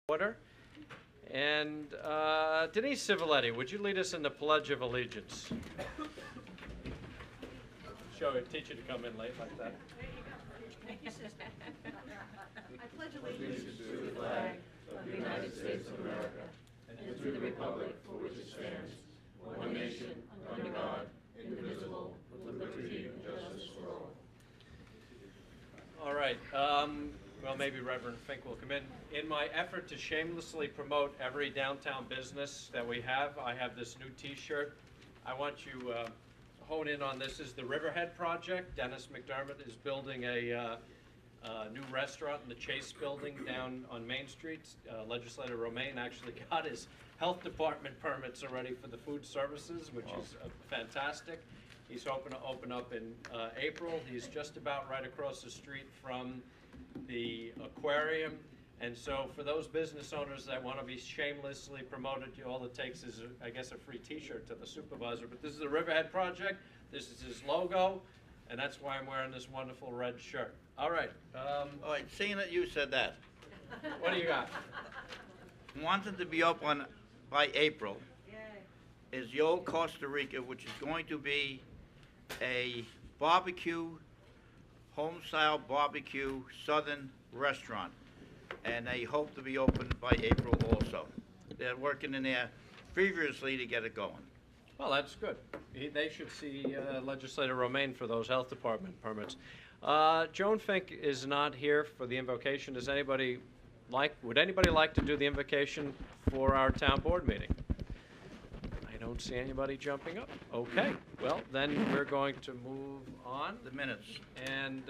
Order. And Denise Civiletti, would you lead us in the Pledge of Allegiance? Show a teacher to come in late like that. I pledge allegiance to the flag of the United States of America and to the republic for which it stands, one nation, under God, indivisible, with liberty and justice for all. All right. Well, maybe Reverend Fink will come in. In my effort to shamelessly promote every downtown business that we have, I have this new T-shirt. I want you to hone in on this. This is the Riverhead project. Dennis McDermott is building a new restaurant in the Chase building down on Main Street. Legislator Romaine actually got his health department permits already for the food services, which is fantastic. He's hoping to open up in April. He's just about right across the street from the aquarium. And so for those business owners that want to be shamelessly promoted, all it takes is, I guess, a free T-shirt to the supervisor. But this is the Riverhead project. This is his logo, and that's why I'm wearing this wonderful red shirt. All right. All right, seeing that you said that, What do you got? wanted to be up on by April is the old Costa Rica, which is going to be a barbecue, home-style barbecue southern restaurant, and they hope to be open by April also. They're working in there feverishly to get it going. Well, that's good. They should see Legislator Romaine for those health department permits. Joan Fink is not here for the invocation. Would anybody like to do the invocation for our town board meeting? I don't see anybody jumping up. Okay, well, then we're going to move on. The minutes. And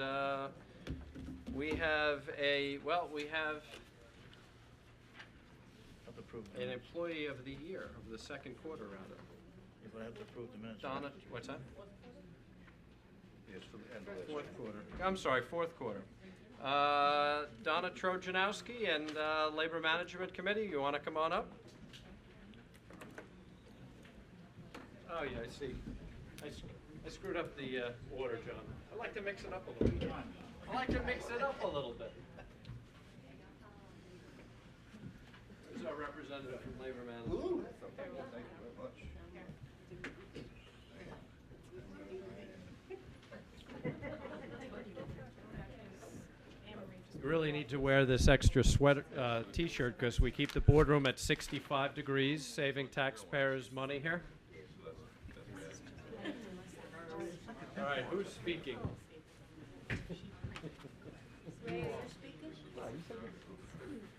we have an employee of the year, of the second quarter, rather. You're going to have to approve the minutes. Donna, what's that? Yes, for the end of this. Fourth quarter. I'm sorry, fourth quarter. Donna Trojanowski and Labor Management Committee, you want to come on up? Oh, yeah, I see. I screwed up the order, John. I like to mix it up a little bit. There's our representative from Labor Management. Ooh, thank you very much. You really need to wear this extra sweater, T-shirt, because we keep the boardroom at 65 degrees, saving taxpayers money here. All right, who's speaking?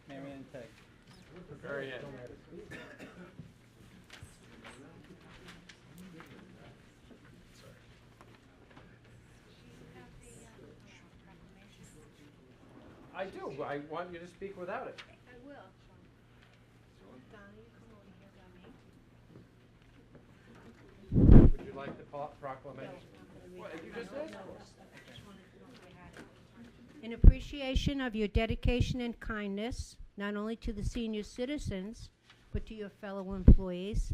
Marianne Tech. Very end. I do. I want you to speak without it. I will. Donna, you come over here, Would you like the proclamation? What, you just asked for? In appreciation of your dedication and kindness, not only to the senior citizens, but to your fellow employees,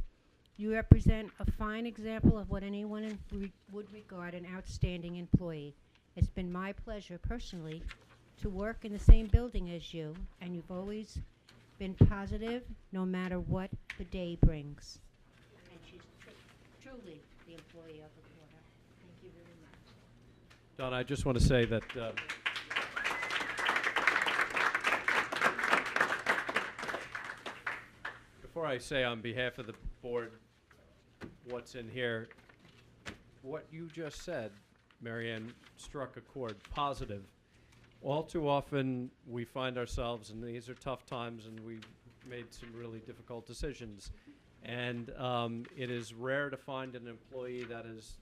you represent a fine example of what anyone would regard an outstanding employee. It's been my pleasure, personally, to work in the same building as you, and you've always been positive no matter what the day brings. And she's truly the employee of the quarter. Thank you very much. Donna, I just want to say that before I say on behalf of the board what's in here, what you just said, Marianne, struck a chord, positive. All too often, we find ourselves, and these are tough times, and we've made some really difficult decisions. And it is rare to find an employee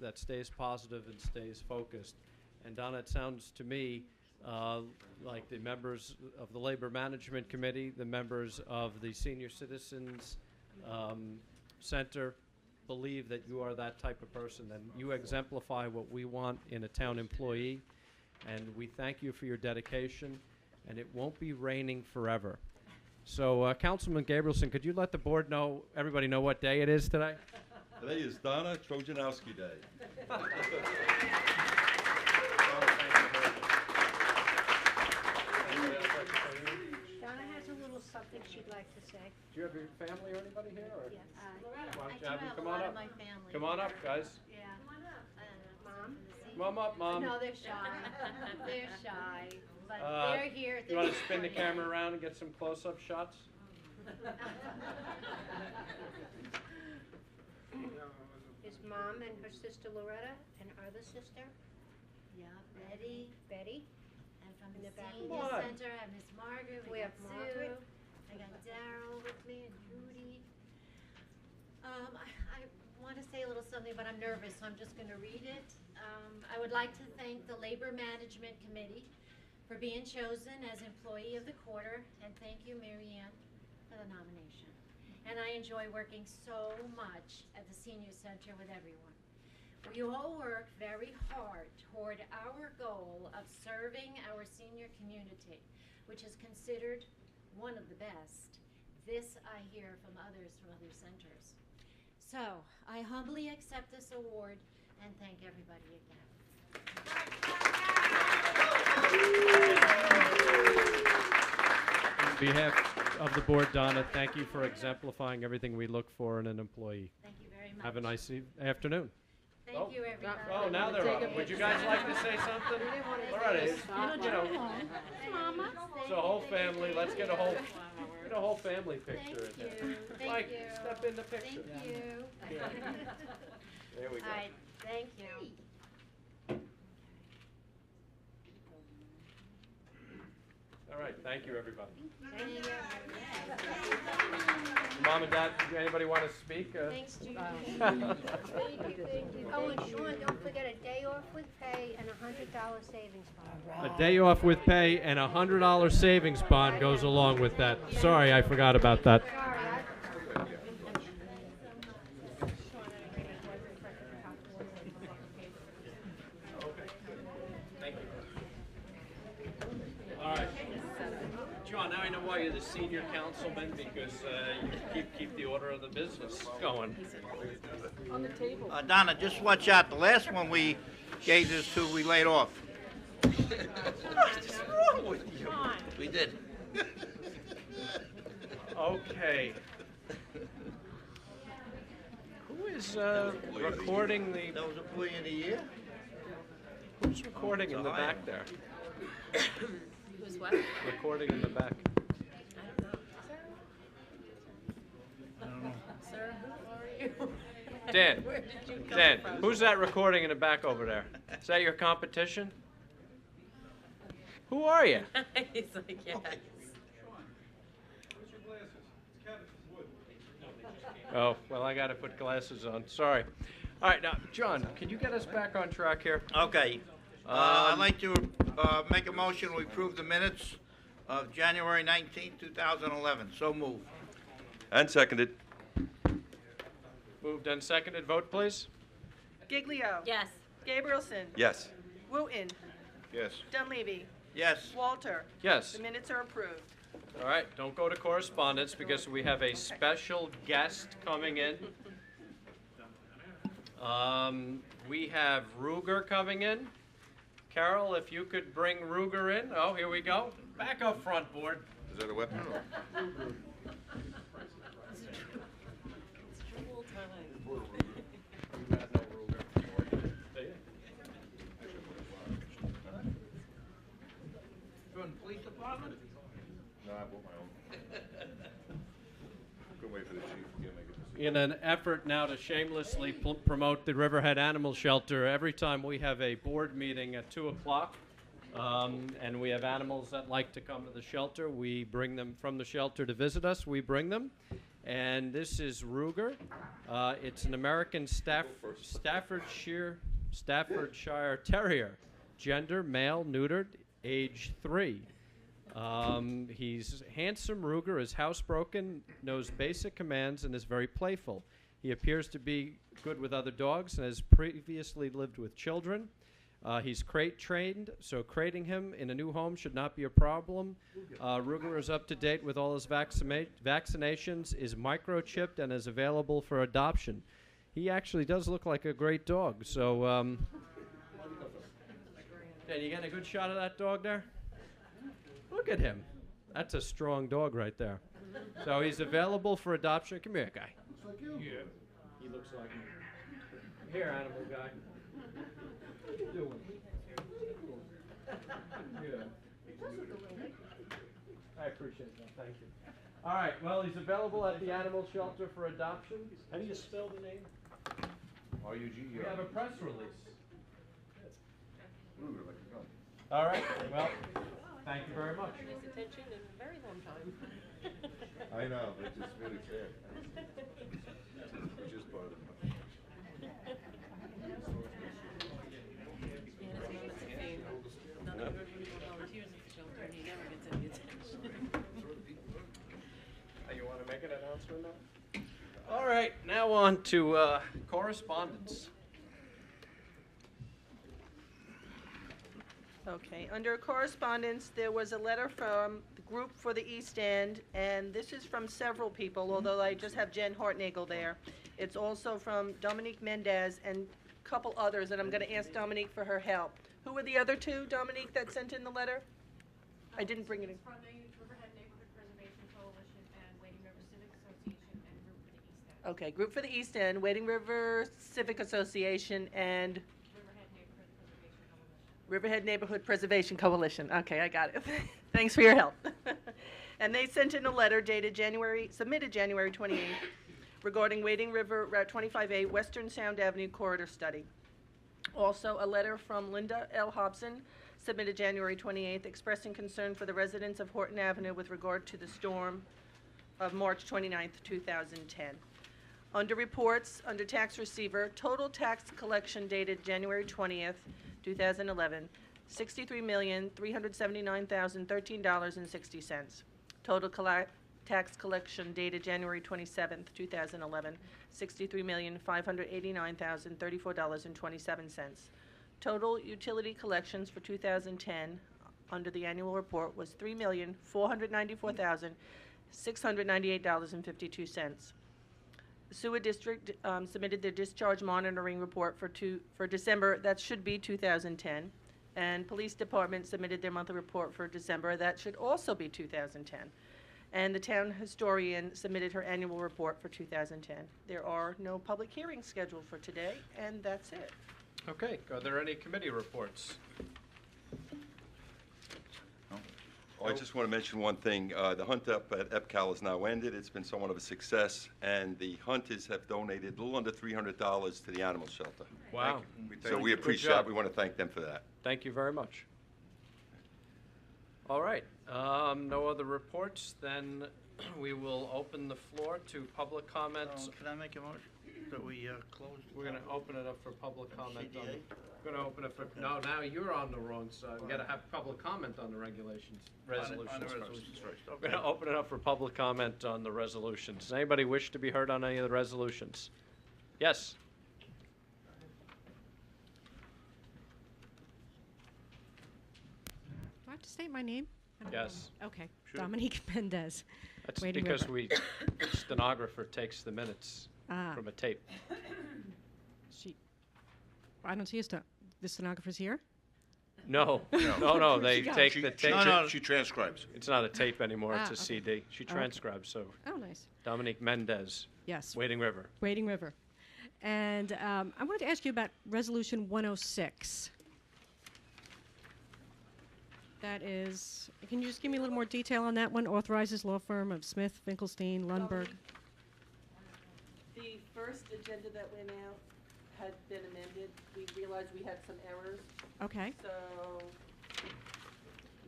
that stays positive and stays focused. And Donna, it sounds to me like the members of the Labor Management Committee, the members of the Senior Citizens Center believe that you are that type of person, and you exemplify what we want in a town employee. And we thank you for your dedication, and it won't be raining forever. So, Councilman Gabrielson, could you let the board know, everybody know what day it is today? Today is Donna Trojanowski Day. Donna has a little something she'd like to say. Do you have your family or anybody here? Or? Yes. Why don't I you do have them have come a on lot up? of my family. Come on up, guys. Yeah. Mom? Come up, Mom. No, they're shy. They're shy, but Uh, they're here. You want to spin the camera around and get some close-up shots? His mom and her sister Loretta and other sister, Yeah, Betty, Betty. and from In the the back. senior Come on. center, I have Miss Margaret, We we have got Margaret. Sue, I got Daryl with me and Judy. I want to say a little something, but I'm nervous, so I'm just going to read it. I would like to thank the Labor Management Committee for being chosen as Employee of the Quarter, and thank you, Mary Ann, for the nomination. And I enjoy working so much at the Senior Center with everyone. We all work very hard toward our goal of serving our senior community, which is considered one of the best. This I hear from others from other centers. So, I humbly accept this award and thank everybody again. On behalf of the board, Donna, thank you for exemplifying everything we look for in an employee. Thank you very much. Have a nice afternoon. Thank you, everybody. Oh, now they're up. Would you guys like to say something? All right, it's, you know, Mama. it's a whole family. Let's get a whole family Thank picture in there. you. Thank Mike, you. step in the picture. Thank you. Yeah. There we go. All right, thank you. All right, thank you, everybody. Thank you. Mom and Dad, anybody want to speak? Thanks, Judy. Thank you. Oh, and Sean, don't forget a day off with pay and $100 savings bond. A day off with pay and a $100 savings bond goes along with that. Sorry, I forgot about that. Sorry, I. All right. John, now I know why you're the senior councilman, because you keep the order of the business going. Donna, just watch out. The last one we gave this to, we laid off. What's wrong with you? We did. Okay. Who is recording the? That was employee of the year? Who's recording in the back there? Who's what? Recording in the back. Sir, who are you? Dan. Where did you come Dan, from? who's that recording in the back over there? Is that your competition? Who are you? He's like, yes. Oh, well, I got to put glasses on. Sorry. All right, now, John, can you get us back on track here? Okay. I'd like to make a motion, we approve the minutes of January 19th, 2011. So moved. And seconded. Moved and seconded. Vote, please. Giglio. Yes. Gabrielson. Yes. Wooten. Yes. Dunleavy. Yes. Walter. Yes. The minutes are approved. All right, don't go to correspondence because we have a special guest coming in. We have Ruger coming in. Carol, if you could bring Ruger in. Oh, here we go. Back up front, board. Is that a weapon? It's trouble time. You got no Ruger. Do you? From the police department? No, I bought my own. Couldn't wait for the chief to make a decision. In an effort now to shamelessly promote the Riverhead Animal Shelter, every time we have a board meeting at 2 o'clock, and we have animals that like to come to the shelter, we bring them from the shelter to visit us. We bring them. And this is Ruger. It's an American Staffordshire Terrier. Gender, male, neutered, age 3. He's handsome. Ruger is housebroken, knows basic commands, and is very playful. He appears to be good with other dogs and has previously lived with children. He's crate trained, so crating him in a new home should not be a problem. Ruger is up to date with all his vaccinations, is microchipped, and is available for adoption. He actually does look like a great dog. So, Dan, you getting a good shot of that dog there? Look at him. That's a strong dog right there. So he's available for adoption. Come here, guy. Looks like you. Yeah. He looks like me. Here, animal guy. What are you doing? Yeah. I appreciate that. Thank you. All right. Well, he's available at the animal shelter for adoption. How do you spell the name? R-U-G-E-R. We have a press release. Ruger, like a gun. All right. Well, thank you very much. Nice attention in a very long time. I know, but it's just really sad. It's just part of the. Yeah, and it's moments of fame. Not everybody volunteers at the shelter, and he never gets any attention. You want to make an announcement now? All right. Now on to correspondence. Okay, under correspondence, there was a letter from the group for the East End, and this is from several people, although I just have Jen Hartnagel there. It's also from Dominique Mendez and a couple others, and I'm gonna ask Dominique for her help. Who were the other two, Dominique, that sent in the letter? I didn't bring it in. From the Riverhead Neighborhood Preservation Coalition and Wading River Civic Association and Group for the East End. Okay, Group for the East End, Wading River Civic Association, and Riverhead Neighborhood Preservation Coalition. Riverhead Neighborhood Preservation Coalition. Okay, I got it. Thanks for your help. And they sent in a letter submitted January 28th regarding Wading River Route 25A Western Sound Avenue Corridor Study. Also, a letter from Linda L. Hobson submitted January 28th expressing concern for the residents of Horton Avenue with regard to the storm of March 29th, 2010. Under reports, under tax receiver, total tax collection dated January 20th, 2011, $63,379,013.60. Total tax collection dated January 27th, 2011, $63,589,034.27. Total utility collections for 2010 under the annual report was $3,494,698.52. The Sewer District submitted their discharge monitoring report for December. That should be 2010. And Police Department submitted their monthly report for December. That should also be 2010. And the Town Historian submitted her annual report for 2010. There are no public hearings scheduled for today, and that's it. Okay. Are there any committee reports? Oh, I just want to mention one thing. The hunt up at EPCAL is now ended. It's been somewhat of a success, and the hunters have donated a little under $300 to the animal shelter. Wow. So we appreciate that. We want to thank them for that. Thank you very much. All right. No other reports. Then we will open the floor to public comments. Can I make a motion that we close? We're going to open it up for public comment. CDA? We're going to open it for, no, now you're on the wrong side. We got to have public comment on the resolutions On the first. resolutions first, We're okay. going to open it up for public comment on the resolutions. Does anybody wish to be heard on any of the resolutions? Yes? Do I have to state my name? I don't Yes. know. Okay, Sure. Dominique Mendez. That's Wading because River. stenographer takes the minutes Ah, from a tape. I don't see the stenographer's here? No, No. no, they go? take She, the she, tape. No, no. she transcribes. It's not a tape anymore, it's Ah, a okay. CD. She Okay. transcribes, so Oh, nice. Dominique Mendez, Yes, Wading River. Wading River. And I wanted to ask you about Resolution 106. That is, can you just give me a little more detail on that one? Authorizes law firm of Smith, Finkelstein, Lundberg. The first agenda that went out had been amended. We realized we had some errors, Okay. so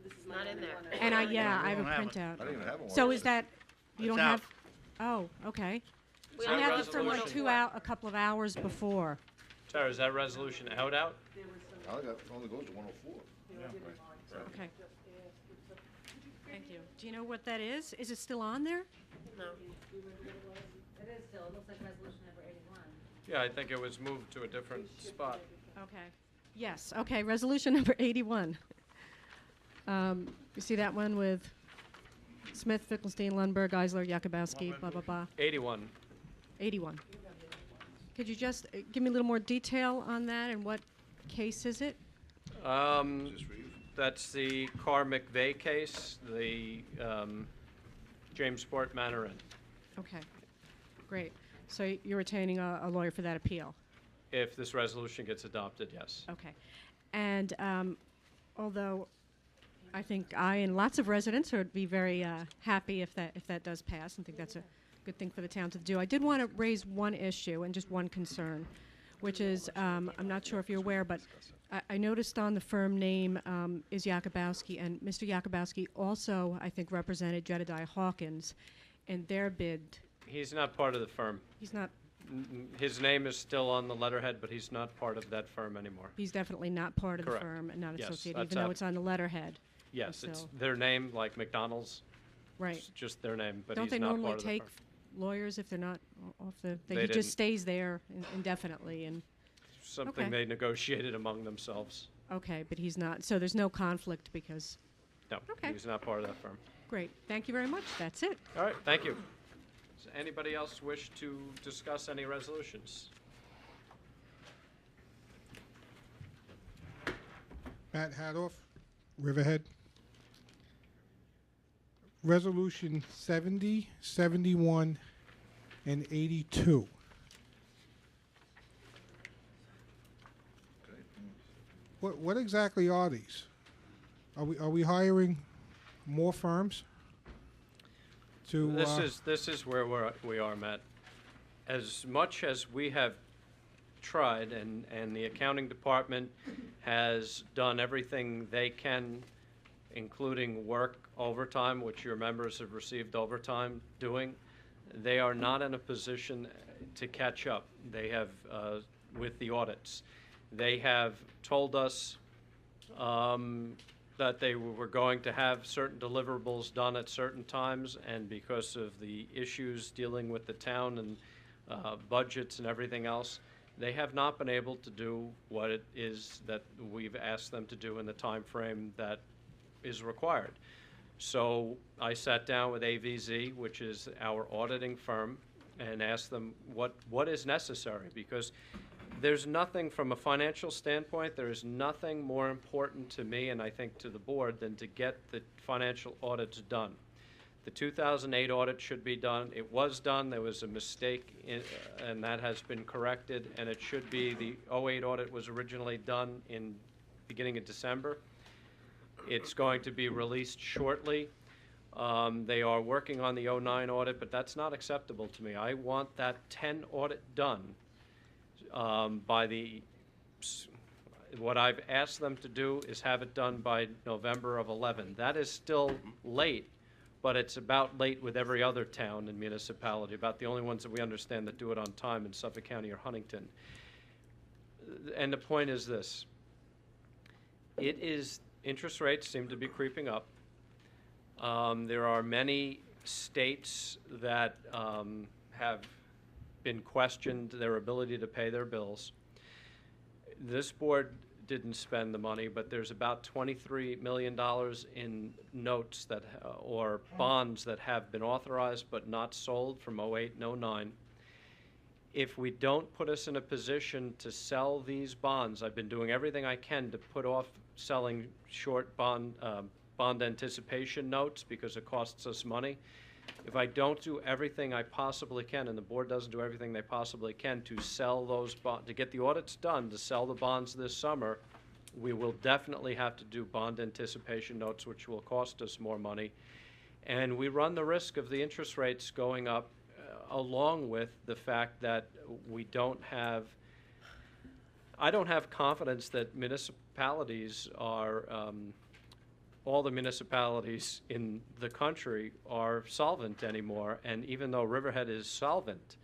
this is my Not in only there. one. And I have a don't have it. printout. I didn't even have one. So is that, you It's don't out. have, oh, okay. We I that have it from like resolution? a couple of hours before. Sarah, is that resolution out? There was some, I got, only goes to 104. Okay. Thank you. Do you know what that is? Is it still on there? No. It is still, it looks like resolution number 81. Yeah, I think it was moved to a different spot. Okay. Yes, okay, resolution number 81. You see that one with Smith, Finkelstein, Lundberg, Geisler, Yakubowski, blah, blah, blah. 81. 81. Could you just give me a little more detail on that and what case is it? Just for you. That's the Carr McVeigh case, the Jamesport Manor Inn. Okay, great. So you're retaining a lawyer for that appeal? If this resolution gets adopted, yes. Okay. And although I think I and lots of residents would be very happy if that does pass, and think that's a good thing for the town to do, I did want to raise one issue and just one concern, which is, I'm not sure if you're aware, but I noticed on the firm name is Yakubowski, and Mr. Yakubowski also, I think, represented Jedediah Hawkins in their bid. He's not part of the firm. He's not, His name is still on the letterhead, but he's not part of that firm anymore. he's definitely not part of Correct. the firm and not Yes, associated, that's even though it's on the letterhead. Yes, it's So- their name, like McDonald's. Right. It's just their name, but Don't he's they not normally part of the take firm. lawyers if they're not off the, They he didn't. just stays there indefinitely and, Something Okay. they negotiated among themselves. okay, but he's not, so there's no conflict because, No, Okay. he's not part of that firm. great, thank you very much, that's it. All right, thank you. Does anybody else wish to discuss any resolutions? Matt Hadoff, Riverhead. Resolution 70, 71, and 82. What exactly are these? Are we hiring more firms? To This is where we are, Matt. As much as we have tried, and the accounting department has done everything they can, including work overtime, which your members have received overtime doing, they are not in a position to catch up. They have, with the audits. They have told us that they were going to have certain deliverables done at certain times, and because of the issues dealing with the town and budgets and everything else, they have not been able to do what it is that we've asked them to do in the time frame that is required. So I sat down with AVZ, which is our auditing firm, and asked them what is necessary, because there's nothing from a financial standpoint, there is nothing more important to me, and I think to the board, than to get the financial audits done. The 2008 audit should be done. It was done. There was a mistake, and that has been corrected, and it should be, the 08 audit was originally done in beginning of December. It's going to be released shortly. They are working on the 09 audit, but that's not acceptable to me. I want that 10 audit done by what I've asked them to do is have it done by November of 11. That is still late, but it's about late with every other town and municipality, about the only ones that we understand that do it on time in Suffolk County or Huntington. And the point is this. Interest rates seem to be creeping up. There are many states that have been questioned their ability to pay their bills. This board didn't spend the money, but there's about $23 million in notes that, or bonds that have been authorized but not sold from 08 and 09. If we don't put us in a position to sell these bonds, I've been doing everything I can to put off selling short bond anticipation notes because it costs us money. If I don't do everything I possibly can, and the board doesn't do everything they possibly can to sell those bonds, to get the audits done, to sell the bonds this summer, we will definitely have to do bond anticipation notes, which will cost us more money. And we run the risk of the interest rates going up, along with the fact that we don't have, I don't have confidence that municipalities are, all the municipalities in the country are solvent anymore, and even though Riverhead is solvent,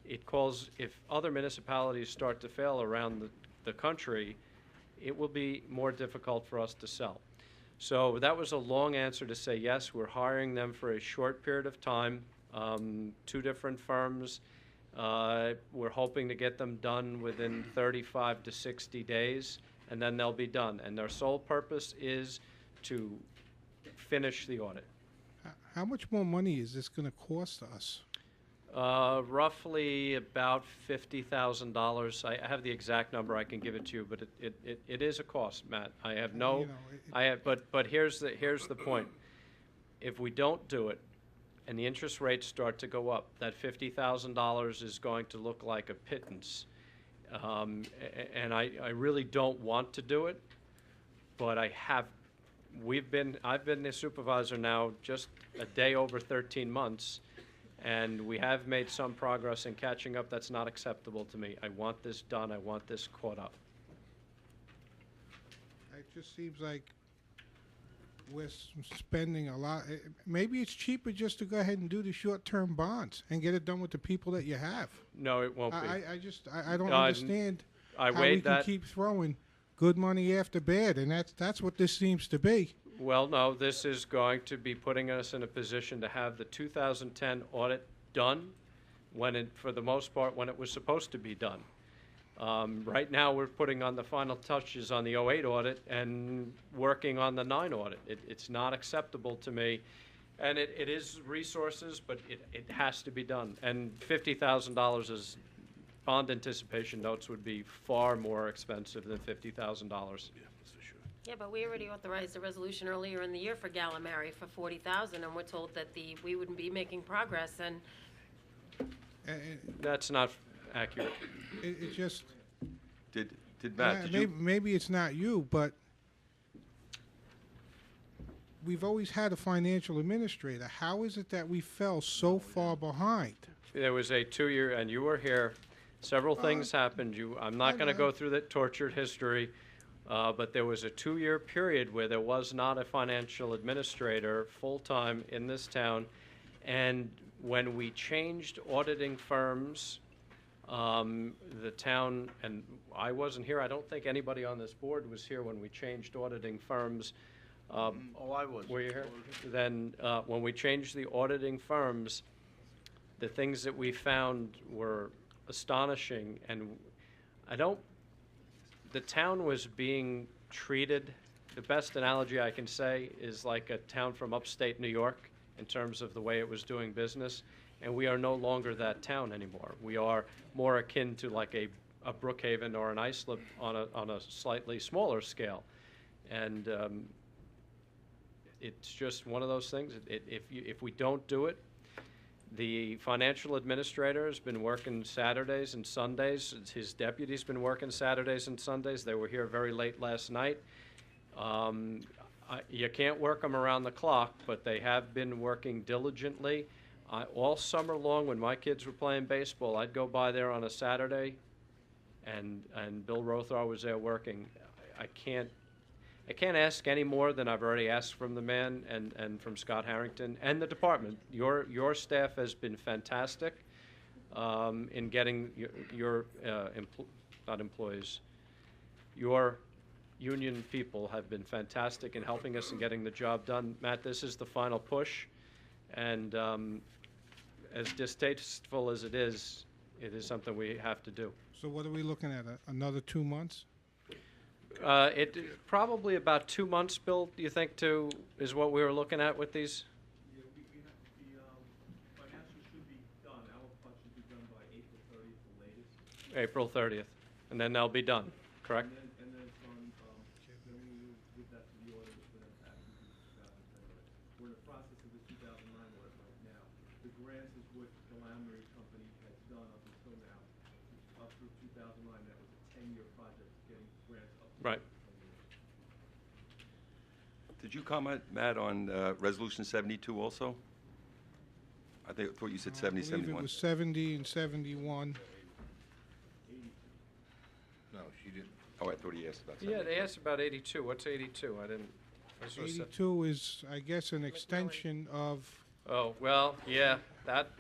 it calls, if other municipalities start to fail around the country, it will be more difficult for us to sell. So that was a long answer to say, yes, we're hiring them for a short period of time, 2 different firms. We're hoping to get them done within 35 to 60 days, and then they'll be done. And their sole purpose is to finish the audit. how much more money is this going to cost us? Roughly about $50,000. I have the exact number. I can give it to you, but it is a cost, Matt. I have no, You know, I have, but here's the point. If we don't do it, and the interest rates start to go up, that $50,000 is going to look like a pittance. And I really don't want to do it, but I've been the supervisor now just a day over 13 months, and we have made some progress in catching up. That's not acceptable to me. I want this done. I want this caught up. it just seems like we're spending a lot. Maybe it's cheaper just to go ahead and do the short-term bonds and get it done with the people that you have. No, it won't be. I don't understand I how we weighed can that. keep throwing good money after bad, and that's what this seems to be. Well, no, this is going to be putting us in a position to have the 2010 audit done for the most part, when it was supposed to be done. Right now, we're putting on the final touches on the 08 audit and working on the 9 audit. It's not acceptable to me. And it is resources, but it has to be done. And $50,000 is bond anticipation notes would be far more expensive than $50,000. Yeah, but we already authorized a resolution earlier in the year for Gallimary for $40,000, and we're told that we wouldn't be making progress, and That's not accurate. It just Did Matt, did you? maybe it's not you, but we've always had a financial administrator. How is it that we fell so far behind? There was a 2-year, and you were here. Several things happened. I'm not going to go through the tortured history, but there was a 2-year period where there was not a financial administrator full-time in this town. And when we changed auditing firms, the town, and I wasn't here, I don't think anybody on this board was here when we changed auditing firms. Oh, I was. Were you here? Then, when we changed the auditing firms, the things that we found were astonishing, and the town was being treated, the best analogy I can say is like a town from upstate New York in terms of the way it was doing business, and we are no longer that town anymore. We are more akin to like a Brookhaven or an Islip on a slightly smaller scale. And it's just one of those things. If we don't do it, the financial administrator has been working Saturdays and Sundays. His deputy's been working Saturdays and Sundays. They were here very late last night. You can't work them around the clock, but they have been working diligently. All summer long, when my kids were playing baseball, I'd go by there on a Saturday, and Bill Rothar was there working. I can't ask any more than I've already asked from the man and from Scott Harrington and the department. Your staff has been fantastic in getting your union people have been fantastic in helping us in getting the job done. Matt, this is the final push, and as distasteful as it is something we have to do. So what are we looking at? Another 2 months? Probably about 2 months, Bill, do you think, is what we were looking at with these? Yeah, the financials should be done. Our part should be done by April 30th, the latest. April 30th, and then they'll be done, correct? And then it's on, then we will give that to the auditors for them to actually do the 2010 audit. We're in the process of the 2009 audit right now. The grants is what the Lamry Company has done up until now. Up through 2009, that was a 10-year project, getting grants up. Right. Did you comment, Matt, on Resolution 72 also? I thought you said 70, I believe 71. it was 70 and 71. No, she didn't. Oh, I thought he asked about Yeah, 72. they asked about 82. What's 82? I didn't. I saw 82 is, I guess, an extension of, Oh, well, yeah,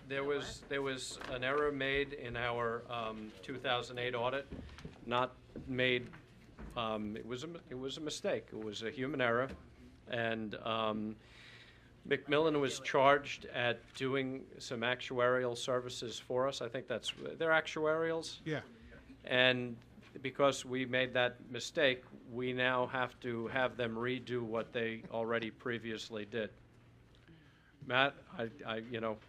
there was an error made in our 2008 audit, not made, it was a mistake. It was a human error, and Macmillan was charged at doing some actuarial services for us. I think they're actuarials. yeah. And because we made that mistake, we now have to have them redo what they already previously did. Matt,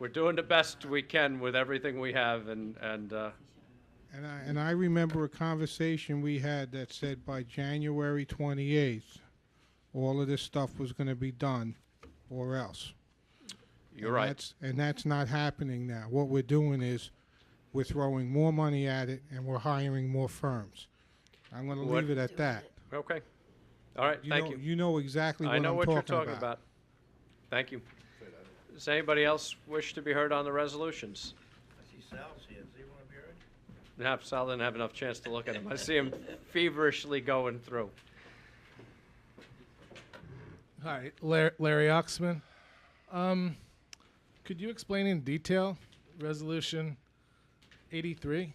we're doing the best we can with everything we have, and And I remember a conversation we had that said by January 28th, all of this stuff was going to be done, or else. You're right. That's not happening now. What we're doing is we're throwing more money at it, and we're hiring more firms. I'm going to leave it at that. Okay. All right, thank you. You know exactly what I know I'm what you're talking talking about. Thank you. Does anybody else wish to be heard on the resolutions? I see Sal's here. Does he want to be heard? No, Sal didn't have enough chance to look at him. I see him feverishly going through. Hi, Larry Oxman. Could you explain in detail Resolution 83?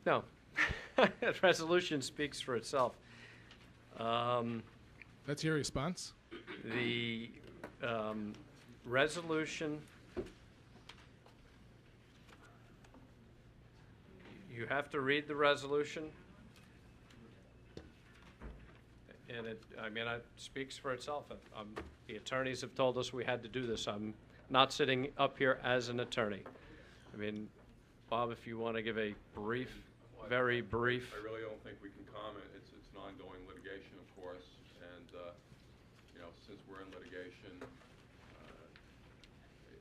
No. The resolution speaks for itself. That's your response? The resolution, you have to read the resolution. And it speaks for itself. The attorneys have told us we had to do this. I'm not sitting up here as an attorney. Bob, if you want to give a brief, very brief. I really don't think we can comment. It's an ongoing litigation, of course, and since we're in litigation,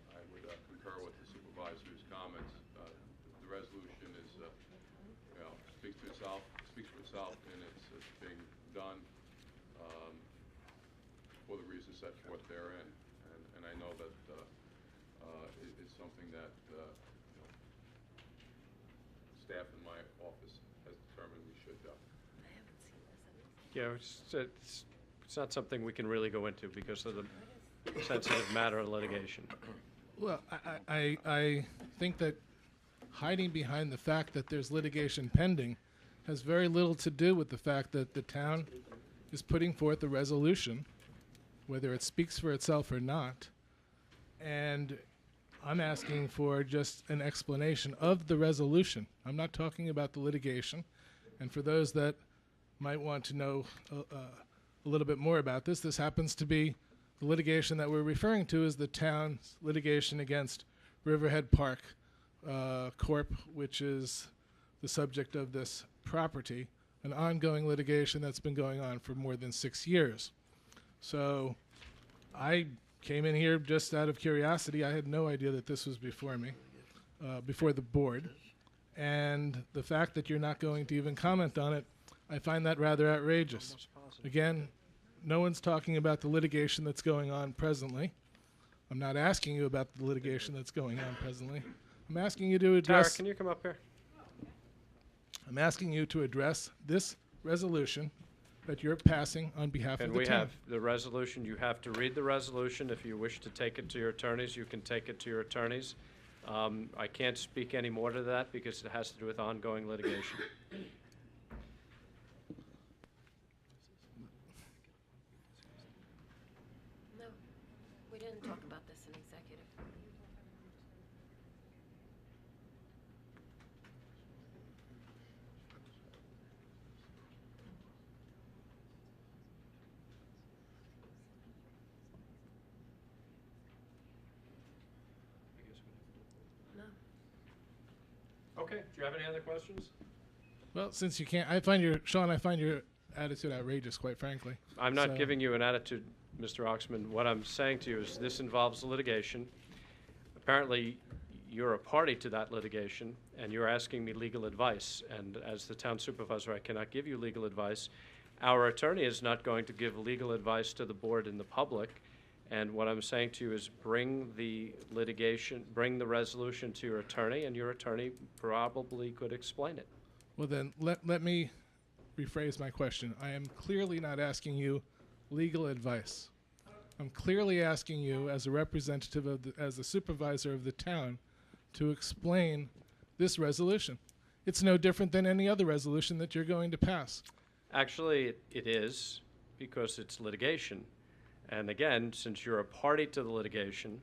I would concur with the supervisor's comments. The resolution is, speaks for itself, and it's being done for the reasons set forth therein. And I know that it's something that staff in my office has determined we should do. It's not something we can really go into because of the sensitive matter of litigation. Well, I think that hiding behind the fact that there's litigation pending has very little to do with the fact that the town is putting forth a resolution, whether it speaks for itself or not, and I'm asking for just an explanation of the resolution. I'm not talking about the litigation. And for those that might want to know a little bit more about this, this happens to be the litigation that we're referring to is the town's litigation against Riverhead Park Corp., which is the subject of this property, an ongoing litigation that's been going on for more than 6 years. So I came in here just out of curiosity. I had no idea that this was before me, before the board. And the fact that you're not going to even comment on it, I find that rather outrageous. Again, no one's talking about the litigation that's going on presently. I'm not asking you about the litigation that's going on presently. I'm asking you to address... Tara, can you come up here? I'm asking you to address this resolution that you're passing on behalf of the town. And we have the resolution. You have to read the resolution. If you wish to take it to your attorneys, you can take it to your attorneys. I can't speak any more to that because it has to do with ongoing litigation. No, we didn't talk about this in executive. Okay, do you have any other questions? Well, since you can't, Sean, I find your attitude outrageous, quite frankly. I'm not giving you an attitude, Mr. Oxman. What I'm saying to you is this involves litigation. Apparently, you're a party to that litigation, and you're asking me legal advice. And as the town supervisor, I cannot give you legal advice. Our attorney is not going to give legal advice to the board and the public. And what I'm saying to you is bring the litigation, bring the resolution to your attorney, and your attorney probably could explain it. Well, then, let me rephrase my question. I am clearly not asking you legal advice. I'm clearly asking you, as a representative of as a supervisor of the town, to explain this resolution. It's no different than any other resolution that you're going to pass. Actually, it is, because it's litigation. And again, since you're a party to the litigation,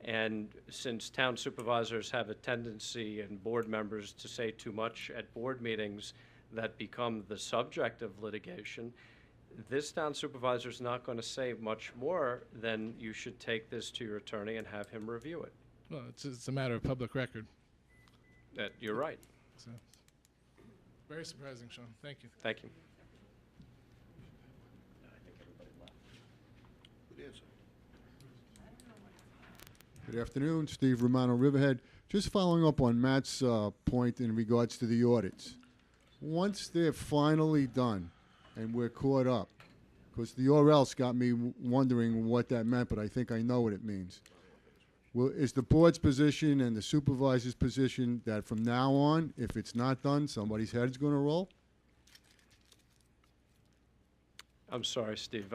and since town supervisors have a tendency and board members to say too much at board meetings that become the subject of litigation, this town supervisor is not going to say much more than you should take this to your attorney and have him review it. Well, it's a matter of public record. You're right. So, very surprising, Sean. Thank you. Thank you. Good afternoon, Steve Romano, Riverhead. Just following up on Matt's point in regards to the audits. Once they're finally done and we're caught up, because the or else got me wondering what that meant, but I think I know what it means. Well, is the board's position and the supervisor's position that from now on, if it's not done, somebody's head's going to roll? I'm sorry, Steve.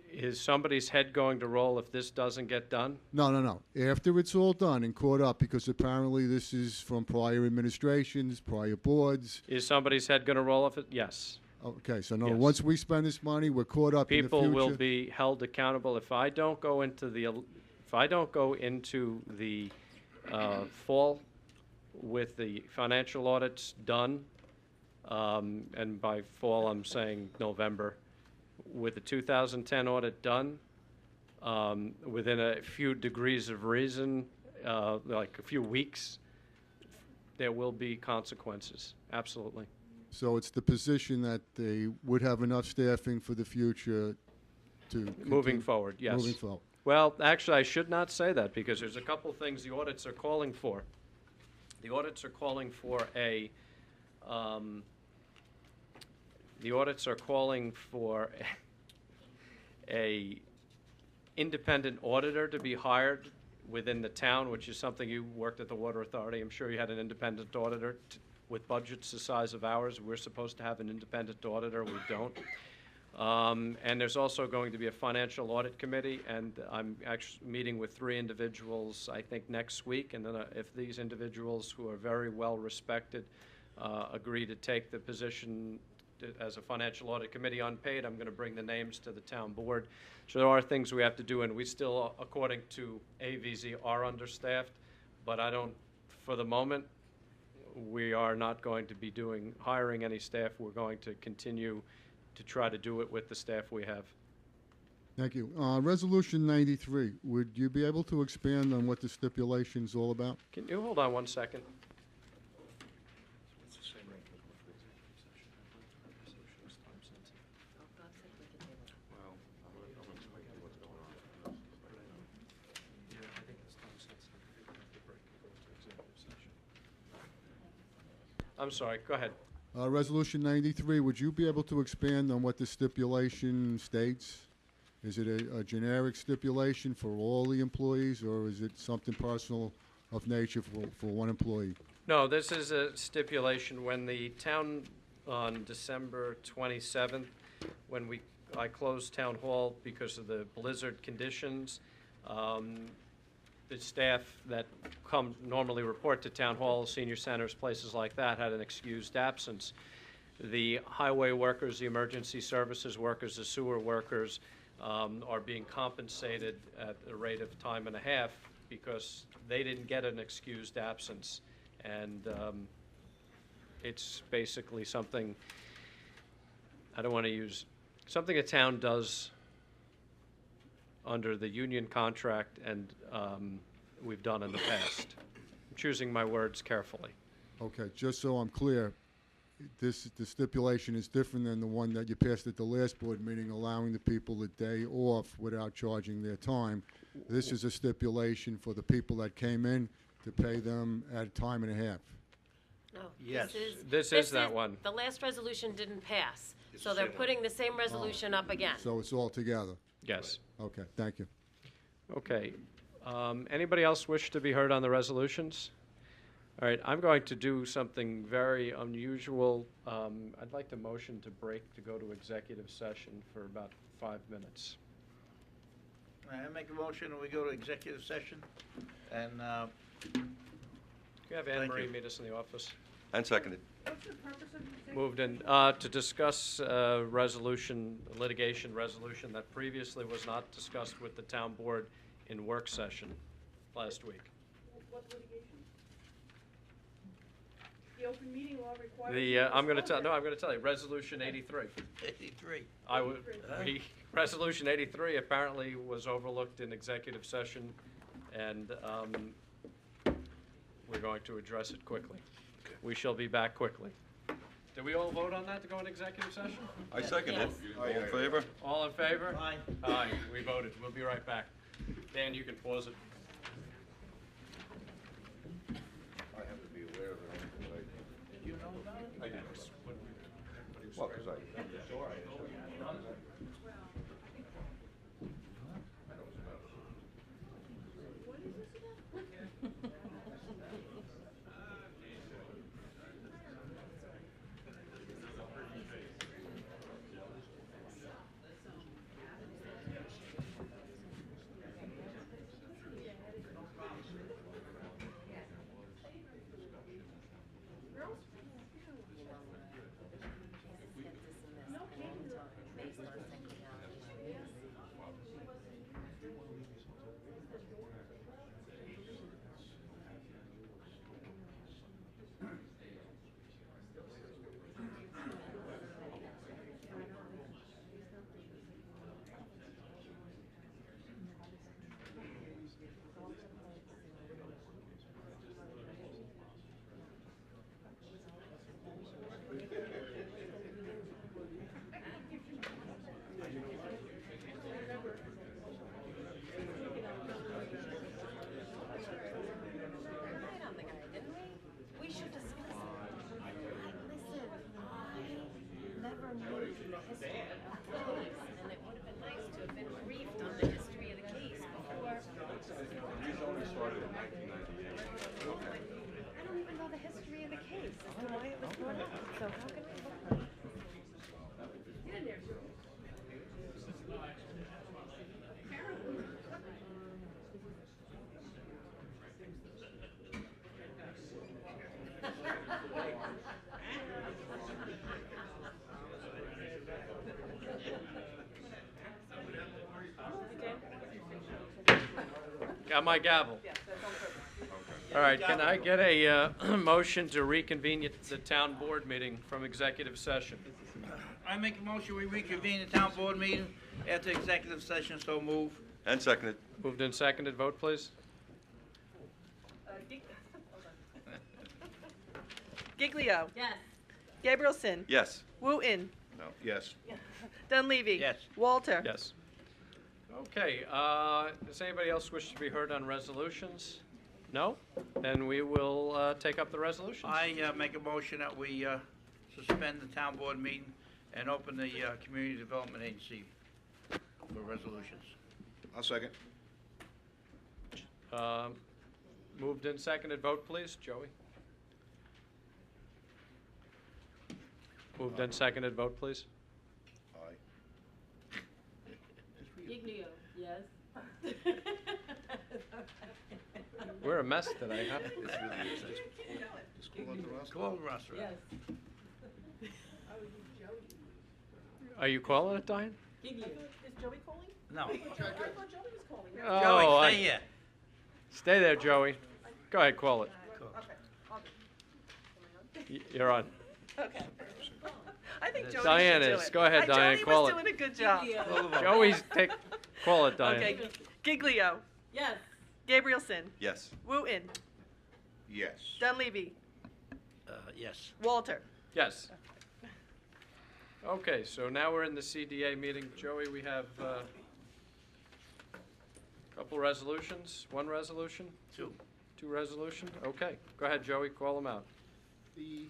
Is somebody's head going to roll if this doesn't get done? No, no, no. After it's all done and caught up, because apparently this is from prior administrations, prior boards. Is somebody's head going to roll if it? Yes. Okay, so no, Yes. once we spend this money, we're caught up in the future. People will be held accountable. If I don't go into the fall with the financial audits done, and by fall I'm saying November, with the 2010 audit done, within a few degrees of reason, like a few weeks, there will be consequences. Absolutely. So it's the position that they would have enough staffing for the future to Moving continue- forward, yes. Moving forward. Well, actually, I should not say that because there's a couple things the audits are calling for. The audits are calling for a independent auditor to be hired within the town, which is something you worked at the Water Authority. I'm sure you had an independent auditor with budgets the size of ours. We're supposed to have an independent auditor. We don't. And there's also going to be a financial audit committee, and I'm actually meeting with 3 individuals, I think, next week. And then if these individuals, who are very well respected, agree to take the position as a financial audit committee unpaid, I'm going to bring the names to the town board. So there are things we have to do, and we still, according to AVZ, are understaffed. But I don't, for the moment, we are not going to be hiring any staff. We're going to continue to try to do it with the staff we have. Thank you. Resolution 93, would you be able to expand on what the stipulation's all about? Can you hold on one second? I'm sorry, go ahead. Resolution 93, would you be able to expand on what the stipulation states? Is it a generic stipulation for all the employees, or is it something personal of nature for one employee? No, this is a stipulation. When the town, on December 27th, when I closed town hall because of the blizzard conditions, the staff that normally report to town hall, senior centers, places like that, had an excused absence. The highway workers, the emergency services workers, the sewer workers are being compensated at a rate of time and a half because they didn't get an excused absence. And it's basically something, I don't want to use, something a town does under the union contract, and we've done in the past. I'm choosing my words carefully. Okay, just so I'm clear, the stipulation is different than the one that you passed at the last board meeting, allowing the people a day off without charging their time. This is a stipulation for the people that came in to pay them at time and a half. No. Yes. This is that one. The last resolution didn't pass, It's so the they're same one. putting the same resolution up again. So it's all together. Yes. Okay, thank you. Okay. Anybody else wish to be heard on the resolutions? All right, I'm going to do something very unusual. I'd like to motion to break to go to executive session for about 5 minutes. I make a motion and we go to executive session, and Can you have Anne Thank Marie you. meet us in the office? And seconded. Moved in, to discuss litigation resolution that previously was not discussed with the town board in work session last week. What litigation? The open meeting law requires. I'm going to tell you, Resolution 83. 83. Resolution 83 apparently was overlooked in executive session, and we're going to address it quickly. We shall be back quickly. Did we all vote on that to go in executive session? I second it. Yes. All in favor? All in favor? Aye. Aye, we voted. We'll be right back. Dan, you can pause it. I have to be aware of it. Did you know about it? I did. Well, because Got my gavel. All right, can I get a motion to reconvene the town board meeting from executive session? I make a motion, we reconvene the town board meeting after executive session, so move. And seconded. Moved and seconded, vote please. Giglio. Yes. Gabrielson. Yes. Wooten. No, yes. Dunleavy. Yes. Walter. Yes. Okay, does anybody else wish to be heard on resolutions? No? Then we will take up the resolutions. I make a motion that we suspend the town board meeting and open the Community Development Agency for resolutions. I'll second. Moved and seconded, vote please. Joey? Moved and seconded, vote please. Aye. Giglio, yes. We're a mess today, huh? Call the restaurant. Yes. Are you calling it, Diane? Giglio. Is Joey calling? No. I thought Joey was calling. Oh, Joey, stay here. Stay there, Joey. Go ahead, call it. Okay, I'll do. You're on. Okay. I think Jody Diane should do is. it. Go ahead, Diane, call it. Jody was doing a good job. Joey's call it, Diane. Okay, Giglio. Yes. Gabrielson. Yes. Wooten. Yes. Dunleavy. Yes. Walter. Yes. Okay, so now we're in the CDA meeting. Joey, we have a couple resolutions. One resolution? Two. Two resolution? Okay. Go ahead, Joey, call them out. The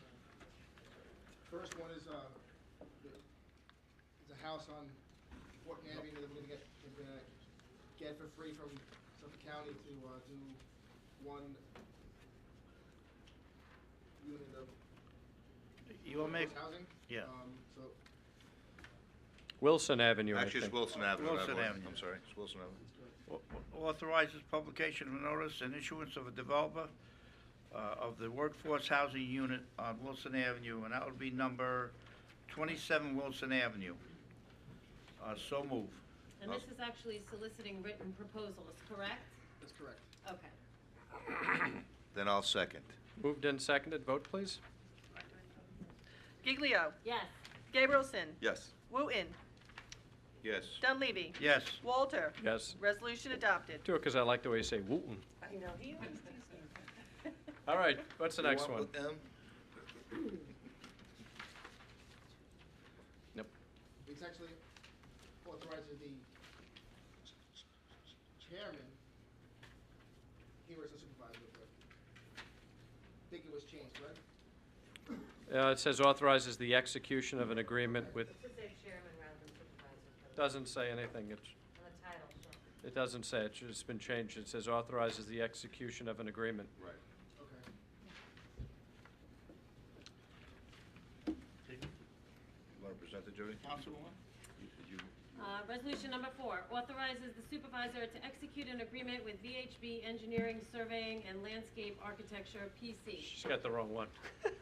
first one is a house on Fort Avenue that we're gonna get for free from Suffolk County to do one unit of You want me? housing. Yeah. So Wilson Avenue, I Actually, it's think. Wilson Avenue. Wilson that was- Avenue. I'm sorry, it's Wilson Avenue. Authorizes publication of notice and issuance of a developer of the workforce housing unit on Wilson Avenue, and that would be number 27 Wilson Avenue. So move. And this is actually soliciting written proposals, correct? That's correct. Okay. Then I'll second. Moved and seconded, vote please. Giglio. Yes. Gabrielson. Yes. Wooten. Yes. Dunleavy. Yes. Walter. Yes. Resolution adopted. Do it because I like the way you say Wooten. I know, he always does that. All right, what's the You next want one? with M? Yep. It's actually authorizes the chairman, here as a supervisor, but I think it was changed, right? It says authorizes the execution of an agreement with, It should say chairman rather than supervisor. doesn't say anything. It's, On the title, so. it doesn't say, it's been changed. It says authorizes the execution of an agreement. Right. Okay. You want to present it, Jody? Councilwoman? Resolution number 4, authorizes the supervisor to execute an agreement with VHB Engineering, Surveying, and Landscape Architecture, PC. She's got the wrong one. That's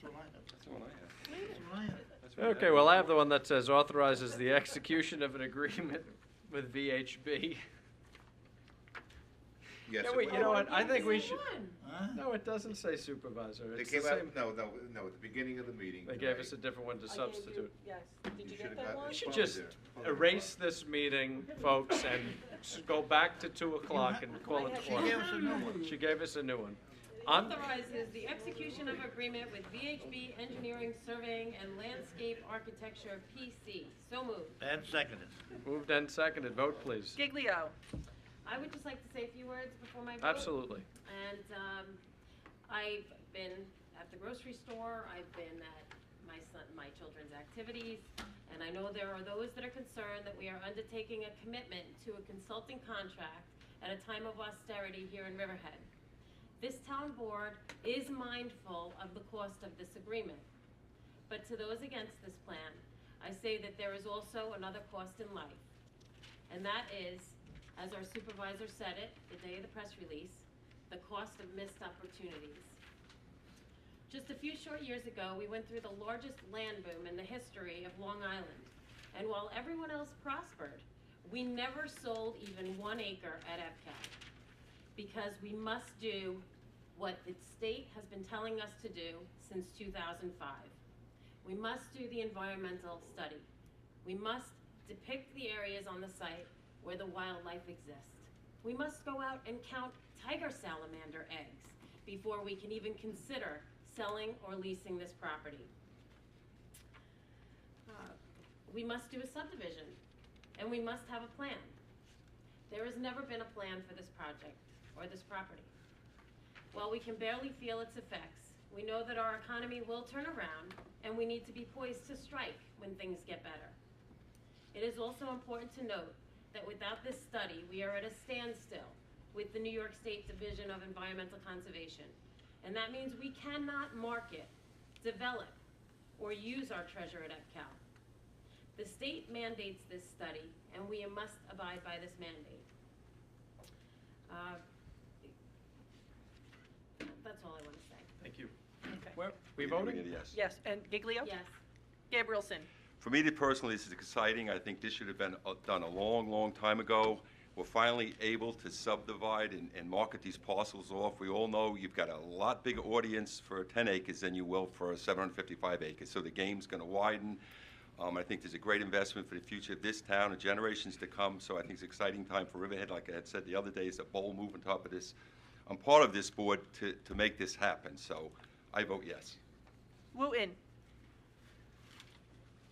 what I have. That's the one I have. That's what I have. That's what I Okay, have. well, I have the one that says authorizes the execution of an agreement with VHB. Yes. Yeah, it wait, was. you know what, I think we should, Huh? no, it doesn't say supervisor. They It's the came out, same, no, at the beginning of the meeting. they gave tonight. us a different one to substitute. Yes. Did you should've get that gotten one? it. We should Probably just there. Probably erase this meeting, folks, and go back to 2 o'clock and call it She gave quits. us a new one. She gave us a new one. On, Authorizes the execution of agreement with VHB Engineering, Surveying, and Landscape Architecture, PC. So moved. And seconded. moved and seconded, vote please. Giglio. I would just like to say a few words before my vote. Absolutely. And I've been at the grocery store, I've been at my children's activities, and I know there are those that are concerned that we are undertaking a commitment to a consulting contract at a time of austerity here in Riverhead. This town board is mindful of the cost of this agreement. But to those against this plan, I say that there is also another cost in life. And that is, as our supervisor said it the day of the press release, the cost of missed opportunities. Just a few short years ago, we went through the largest land boom in the history of Long Island. And while everyone else prospered, we never sold even 1 acre at EPCAL. Because we must do what the state has been telling us to do since 2005. We must do the environmental study. We must depict the areas on the site where the wildlife exists. We must go out and count tiger salamander eggs before we can even consider selling or leasing this property. We must do a subdivision, and we must have a plan. There has never been a plan for this project or this property. While we can barely feel its effects, we know that our economy will turn around, and we need to be poised to strike when things get better. It is also important to note that without this study, we are at a standstill with the New York State Division of Environmental Conservation. And that means we cannot market, develop, or use our treasure at EPCAL. The state mandates this study, and we must abide by this mandate. That's all I want to say. Thank you. Okay. Well, we We voting? need a yes. Yes, and Giglio? Yes. Gabrielson. For me personally, this is exciting. I think this should have been done a long, long time ago. We're finally able to subdivide and market these parcels off. We all know you've got a lot bigger audience for 10 acres than you will for 755 acres. So the game's going to widen. I think there's a great investment for the future of this town and generations to come. So I think it's an exciting time for Riverhead. Like I had said the other day, it's a bold move on top of this. I'm part of this board to make this happen. So I vote yes. Wooten.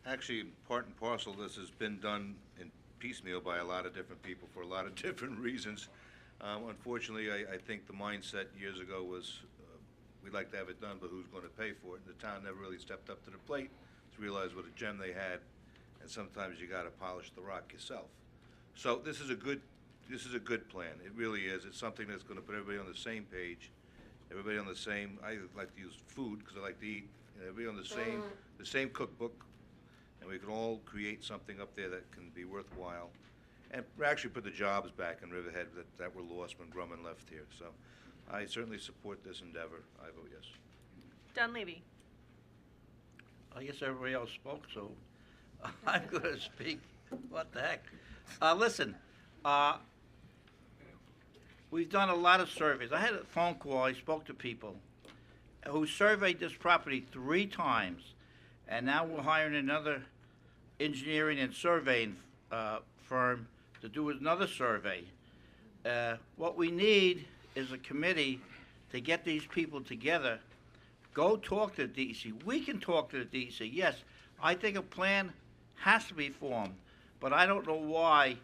Actually, part and parcel, this has been done in piecemeal by a lot of different people for a lot of different reasons. Unfortunately, I think the mindset years ago was, we'd like to have it done, but who's going to pay for it? And the town never really stepped up to the plate to realize what a gem they had, and sometimes you got to polish the rock yourself. So this is a good plan. It really is. It's something that's going to put everybody on the same page, everybody on the same. I like to use food because I like to eat. Everybody on the same cookbook. And we can all create something up there that can be worthwhile. and actually put the jobs back in Riverhead that were lost when Grumman left here. So I certainly support this endeavor. I vote yes. Dunleavy. I guess everybody else spoke, so I'm going to speak. What the heck? Listen, we've done a lot of surveys. I had a phone call. I spoke to people who surveyed this property 3 times, and now we're hiring another engineering and surveying firm to do another survey. What we need is a committee to get these people together. Go talk to the DEC. We can talk to the DEC. Yes, I think a plan has to be formed, but I don't know why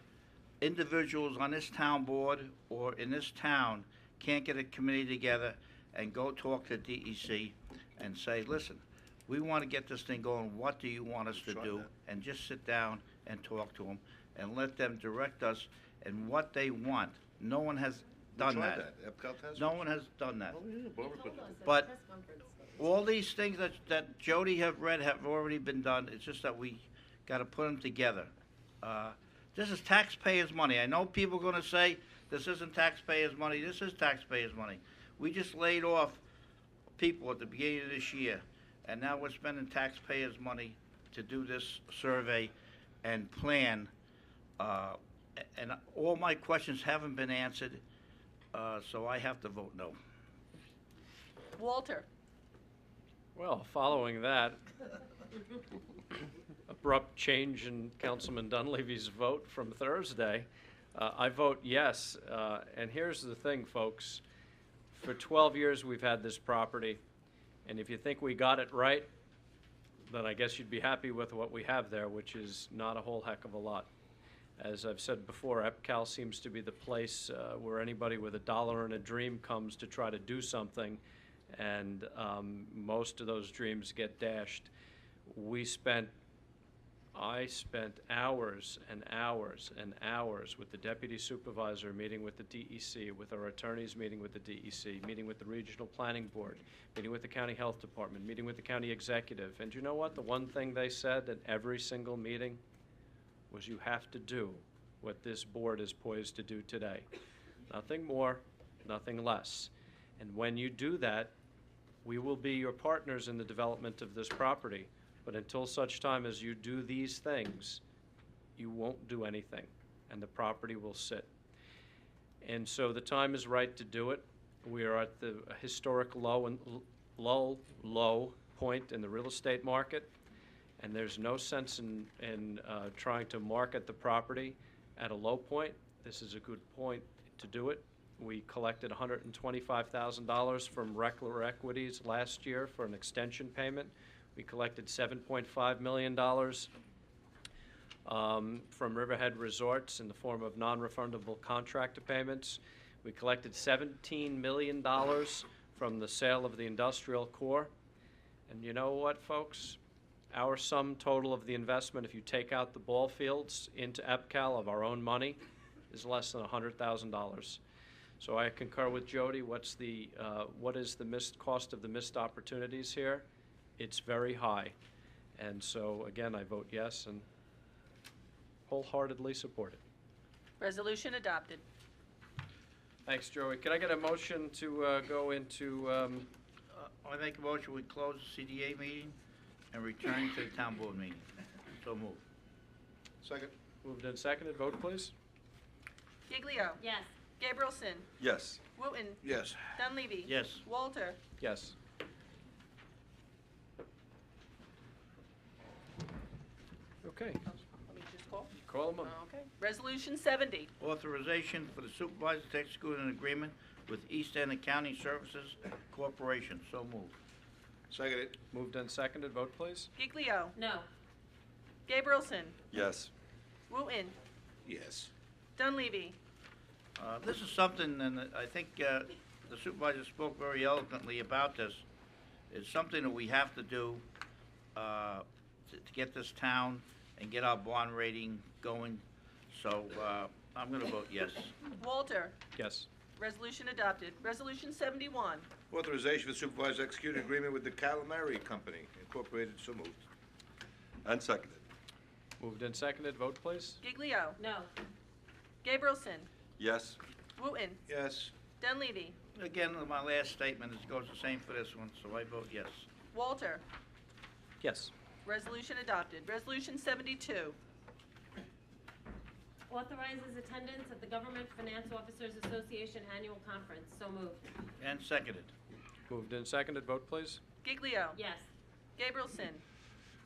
individuals on this town board or in this town can't get a committee together and go talk to DEC and say, listen, we want to get this thing going. What do you want us to do? And just sit down and talk to them and let them direct us in what they want. No one has done tried that. EPCOT has No one? one has done that. Oh, yeah, Barbara put that. But all these things that Jody have read have already been done. It's just that we got to put them together. This is taxpayers' money. I know people are going to say this isn't taxpayers' money. This is taxpayers' money. We just laid off people at the beginning of this year, and now we're spending taxpayers' money to do this survey and plan. And all my questions haven't been answered, so I have to vote no. Walter. Well, following that abrupt change in Councilman Dunleavy's vote from Thursday, I vote yes. And here's the thing, folks. For 12 years we've had this property, and if you think we got it right, then I guess you'd be happy with what we have there, which is not a whole heck of a lot. As I've said before, EPCAL seems to be the place where anybody with a dollar and a dream comes to try to do something, and most of those dreams get dashed. I spent hours and hours and hours with the deputy supervisor meeting with the DEC, with our attorneys meeting with the DEC, meeting with the regional planning board, meeting with the county health department, meeting with the county executive. And you know what? The one thing they said at every single meeting was you have to do what this board is poised to do today. Nothing more, nothing less. And when you do that, we will be your partners in the development of this property. But until such time as you do these things, you won't do anything, and the property will sit. And so the time is right to do it. We are at the historic low point in the real estate market, and there's no sense in trying to market the property at a low point. This is a good point to do it. We collected $125,000 from Reckler Equities last year for an extension payment. We collected $7.5 million from Riverhead Resorts in the form of non-refundable contractor payments. We collected $17 million from the sale of the industrial core. And you know what, folks? Our sum total of the investment, if you take out the ball fields into EPCAL of our own money, is less than $100,000. So I concur with Jody. What is the cost of the missed opportunities here? It's very high. And so, again, I vote yes and wholeheartedly support it. Resolution adopted. Thanks, Joey. Can I get a motion to go into... I make a motion, we close the CDA meeting and return to the town board meeting. So moved. Second. Moved and seconded. Vote, please. Giglio. Yes. Gabrielson. Yes. Wooten. Yes. Dunleavy. Yes. Walter. Yes. Okay. Let me just call. Call them up. Okay. Resolution 70. Authorization for the supervisor to execute an agreement with East End Accounting Services Corporation. So moved. Seconded. Moved and seconded. Vote, please. Giglio. No. Gabrielson. Yes. Wooten. Yes. Dunleavy. This is something, and I think the supervisor spoke very eloquently about this. It's something that we have to do to get this town and get our bond rating going. So I'm going to vote yes. Walter. Yes. Resolution adopted. Resolution 71. Authorization for supervisor to execute an agreement with the Calamari Company Incorporated. So moved. And seconded. Moved and seconded. Vote, please. Giglio. No. Gabrielson, Yes. Wooten, Yes. Dunleavy, Again, my last statement goes the same for this one, so I vote yes. Walter. Yes. Resolution adopted. Resolution 72. Authorizes attendance at the Government Finance Officers Association Annual Conference. So moved. And seconded. Moved and seconded. Vote, please. Giglio, Yes. Gabrielson,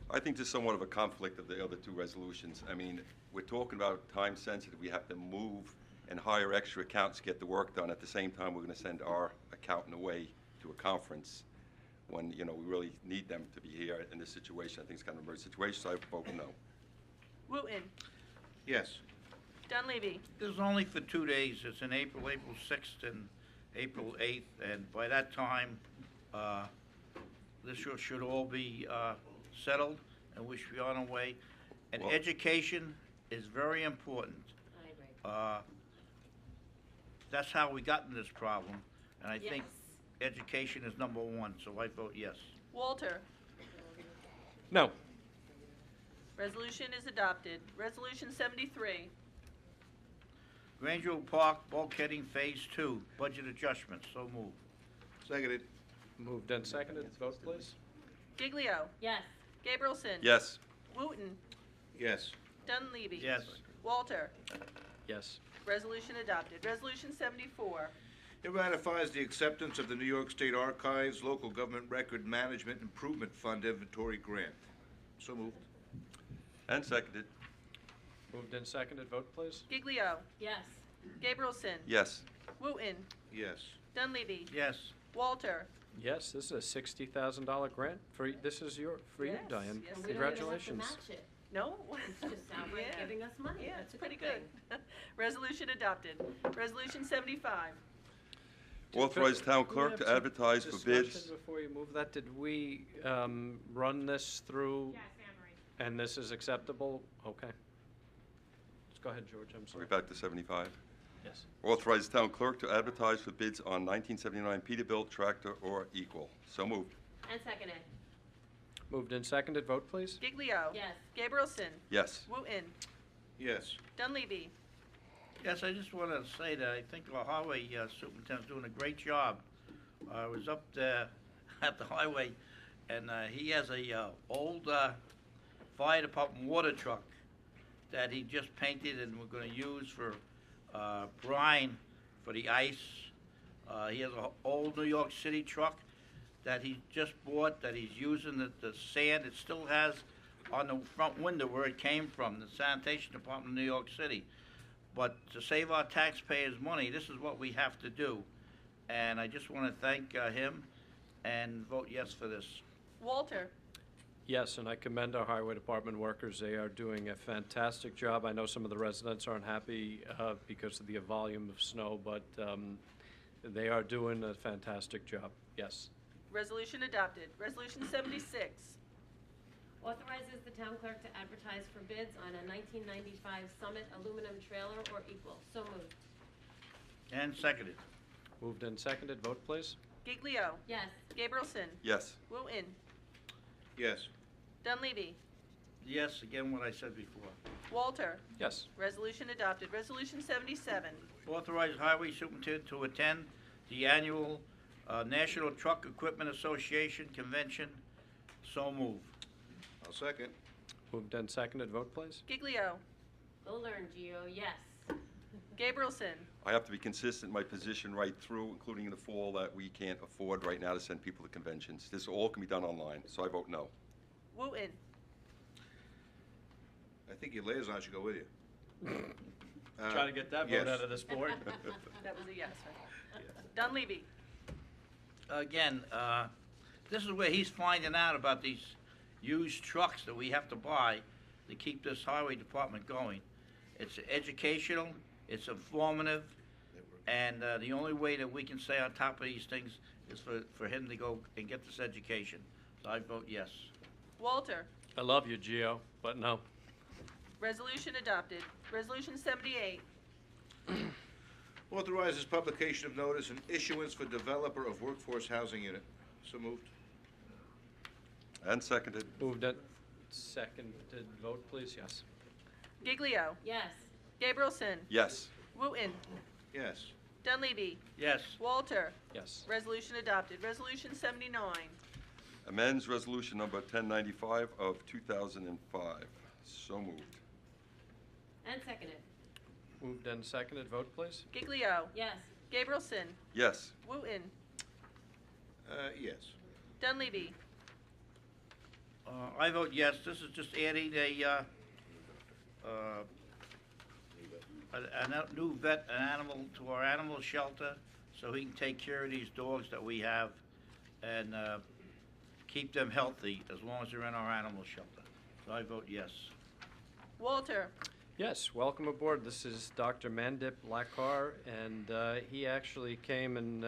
I think there's somewhat of a conflict of the other two resolutions. I mean, we're talking about time sensitive. We have to move and hire extra accountants to get the work done. At the same time, we're going to send our accountant away to a conference when, you know, we really need them to be here in this situation. I think it's kind of an emergency situation, so I vote no. Wooten, Yes. Dunleavy, This is only for 2 days. It's in April 6th and April 8th, and by that time, this should all be settled, and we should be on our way. And Well- education is very important. I agree. That's how we got in this problem, and I think Yes. education is number one, so I vote yes. Walter. No. Resolution is adopted. Resolution 73. Grangeville Park bulkheading Phase 2, budget adjustments, so moved. Seconded. Moved and seconded. Vote, please. Giglio, Yes. Gabrielson, Yes. Wooten, Yes. Dunleavy. Yes. Walter. Yes. Resolution adopted. Resolution 74. It ratifies the acceptance of the New York State Archives Local Government Record Management Improvement Fund Inventory Grant. So moved. And seconded. Moved and seconded. Vote, please. Giglio, Yes. Gabrielson, Yes. Wooten, Yes. Dunleavy, Yes. Walter. Yes, this is a $60,000 grant for, this is for you, Yes, Diane. yes, And it we is. don't even Congratulations. have to match it. No? It's just outright Yeah. giving us money. Yeah, That's it's a pretty good good. thing. Resolution adopted. Resolution 75. Authorize town Do we clerk have to some advertise for discussion bids. Before you move that, did we run this through? Yes, Anne-Marie. And this is acceptable? Okay. Let's go ahead, George, I'm Are sorry. we back to 75? Yes. Authorize town clerk to advertise for bids on 1979 Peterbilt tractor or equal. So moved. And seconded. Moved and seconded. Vote, please. Giglio, Yes. Gabrielson, Yes. Wooten, Yes. Dunleavy. Yes, I just want to say that I think our highway superintendent's doing a great job. I was up there at the highway, and he has a old fire department water truck that he just painted and we're going to use for brine for the ice. He has an old New York City truck that he just bought, that he's using the sand. It still has on the front window where it came from, the sanitation department of New York City. But to save our taxpayers money, this is what we have to do. And I just want to thank him and vote yes for this. Walter. Yes, and I commend our highway department workers. They are doing a fantastic job. I know some of the residents aren't happy because of the volume of snow, but they are doing a fantastic job. Yes. Resolution adopted. Resolution 76. Authorizes the town clerk to advertise for bids on a 1995 Summit aluminum trailer or equal. So moved. And seconded. Moved and seconded. Vote, please. Giglio, Yes. Gabrielson, Yes. Wooten, Yes. Dunleavy, Yes, again, what I said before. Walter. Yes. Resolution adopted. Resolution 77. Authorize highway superintendent to attend the annual National Truck Equipment Association Convention. So moved. I'll second. Moved and seconded. Vote, please. Giglio, Go learn, Gio. Yes. Gabrielson, I have to be consistent in my position right through, including in the fall, that we can't afford right now to send people to conventions. This all can be done online, so I vote no. Wooten, I think your liaison should go with you. Trying to get that vote yes. out of this board. that was a yes, right? Dunleavy, Again, this is where he's finding out about these used trucks that we have to buy to keep this highway department going. It's educational, it's informative, and the only way that we can stay on top of these things is for him to go and get this education. So I vote yes. Walter. I love you, Gio, but no. Resolution adopted. Resolution 78. Authorizes publication of notice and issuance for developer of workforce housing unit. So moved. And seconded. Moved and seconded. Vote, please. Yes. Giglio, Yes. Gabrielson, Yes. Wooten. Yes. Dunleavy. Yes. Walter. Yes. Resolution adopted. Resolution 79. Amends Resolution Number 1095 of 2005. So moved. And seconded. Moved and seconded. Vote, please. Giglio. Yes. Gabrielson. Yes. Wooten. Yes. Dunleavy. I vote yes. This is just adding a new vet, an animal to our animal shelter, so he can take care of these dogs that we have and keep them healthy as long as they're in our animal shelter. So I vote yes. Walter. Yes, welcome aboard. This is Dr. Mandip Lakar, and he actually came and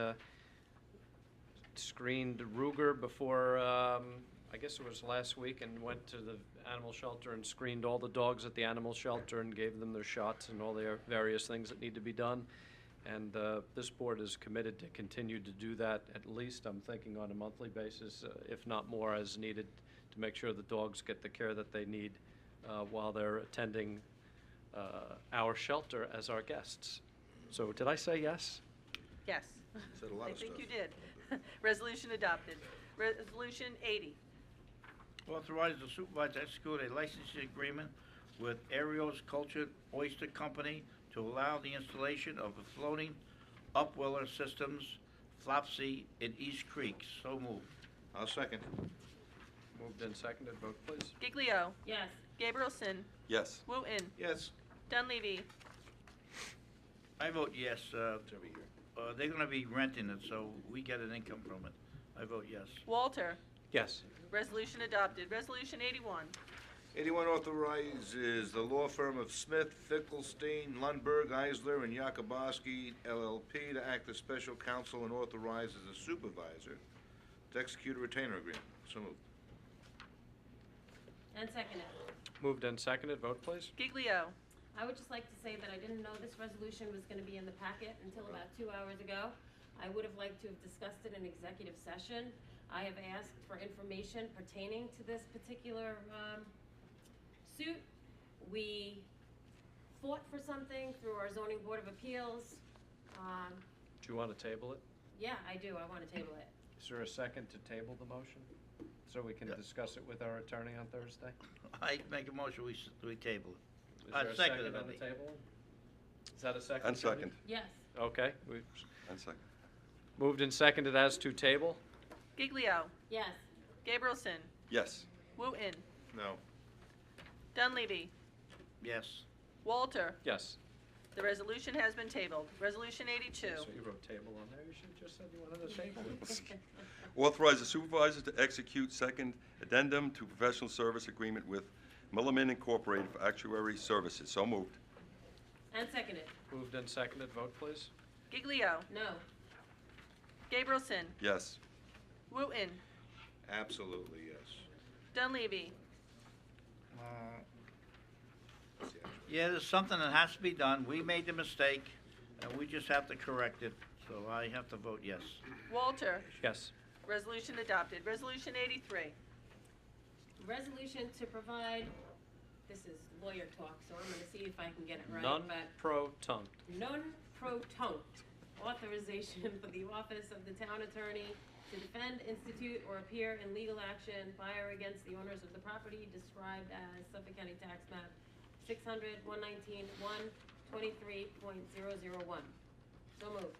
screened Ruger before, I guess it was last week, and went to the animal shelter and screened all the dogs at the animal shelter and gave them their shots and all their various things that need to be done. And this board is committed to continue to do that, at least, I'm thinking, on a monthly basis, if not more, as needed, to make sure the dogs get the care that they need while they're attending our shelter as our guests. So did I say yes? Yes. Said a lot I of think stuff. you did. Resolution adopted. Resolution 80. Authorize the supervisor to execute a licensing agreement with Ariel's Cultured Oyster Company to allow the installation of the floating upweller systems, Flopsy, in East Creek. So moved. I'll second. Moved and seconded. Vote, please. Giglio. Yes. Gabrielson. Yes. Wooten. Yes. Dunleavy. I vote yes. Every year. They're gonna be renting it, so we get an income from it. I vote yes. Walter. Yes. Resolution adopted. Resolution 81. 81 authorizes the law firm of Smith, Finkelstein, Lundberg, Eisler, and Yakubowski LLP to act as special counsel and authorizes the supervisor to execute a retainer agreement. So moved. And seconded. Moved and seconded. Vote, please. Giglio. I would just like to say that I didn't know this resolution was going to be in the packet until about 2 hours ago. I would have liked to have discussed it in executive session. I have asked for information pertaining to this particular suit. We fought for something through our zoning board of appeals. Do you want to table it? Yeah, I do. I want to table it. Is there a second to table the motion? So we can discuss it with our attorney on Thursday? I make a motion, we table it. Is I there a second second it, on the Andy. table? Is that a second? And Tony? second. Yes. Okay. We And second. moved and seconded as to table. Giglio. Yes. Gabrielson. Yes. Wooten. No. Dunleavy. Yes. Walter. Yes. The resolution has been tabled. Resolution 82. So you wrote table on there. You should have just said you wanted to table it. Authorize the supervisor to execute second addendum to professional service agreement with Milliman Incorporated for actuary services. So moved. And seconded. Moved and seconded. Vote, please. Giglio. No. Gabrielson. Yes. Wooten. Absolutely, yes. Dunleavy. Yeah, there's something that has to be done. We made the mistake, and we just have to correct it, so I have to vote yes. Walter. Yes. Resolution adopted. Resolution 83. Resolution to provide, this is lawyer talk, so I'm gonna see if I can get it right, Non but pro tunct. non-pro-tunct authorization for the office of the town attorney to defend, institute, or appear in legal action by or against the owners of the property described as Suffolk County Tax Map 600-119-123.001. So moved.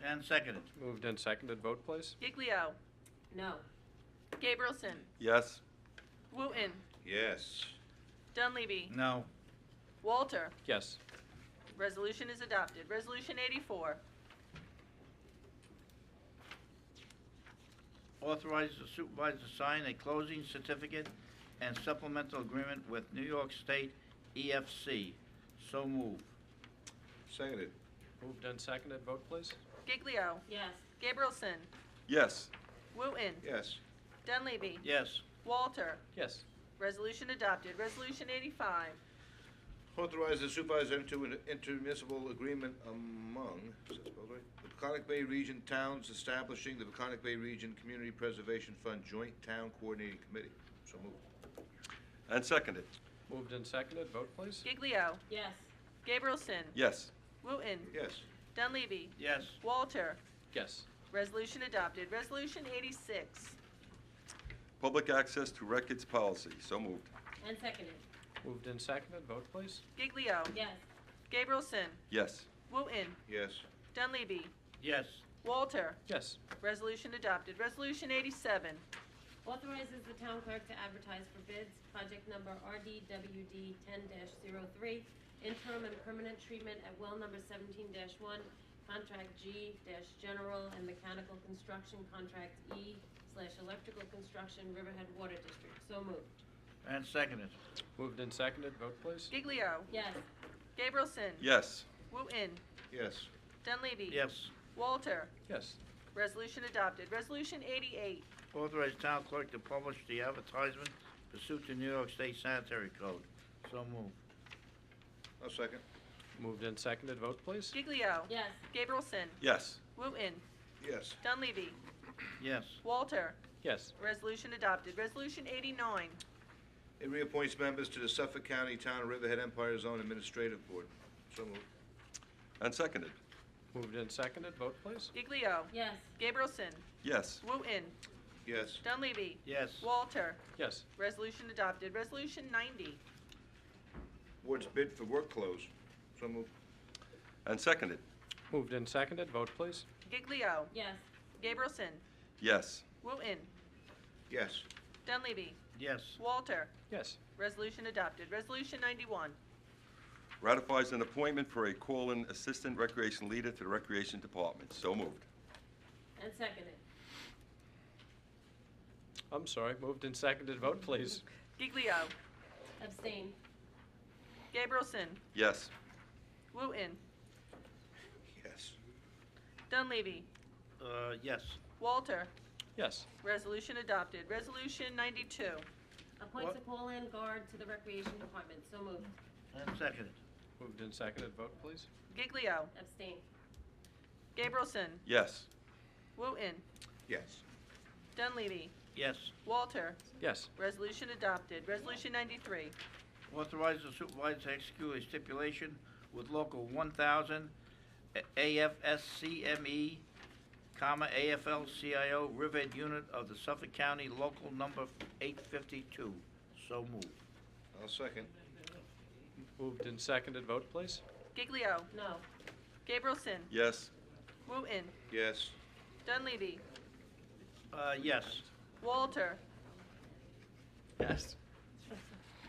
And seconded. Moved and seconded. Vote, please. Giglio. No. Gabrielson. Yes. Wooten. Yes. Dunleavy. No. Walter. Yes. Resolution is adopted. Resolution 84. Authorize the supervisor to sign a closing certificate and supplemental agreement with New York State EFC. So moved. Seconded. Moved and seconded. Vote, please. Giglio. Yes. Gabrielson. Yes. Wooten. Yes. Dunleavy. Yes. Walter. Yes. Resolution adopted. Resolution 85. Authorize the supervisor to an intermunicipal agreement among, is that spelled right? The Peconic Bay Region towns establishing the Peconic Bay Region Community Preservation Fund Joint Town Coordinating Committee. So moved. And seconded. Moved and seconded, vote please. Giglio. Yes. Gabrielson. Yes. Wooten. Yes. Dunleavy. Yes. Walter. Yes. Resolution adopted. Resolution 86. Public access to records policy. So moved. And seconded. Moved and seconded, vote please. Giglio. Yes. Gabrielson. Yes. Wooten. Yes. Dunleavy. Yes. Walter. Yes. Resolution adopted. Resolution 87. Authorizes the town clerk to advertise for bids, project number RDWD 10-03, interim and permanent treatment at well number 17-1, contract G-general and mechanical construction, contract E/electrical construction, Riverhead Water District. So moved. And seconded. Moved and seconded, vote please. Giglio. Yes. Gabrielson. Yes. Wooten. Yes. Dunleavy. Yes. Walter. Yes. Resolution adopted. Resolution 88. Authorize town clerk to publish the advertisement pursuant to New York State Sanitary Code. So moved. I'll second. Moved and seconded, vote please. Giglio. Yes. Gabrielson. Yes. Wooten. Yes. Dunleavy. Yes. Walter. Yes. Resolution adopted. Resolution 89. It reappoints members to the Suffolk County Town of Riverhead Empire Zone Administrative Board. So moved. And seconded. Moved and seconded, vote please. Giglio. Yes. Gabrielson. Yes. Wooten. Yes. Dunleavy. Yes. Walter. Yes. Resolution adopted. Resolution 90. Board's bid for work clothes. So moved. And seconded. Moved and seconded, vote please. Giglio. Yes. Gabrielson. Yes. Wooten. Yes. Dunleavy. Yes. Walter. Yes. Resolution adopted. Resolution 91. Ratifies an appointment for a call-in assistant recreation leader to the Recreation Department. So moved. And seconded. I'm sorry, moved and seconded, vote please. Giglio. Abstain. Gabrielson. Yes. Wooten. Yes. Dunleavy. Yes. Walter. Yes. Resolution adopted. Resolution 92. Appoints What? a call-in guard to the Recreation Department. So moved. And seconded. Moved and seconded, vote please. Giglio. Abstain. Gabrielson. Yes. Wooten. Yes. Dunleavy. Yes. Walter. Yes. Resolution adopted. Resolution 93. Authorize the supervisor to execute a stipulation with Local 1000, AFSCME, AFL-CIO, Riverhead Unit of the Suffolk County Local Number 852. So moved. I'll second. Moved and seconded, vote please. Giglio. No. Gabrielson. Yes. Wooten. Yes. Dunleavy. Yes. Walter. Yes.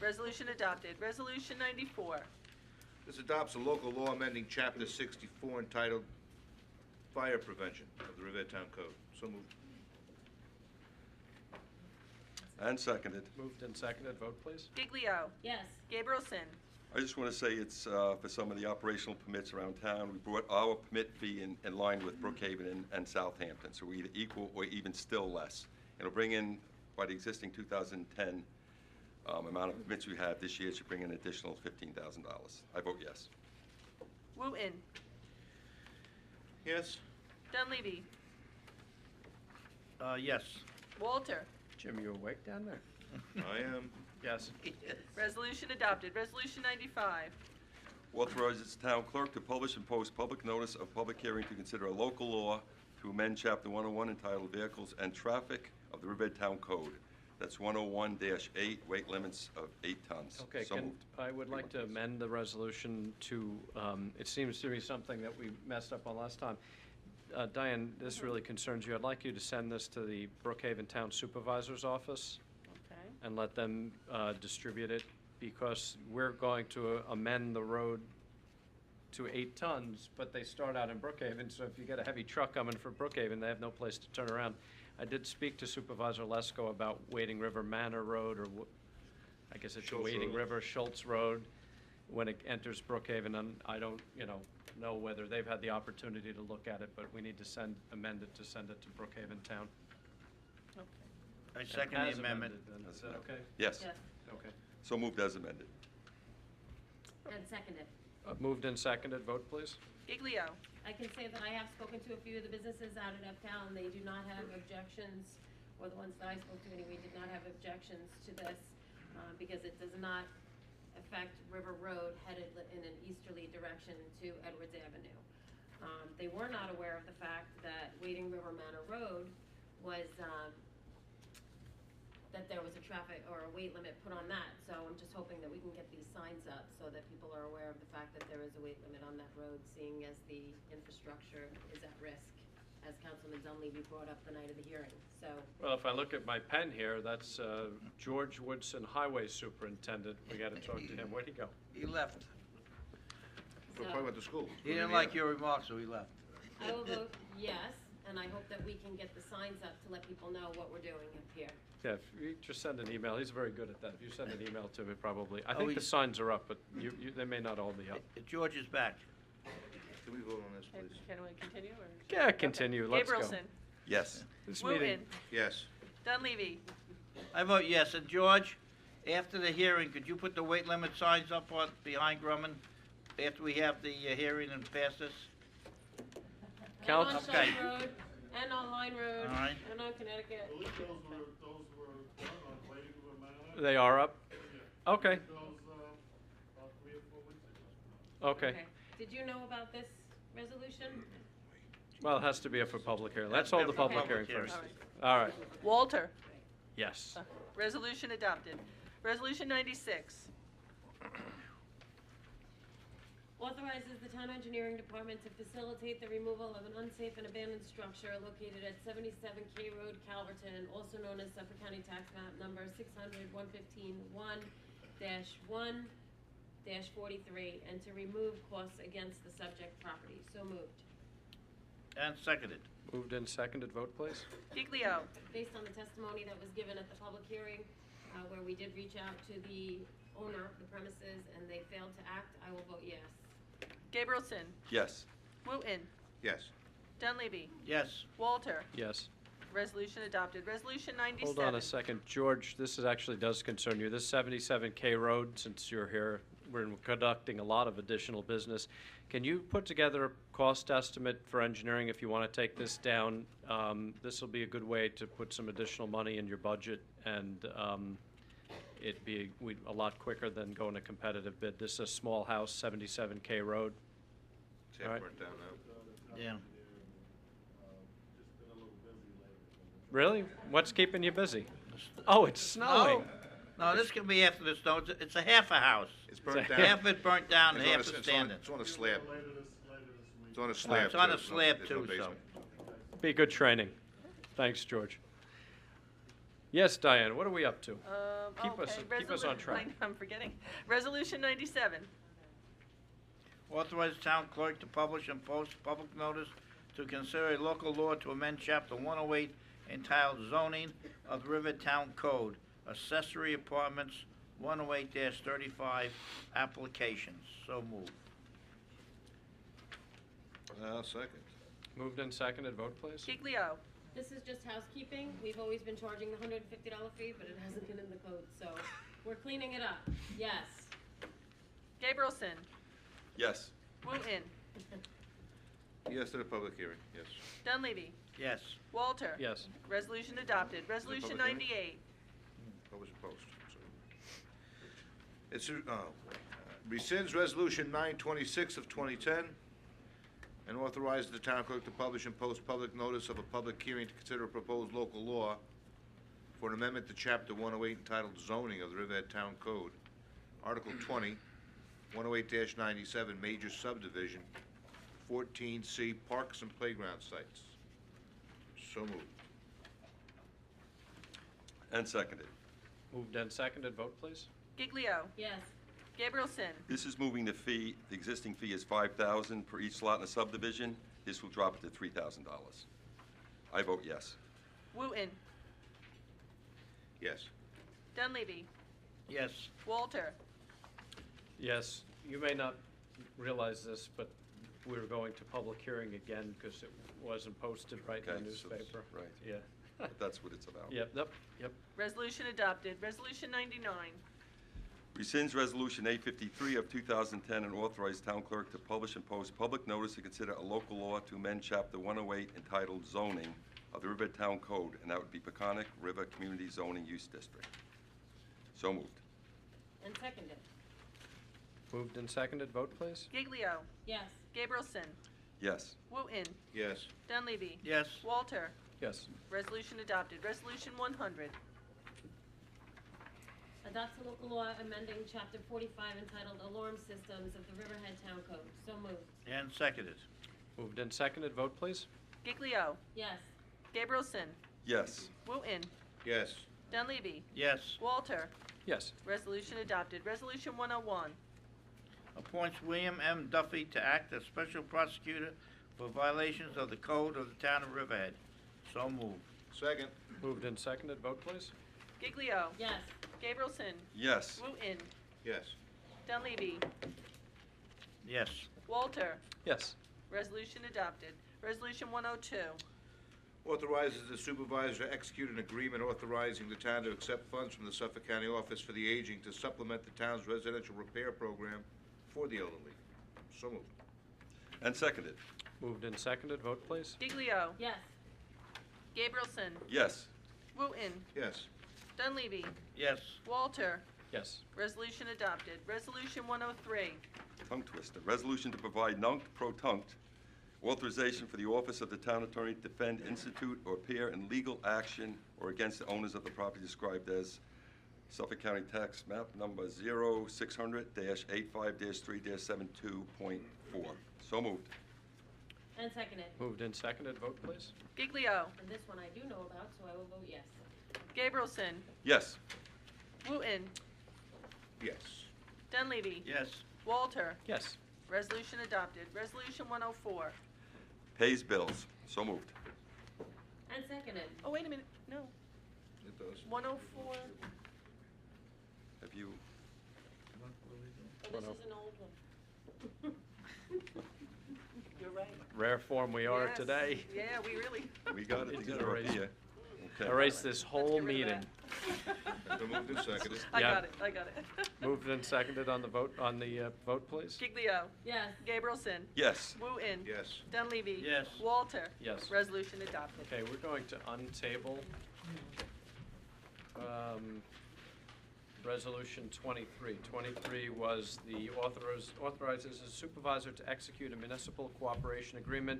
Resolution adopted. Resolution 94. This adopts a local law amending Chapter 64 entitled Fire Prevention of the Riverhead Town Code. So moved. And seconded. Moved and seconded, vote please. Giglio. Yes. Gabrielson. I just want to say it's for some of the operational permits around town. We brought our permit fee in line with Brookhaven and Southampton, so we're either equal or even still less. It'll bring in, by the existing 2010 amount of permits we have this year, it should bring in an additional $15,000. I vote yes. Wooten. Yes. Dunleavy. Yes. Walter. Jim, you awake down there? I am. Yes. Resolution adopted. Resolution 95. Authorizes the town clerk to publish and post public notice of public hearing to consider a local law to amend Chapter 101 entitled Vehicles and Traffic of the Riverhead Town Code. That's 101-8, weight limits of 8 tons. Okay, So moved. I would like to amend the resolution to, it seems to be something that we messed up on last time. Diane, this really concerns you. I'd like you to send this to the Brookhaven Town Supervisor's Office Okay. and let them distribute it, because we're going to amend the road to 8 tons, but they start out in Brookhaven, so if you get a heavy truck coming from Brookhaven, they have no place to turn around. I did speak to Supervisor Lesko about Wading River Manor Road, or I guess it's Schultz Wading Road. River Schultz Road, when it enters Brookhaven, and I don't, know whether they've had the opportunity to look at it, but we need to amend it to send it to Brookhaven Town. I second As the amendment. amended, then. Is that okay? Yes. Yes. Okay. So moved as amended. And seconded. Moved and seconded, vote please. Giglio. I can say that I have spoken to a few of the businesses out at Uptown. They do not have objections, or the ones that I spoke to anyway, did not have objections to this, because it does not affect River Road headed in an easterly direction to Edwards Avenue. They were not aware of the fact that Wading River Manor Road was, that there was a traffic or a weight limit put on that. So I'm just hoping that we can get these signs up so that people are aware of the fact that there is a weight limit on that road, seeing as the infrastructure is at risk, as Councilman Dunleavy brought up the night of the hearing. So, Well, if I look at my pen here, that's George Woodson, Highway Superintendent. We got to talk to him. Where'd he go? He left. We probably went to school. He didn't like your remarks, so he left. I will vote yes, and I hope that we can get the signs up to let people know what we're doing up here. Yeah, if you just send an email. He's very good at that. If you send an email to me, probably. I Oh, think the he's- signs are up, but they may not all be up. George is back. Can we vote on this, Okay, please? Can we continue, or? Yeah, continue. Let's go. Gabrielson. Yes. This meeting. Wooten. Yes. Dunleavy. I vote yes. And George, after the hearing, could you put the weight limit signs up on, behind Grumman? After we have the hearing and pass this? And on Okay. Shell Road, and on Line Road, All right. and on Connecticut. They are up? Okay. Okay. Did you know about this resolution? Well, it has to be up for public hearing. Let's Has to hold be the up for public hearing public first. hearing. All right. Walter. Yes. Resolution adopted. Resolution 96. Authorizes the town engineering department to facilitate the removal of an unsafe and abandoned structure located at 77 K Road, Calverton, also known as Suffolk County Tax Map Number 600-115-1-43, and to remove costs against the subject property. So moved. And seconded. Moved and seconded. Vote, please. Giglio. Based on the testimony that was given at the public hearing, where we did reach out to the owner of the premises and they failed to act, I will vote yes. Gabrielson. Yes. Wooten. Yes. Dunleavy. Yes. Walter. Yes. Resolution adopted. Resolution 97. Hold on a second. George, this actually does concern you. This 77K Road, since you're here, we're conducting a lot of additional business. Can you put together a cost estimate for engineering if you want to take this down? This will be a good way to put some additional money in your budget, and it'd be a lot quicker than going a competitive bid. This is a small house, 77K Road. It's half All right. burnt down now. Yeah. Really? What's keeping you busy? Oh, it's snowing. No, this can be after the snow. It's a half a house. It's burnt down. Half it burnt down and It's on half a- is it's on- standing. It's on a slab. It's on a slab. It's on too. a slab There's no too, so. basement. Be good training. Thanks, George. Yes, Diane, what are we up to? Keep us on track. I'm forgetting. Resolution 97. Authorize town clerk to publish and post public notice to consider a local law to amend chapter 108 entitled zoning of the Riverhead Town Code, accessory apartments, 108-35 applications. So moved. Second. Moved and seconded. Vote, please. Giglio. This is just housekeeping. We've always been charging the $150 fee, but it hasn't been in the code, so we're cleaning it up. Yes. Gabrielson. Yes. Wooten. Yes to the public hearing, yes. Dunleavy. Yes. Walter. Yes. Resolution adopted. Resolution public hearing? 98. Publish and post. It's, rescinds Resolution 926 of 2010 and authorizes the town clerk to publish and post public notice of a public hearing to consider a proposed local law for an amendment to Chapter 108 entitled Zoning of the Riverhead Town Code, Article 20, 108-97, Major Subdivision, 14C, Parks and Playground Sites. So moved. And seconded. Moved and seconded. Vote, please. Giglio. Yes. Gabrielson. This is moving the fee, the existing fee is $5,000 per each lot in a subdivision. This will drop it to $3,000. I vote yes. Wooten. Yes. Dunleavy. Yes. Walter. Yes. You may not realize this, but we're going to public hearing again because it wasn't posted right in Okay, the so it's- newspaper. right. Yeah. But that's what it's about. Yep, yep. Resolution adopted. Resolution 99. Rescinds Resolution 853 of 2010 and authorize town clerk to publish and post public notice to consider a local law to amend Chapter 108 entitled Zoning of the Riverhead Town Code, and that would be Peconic River Community Zoning Use District. So moved. And seconded. Moved and seconded, vote please. Giglio. Yes. Gabrielson. Yes. Wooten. Yes. Dunleavy. Yes. Walter. Yes. Resolution adopted. Resolution 100. Adopts a local law amending Chapter 45 entitled Alarm Systems of the Riverhead Town Code. So moved. And seconded. Moved and seconded, vote please. Giglio. Yes. Gabrielson. Yes. Wooten. Yes. Dunleavy. Yes. Walter. Yes. Resolution adopted. Resolution 101. Appoints William M. Duffy to act as special prosecutor for violations of the code of the town of Riverhead. So moved. Second. Moved and seconded, vote please. Giglio. Yes. Gabrielson. Yes. Wooten. Yes. Dunleavy. Yes. Walter. Yes. Resolution adopted. Resolution 102. Authorizes the supervisor to execute an agreement authorizing the town to accept funds from the Suffolk County Office for the Aging to supplement the town's residential repair program for the elderly. So moved. And seconded. Moved and seconded, vote please. Giglio. Yes. Gabrielson. Yes. Wooten. Yes. Dunleavy. Yes. Walter. Yes. Resolution adopted. Resolution 103. Tongue twister. Resolution to provide nunc pro tunc authorization for the Office of the Town Attorney to defend, institute, or appear in legal action or against the owners of the property described as Suffolk County Tax Map Number 0600-85-3-72.4. So moved. And seconded. Moved and seconded, vote please. Giglio. And this one I do know about, so I will vote yes. Gabrielson. Yes. Wooten. Yes. Dunleavy. Yes. Walter. Yes. Resolution adopted. Resolution 104. Pays bills. So moved. And seconded. Oh, wait a minute. No. It does. 104. Have you, Oh, this is an old one. You're right. Rare form we are Yes. today. Yeah, we really. we got it It's together up erased. here. Okay. Erase this whole get rid of meeting. that. Been moved and seconded. I Yeah. got it. I got it. Moved and seconded on the vote, vote please. Giglio. Yes. Gabrielson. Yes. Wooten. Yes. Dunleavy. Yes. Walter. Yes. Resolution adopted. Okay, we're going to untable Resolution 23. 23 was the authorizes the supervisor to execute a municipal cooperation agreement,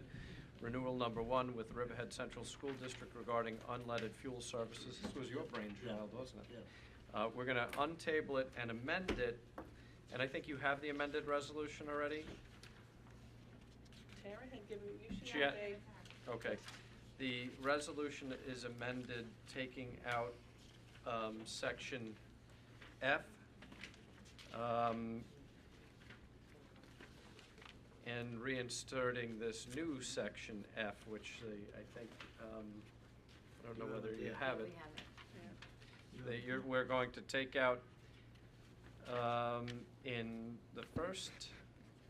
renewal number 1 with Riverhead Central School District regarding unleaded fuel services. This was your brainchild, wasn't it? We're going to untable it and amend it, and I think you have the amended resolution already? Tara had given you should She have had- Okay. The resolution is amended, taking out section F, and reinserting this new section F, which I think, I don't know whether you have it. We have it. We're going to take out, in the first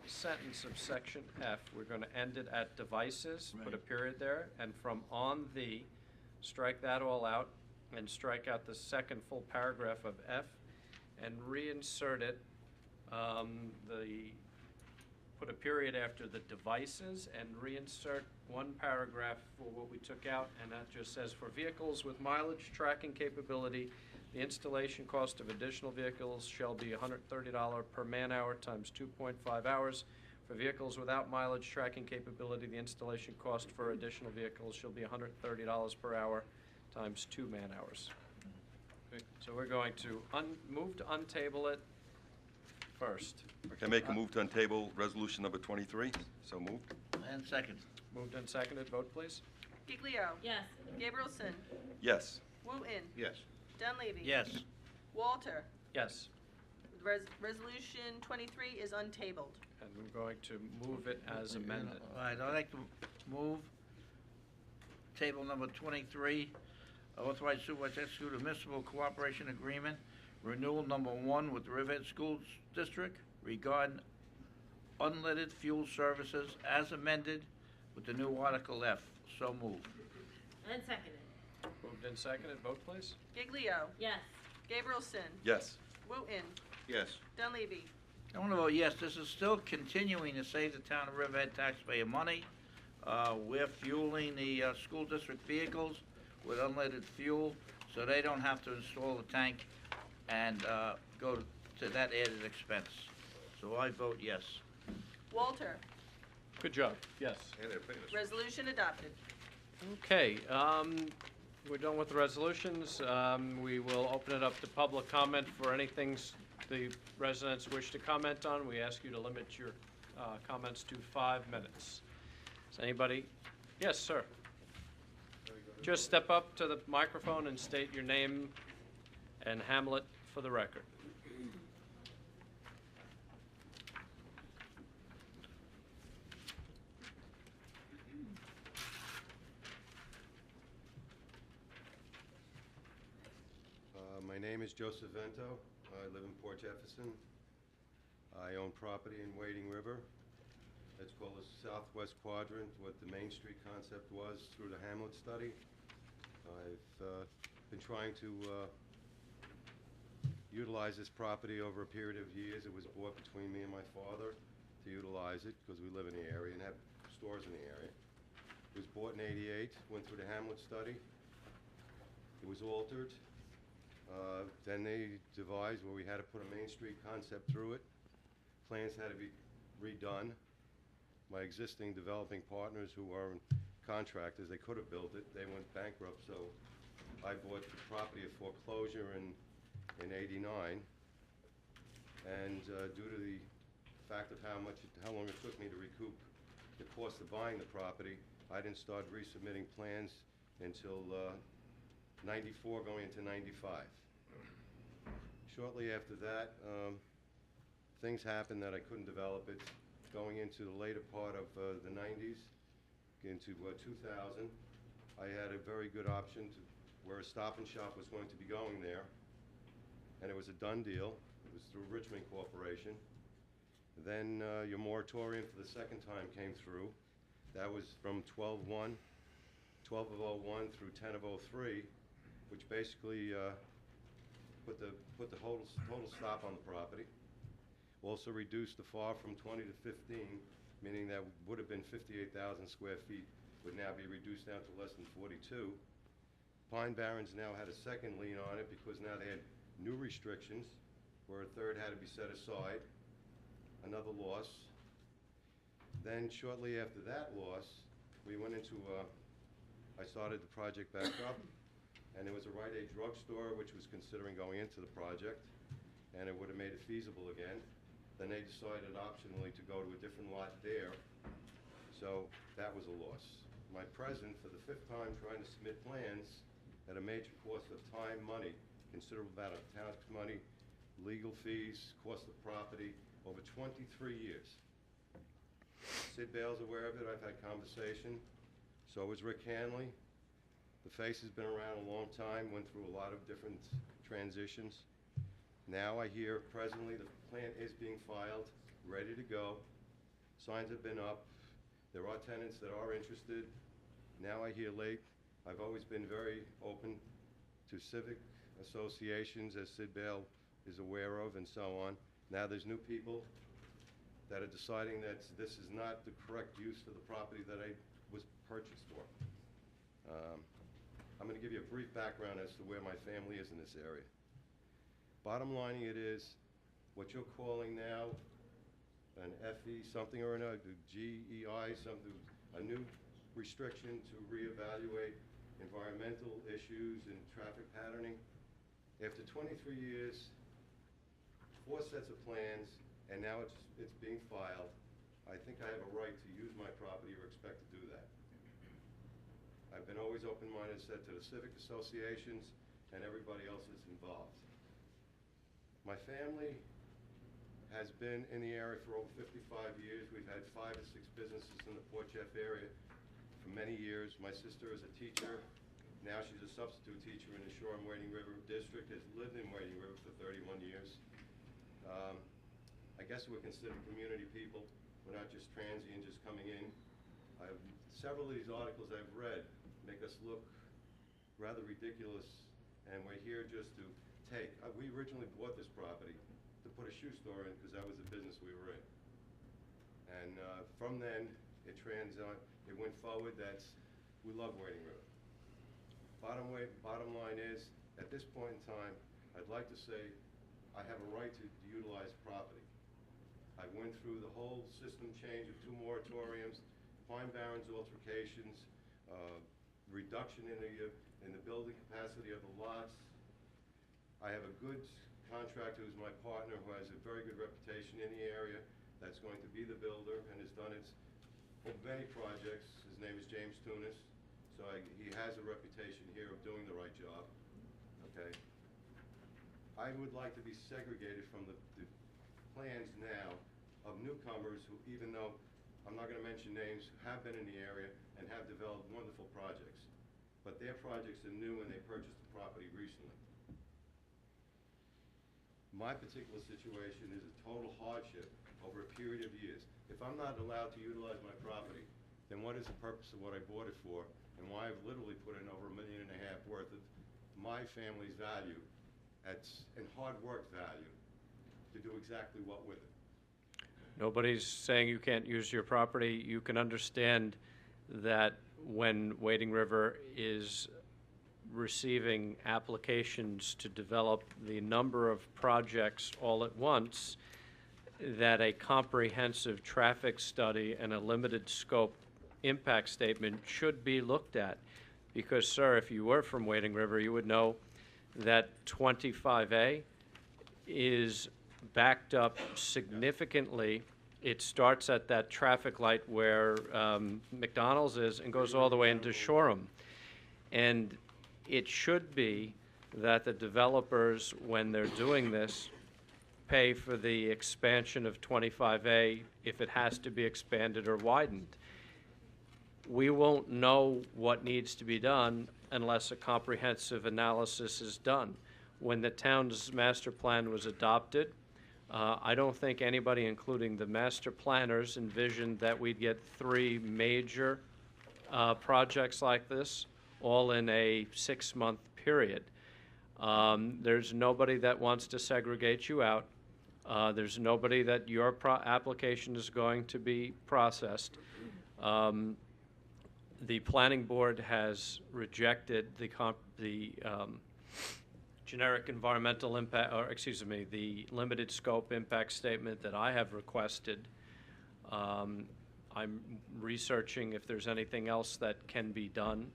sentence of section F, we're going to end it at devices, put a period there, and from on the, strike that all out, and strike out the second full paragraph of F, and reinsert it, put a period after the devices, and reinsert one paragraph for what we took out, and that just says, for vehicles with mileage tracking capability, the installation cost of additional vehicles shall be $130 per man-hour times 2.5 hours. For vehicles without mileage tracking capability, the installation cost for additional vehicles shall be $130 per hour times 2 man-hours. So we're going to move to untable it first. Okay, make a move to untable resolution number 23. So moved. And second. Moved and seconded, vote please. Giglio. Yes. Gabrielson. Yes. Wooten. Yes. Dunleavy. Yes. Walter. Yes. Resolution 23 is untabled. And we're going to move it as amended. All right, I'd like to move table number 23, authorize supervisor to execute a municipal cooperation agreement, renewal number 1 with the Riverhead School District regarding unleaded fuel services as amended with the new Article F. So moved. And seconded. Moved and seconded, vote please. Giglio. Yes. Gabrielson. Yes. Wooten. Yes. Dunleavy. I want to vote yes. This is still continuing to save the town of Riverhead taxpayer money. We're fueling the school district vehicles with unleaded fuel, so they don't have to install the tank and go to that added expense. So So I vote yes. Walter, Good job. Yes. And they're famous. resolution adopted. Okay, we're done with the resolutions. We will open it up to public comment for anything the residents wish to comment on. We ask you to limit your comments to 5 minutes. Is anybody? Yes, sir. Just step up to the microphone and state your name and hamlet for the record. My name is Joseph Vento. I live in Port Jefferson. I own property in Wading River. It's called the Southwest Quadrant, what the Main Street concept was through the Hamlet study. I've been trying to utilize this property over a period of years. It was bought between me and my father to utilize it because we live in the area and have stores in the area. It was bought in '88, went through the Hamlet study. It was altered. Then they devised where we had to put a Main Street concept through it. Plans had to be redone. My existing developing partners who are contractors, they could have built it. They went bankrupt, so I bought the property at foreclosure in '89. And due to the fact of how long it took me to recoup the cost of buying the property, I didn't start resubmitting plans until '94 going into '95. Shortly after that, things happened that I couldn't develop it. Going into the later part of the '90s, into 2000, I had a very good option to where a Stop and Shop was going to be going there, and it was a done deal. It was through Richmond Corporation. Then your moratorium for the second time came through. That was from 12/1, 12 of '01 through 10 of '03, which basically put the total stop on the property. Also reduced the FAR from 20 to 15, meaning that would have been 58,000 square feet, would now be reduced down to less than 42. Pine Barrens now had a second lien on it because now they had new restrictions where a third had to be set aside, another loss. Then shortly after that loss, we went into, I started the project back up, and there was a Rite Aid drugstore which was considering going into the project, and it would have made it feasible again. Then they decided optionally to go to a different lot there, so that was a loss. My present, for the 5th time trying to submit plans at a major cost of time, money, considerable amount of tax money, legal fees, cost of property, over 23 years. Sid Bale's aware of it, I've had conversation, so is Rick Hanley. The face has been around a long time, went through a lot of different transitions. Now I hear presently the plan is being filed, ready to go. Signs have been up. There are tenants that are interested. Now I hear late. I've always been very open to civic associations, as Sid Bale is aware of, and so on. Now there's new people that are deciding that this is not the correct use for the property that I was purchased for. I'm going to give you a brief background as to where my family is in this area. Bottom line it is, what you're calling now an FE something or another, GEI, something, a new restriction to reevaluate environmental issues and traffic patterning. After 23 years, 4 sets of plans, and now it's being filed, I think I have a right to use my property or expect to do that. I've been always open-minded, said to the civic associations and everybody else that's involved. My family has been in the area for over 55 years. We've had 5 or 6 businesses in the Port Jeff area for many years. My sister is a teacher. Now she's a substitute teacher in the Shore and Wading River District, has lived in Wading River for 31 years. I guess we're considered community people. We're not just transient, just coming in. Several of these articles I've read make us look rather ridiculous, and we're here just to take. We originally bought this property to put a shoe store in because that was the business we were in. And from then, it went forward. We love Wading River. Bottom line is, at this point in time, I'd like to say I have a right to utilize property. I went through the whole system change of 2 moratoriums, Pine Barrens altercations, reduction in the building capacity of the lots. I have a good contractor who's my partner who has a very good reputation in the area that's going to be the builder and has done many projects. His name is James Tunis. So he has a reputation here of doing the right job. Okay. I would like to be segregated from the plans now of newcomers who, even though I'm not going to mention names, have been in the area and have developed wonderful projects. But their projects are new and they purchased the property recently. My particular situation is a total hardship over a period of years. If I'm not allowed to utilize my property, then what is the purpose of what I bought it for, and why I've literally put in over $1.5 million worth of my family's value and hard work value to do exactly what with it? Nobody's saying you can't use your property. You can understand that when Wading River is receiving applications to develop the number of projects all at once, that a comprehensive traffic study and a limited scope impact statement should be looked at. Because, sir, if you were from Wading River, you would know that 25A is backed up significantly. It starts at that traffic light where McDonald's is and goes all the way into Shoreham. And it should be that the developers, when they're doing this, pay for the expansion of 25A if it has to be expanded or widened. We won't know what needs to be done unless a comprehensive analysis is done. When the town's master plan was adopted, I don't think anybody, including the master planners, envisioned that we'd get 3 major projects like this, all in a 6-month period. There's nobody that wants to segregate you out. There's nobody that your application is going to be processed. The planning board has rejected the generic environmental impact, or excuse me, the limited scope impact statement that I have requested. I'm researching if there's anything else that can be done,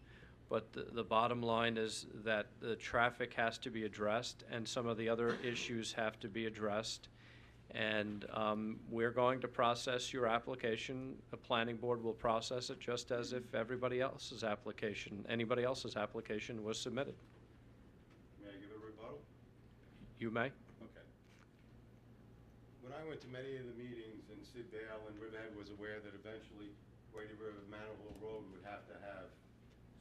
but the bottom line is that the traffic has to be addressed and some of the other issues have to be addressed. And we're going to process your application. The planning board will process it just as if anybody else's application was submitted. May I give a rebuttal? You may. Okay. When I went to many of the meetings, and Sid Dale and Riverhead was aware that eventually Wading River Manivelle Road would have to have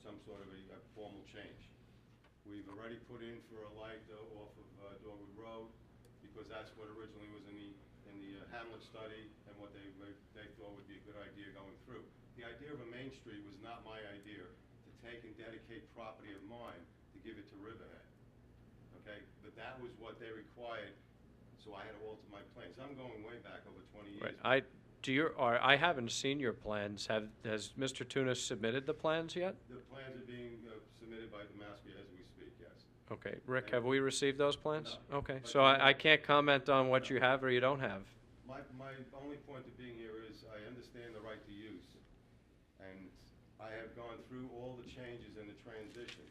some sort of a formal change. We've already put in for a light off of Dogwood Road, because that's what originally was in the Hamlet study and what they thought would be a good idea going through. The idea of a main street was not my idea, to take and dedicate property of mine to give it to Riverhead. Okay, but that was what they required, so I had to alter my plans. I'm going way back over 20 years. Right. I haven't seen your plans. Has Mr. Tunis submitted the plans yet? The plans are being submitted by Damascus as we speak, yes. Okay. Rick, have we received those plans? No. Okay. So I can't comment on what you have or you don't have. My only point of being here is I understand the right to use, and I have gone through all the changes in the transition.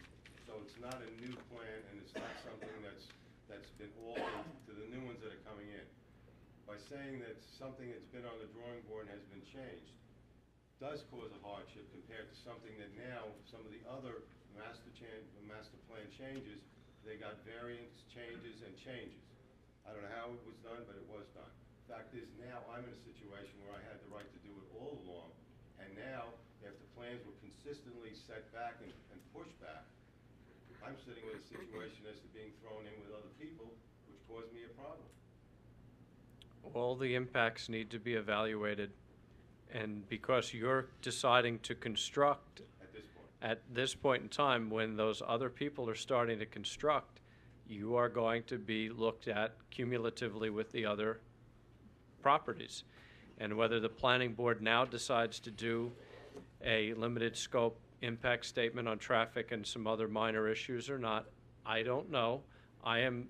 So it's not a new plan, and it's not something that's been altered to the new ones that are coming in. By saying that something that's been on the drawing board and has been changed does cause a hardship compared to something that now, some of the other master plan changes, they got variance changes and changes. I don't know how it was done, but it was done. Fact is, now I'm in a situation where I had the right to do it all along, and now, after plans were consistently set back and pushed back, I'm sitting with a situation as to being thrown in with other people, which caused me a problem. All the impacts need to be evaluated, and because you're deciding to construct at this point in time, when those other people are starting to construct, you are going to be looked at cumulatively with the other properties. And whether the planning board now decides to do a limited scope impact statement on traffic and some other minor issues or not, I don't know. I am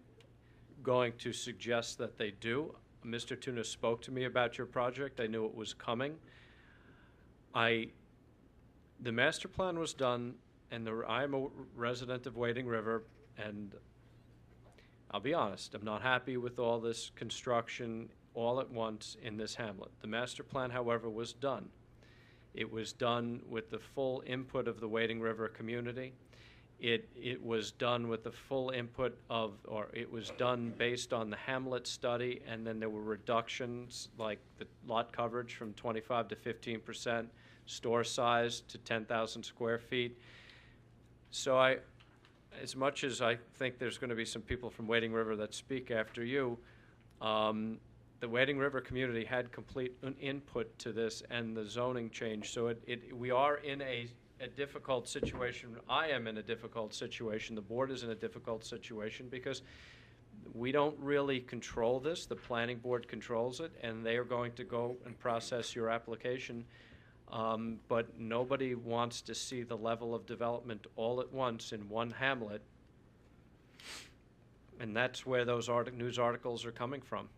going to suggest that they do. Mr. Tuna spoke to me about your project. I knew it was coming. The master plan was done, and I'm a resident of Wading River, and I'll be honest, I'm not happy with all this construction all at once in this hamlet. The master plan, however, was done. It was done with the full input of the Wading River community. It was done with the full input of, or it was done based on the hamlet study, and then there were reductions like the lot coverage from 25 to 15%, store size to 10,000 square feet. So as much as I think there's going to be some people from Wading River that speak after you, the Wading River community had complete input to this and the zoning change. So we are in a difficult situation. I am in a difficult situation. The board is in a difficult situation because we don't really control this. The planning board controls it, and they are going to go and process your application. But nobody wants to see the level of development all at once in one hamlet. And that's where those news articles are coming from.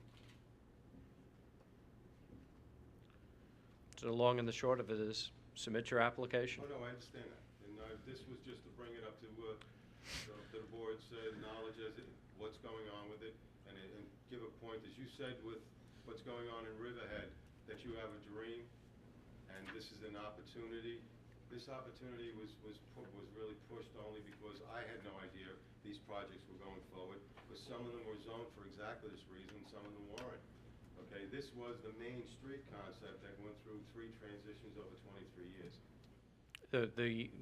So the long and the short of it is, submit your application. Oh, no, I understand that. And this was just to bring it up to the board's knowledge as what's going on with it, and give a point, as you said, with what's going on in Riverhead, that you have a dream, and this is an opportunity. This opportunity was really pushed only because I had no idea these projects were going forward, because some of them were zoned for exactly this reason, some of them weren't. Okay, this was the main street concept that went through 3 transitions over 23 years.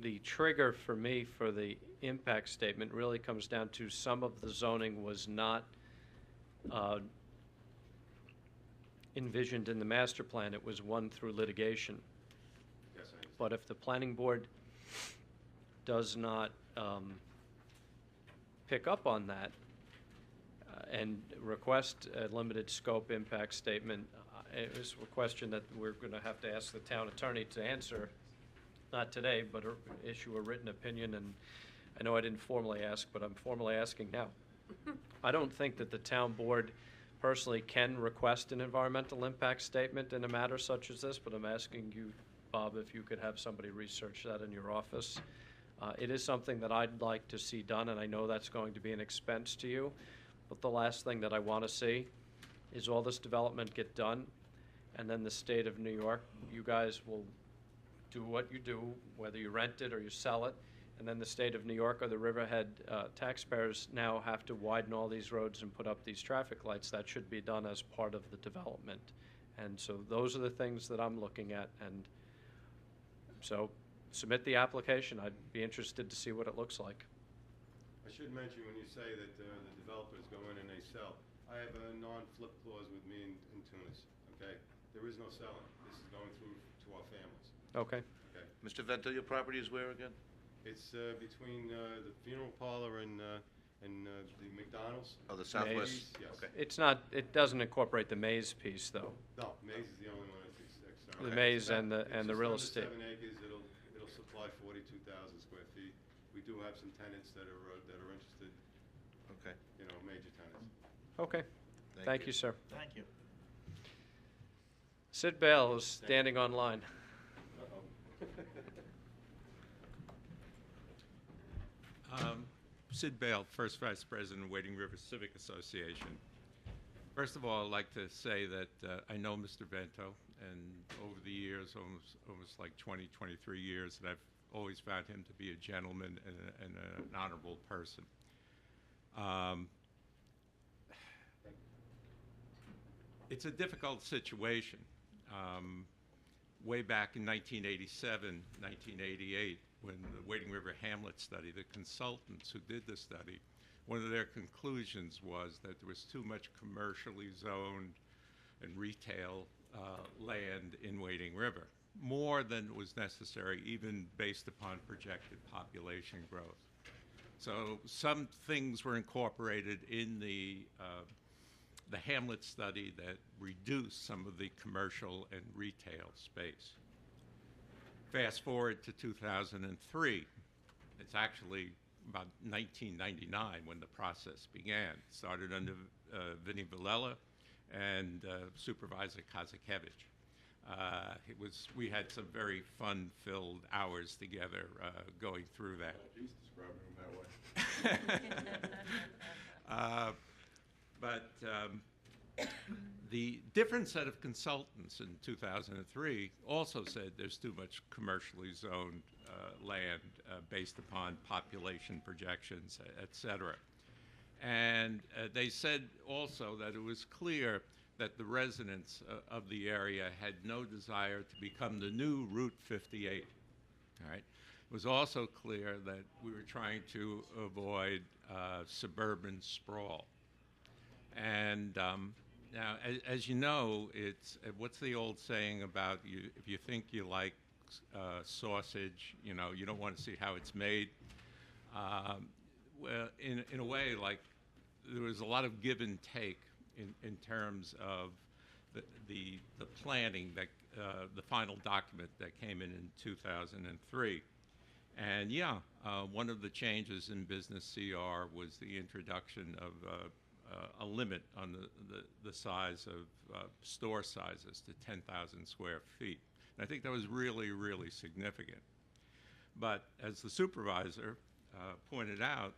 The trigger for me for the impact statement really comes down to some of the zoning was not envisioned in the master plan. It was won through litigation. Yes, I understand. But if the planning board does not pick up on that and request a limited scope impact statement, it was a question that we're going to have to ask the town attorney to answer, not today, but issue a written opinion. And I know I didn't formally ask, but I'm formally asking now. I don't think that the town board personally can request an environmental impact statement in a matter such as this, but I'm asking you, Bob, if you could have somebody research that in your office. It is something that I'd like to see done, and I know that's going to be an expense to you, but the last thing that I want to see is all this development get done, and then the state of New York, you guys will do what you do, whether you rent it or you sell it, and then the state of New York or the Riverhead taxpayers now have to widen all these roads and put up these traffic lights. That should be done as part of the development. And so those are the things that I'm looking at, and so submit the application. I'd be interested to see what it looks like. I should mention, when you say that the developers go in and they sell, I have a non-flip clause with me in Tunis, okay? There is no selling. This is going through to our families. Okay. Okay. Mr. Vento, your property is where again? It's between the funeral parlor and the McDonald's. Oh, the southwest? Maze. Yes. Okay. It's not, it doesn't incorporate the maze piece, though. No, Maze is the only one that's external. The Maze and the real It's estate. just under 7 acres. It'll supply 42,000 square feet. We do have some tenants that are interested. Okay. You know, major tenants. Okay. Thank you, sir. Thank you. Sid Bale is standing online. Sid Bale, First Vice President of Wading River Civic Association. First of all, I'd like to say that I know Mr. Vento, and over the years, almost like 20, 23 years, that I've always found him to be a gentleman and an honorable person. It's a difficult situation. Way back in 1987, 1988, when the Wading River Hamlet study, the consultants who did the study, one of their conclusions was that there was too much commercially zoned and retail land in Wading River, more than was necessary, even based upon projected population growth. So some things were incorporated in the Hamlet study that reduced some of the commercial and retail space. Fast forward to 2003. It's actually about 1999 when the process began. It started under Vinnie Villela, and Supervisor Kazakevich. We had some very fun-filled hours together going through that. He's describing him that way. But the different set of consultants in 2003 also said there's too much commercially zoned land based upon population projections, et cetera. And they said also that it was clear that the residents of the area had no desire to become the new Route 58. All right. It was also clear that we were trying to avoid suburban sprawl. And now, as you know, it's what's the old saying about if you think you like sausage, you don't want to see how it's made. Well, in a way, like there was a lot of give and take in terms of the planning that the final document that came in 2003. And yeah, one of the changes in business CR was the introduction of a limit on the size of store sizes to 10,000 square feet. And I think that was really, really significant. But as the supervisor pointed out,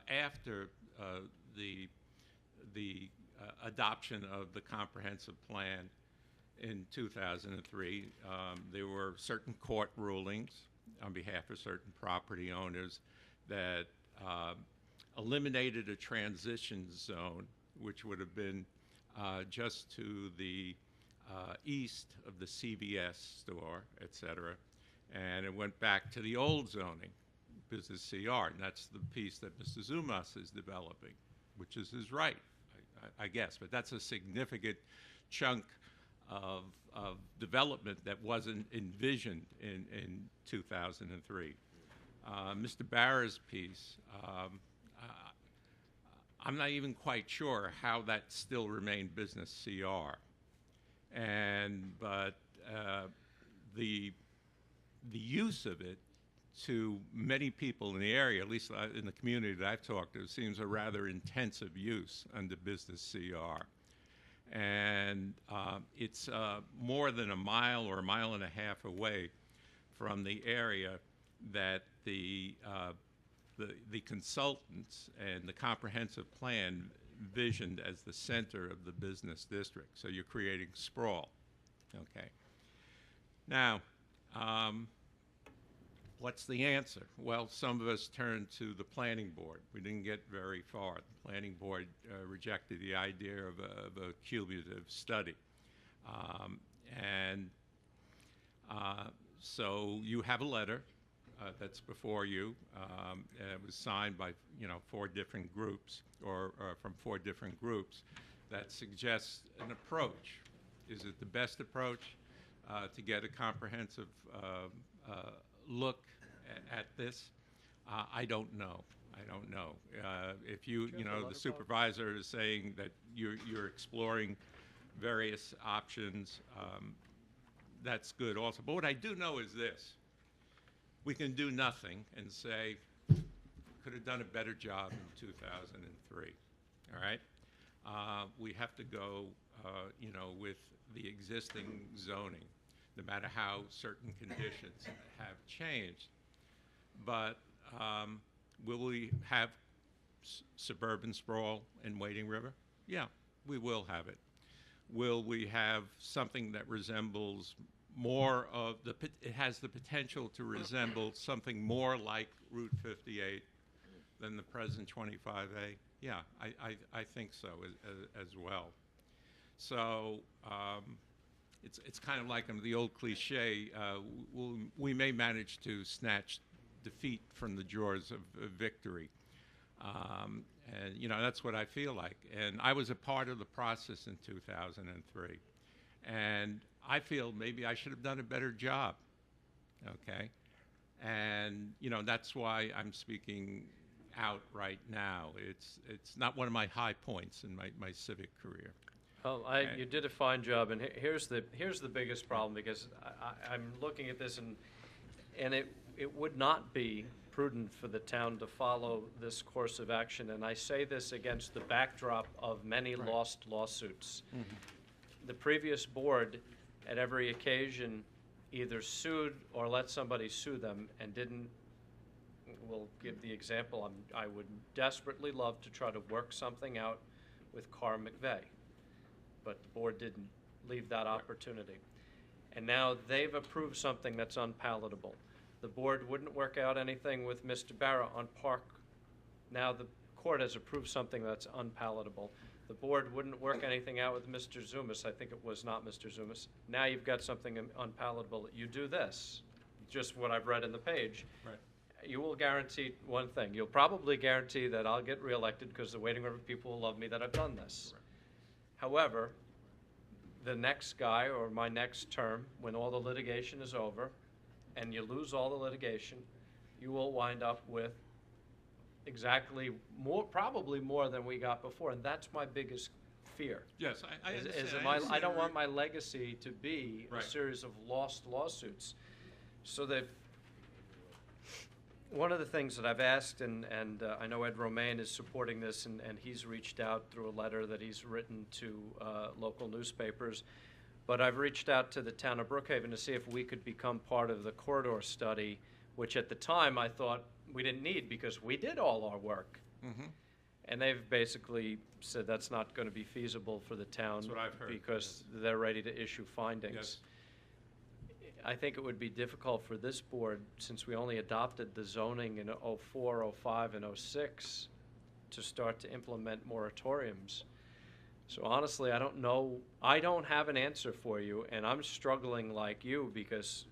after the adoption of the comprehensive plan in 2003, there were certain court rulings on behalf of certain property owners that eliminated a transition zone, which would have been just to the east of the CVS store, et cetera, and it went back to the old zoning, business CR, and that's the piece that Mr. Zumas is developing, which is his right, I guess, but that's a significant chunk of development that wasn't envisioned in 2003. Mr. Barra's piece, I'm not even quite sure how that still remained business CR. But the use of it to many people in the area, at least in the community that I've talked to, seems a rather intensive use under business CR. And it's more than a mile or a mile and a half away from the area that the consultants and the comprehensive plan visioned as the center of the business district. So you're creating sprawl. Okay. Now, what's the answer? Well, some of us turned to the planning board. We didn't get very far. The planning board rejected the idea of a cumulative study. So you have a letter that's before you. It was signed by 4 different groups, or from 4 different groups, that suggests an approach. Is it the best approach to get a comprehensive look at this? I don't know. I don't know. If the supervisor is saying that you're exploring various options, that's good also. But what I do know is this. We can do nothing and say, could have done a better job in 2003, all right? We have to go, with the existing zoning, no matter how certain conditions have changed. But will we have suburban sprawl in Wading River? Yeah, we will have it. Will we have something that resembles more of it has the potential to resemble something more like Route 58 than the present 25A? Yeah, I think so as well. So it's kind of like the old cliche, we may manage to snatch defeat from the jaws of victory. And that's what I feel like. And I was a part of the process in 2003. And I feel maybe I should have done a better job, okay? And, that's why I'm speaking out right now. It's not one of my high points in my civic career. Well, you did a fine job, and here's the biggest problem, because I'm looking at this, and it would not be prudent for the town to follow this course of action, and I say this against the backdrop of many lost lawsuits. The previous board, at every occasion, either sued or let somebody sue them and didn't. We'll give the example. I would desperately love to try to work something out with Carr McVeigh, but the board didn't leave that opportunity. And now they've approved something that's unpalatable. The board wouldn't work out anything with Mr. Barra on Park. Now the court has approved something that's unpalatable. The board wouldn't work anything out with Mr. Zumas. I think it was not Mr. Zumas. Now you've got something unpalatable. You do this, just what I've read in the page. Right. You will guarantee one thing. You'll probably guarantee that I'll get reelected because the Wading River people will love me that I've done this. Right. However, the next guy or my next term, when all the litigation is over and you lose all the litigation, you will wind up with exactly more, probably more than we got before, and that's my biggest fear. Yes, I is understand. I don't want my legacy to be a series of lost lawsuits. So that one of the things that I've asked, and I know Ed Romaine is supporting this, and he's reached out through a letter that he's written to local newspapers, but I've reached out to the town of Brookhaven to see if we could become part of the corridor study, which at the time I thought we didn't need because we did all our work. And they've basically said that's not going to be feasible for the town. That's what I've heard, because they're ready to issue findings. Yes. I think it would be difficult for this board, since we only adopted the zoning in '04, '05, and '06, to start to implement moratoriums. So honestly, I don't know. I don't have an answer for you, and I'm struggling like you because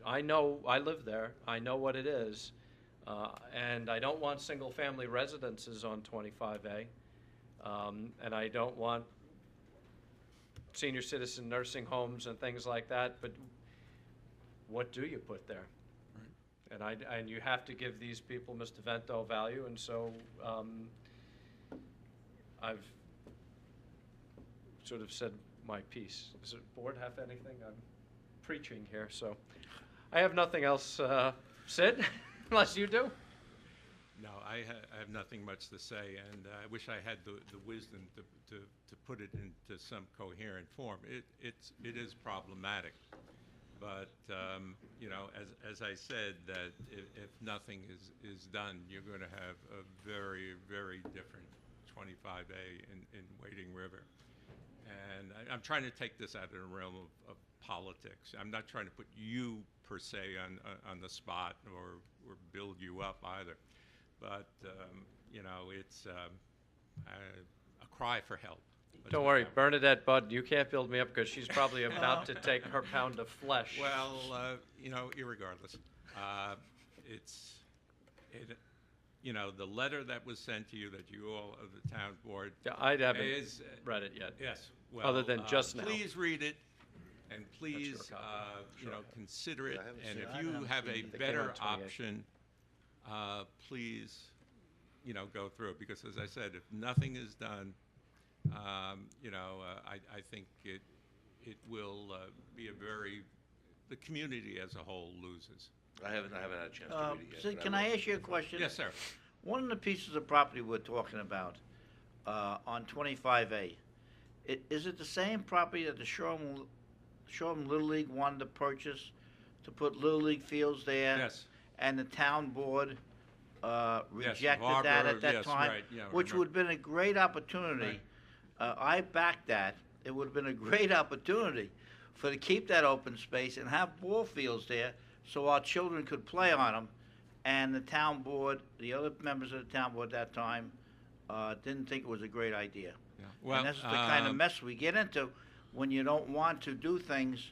I know I live there. I know what it is. And I don't want single-family residences on 25A, and I don't want senior citizen nursing homes and things like that, but what do you put there? Right. And you have to give these people, Mr. Vento, value, and so I've sort of said my piece. Does the board have anything? I'm preaching here, so I have nothing else. Sid? Unless you do. No, I have nothing much to say, and I wish I had the wisdom to put it into some coherent form. It is problematic, but you know, as I said, that if nothing is done, you're going to have a very, very different 25A in Wading River. And I'm trying to take this out of the realm of politics. I'm not trying to put you per se on the spot or build you up either, but you know, it's a cry for help. Don't worry, Bernadette Budd, you can't build me up because she's probably about to take her pound of flesh. Well, you know, irregardless, you know, the letter that was sent to you that you all of the town board. Yeah, I haven't read it yet. Yes, well, other than just now. Please read it, and please, you know, consider it. And if you have a better option, please, you know, go through it. Because as I said, if nothing is done, you know, I think it will be the community as a whole loses. I haven't had a chance to read it yet. So can I ask you a question? Yes, sir. One of the pieces of property we're talking about on 25A, is it the same property that the Shoreham Little League wanted to purchase to put Little League fields there? Yes. And the town board rejected Yes, that at that yes, time? right, yeah, which would have been a great opportunity. Right. I backed that. It would have been a great opportunity to keep that open space and have ball fields there so our children could play on them. And the town board, the other members of the town board at that time, didn't think it was a great idea. Yeah. Well, and this is the kind of mess we get into when you don't want to do things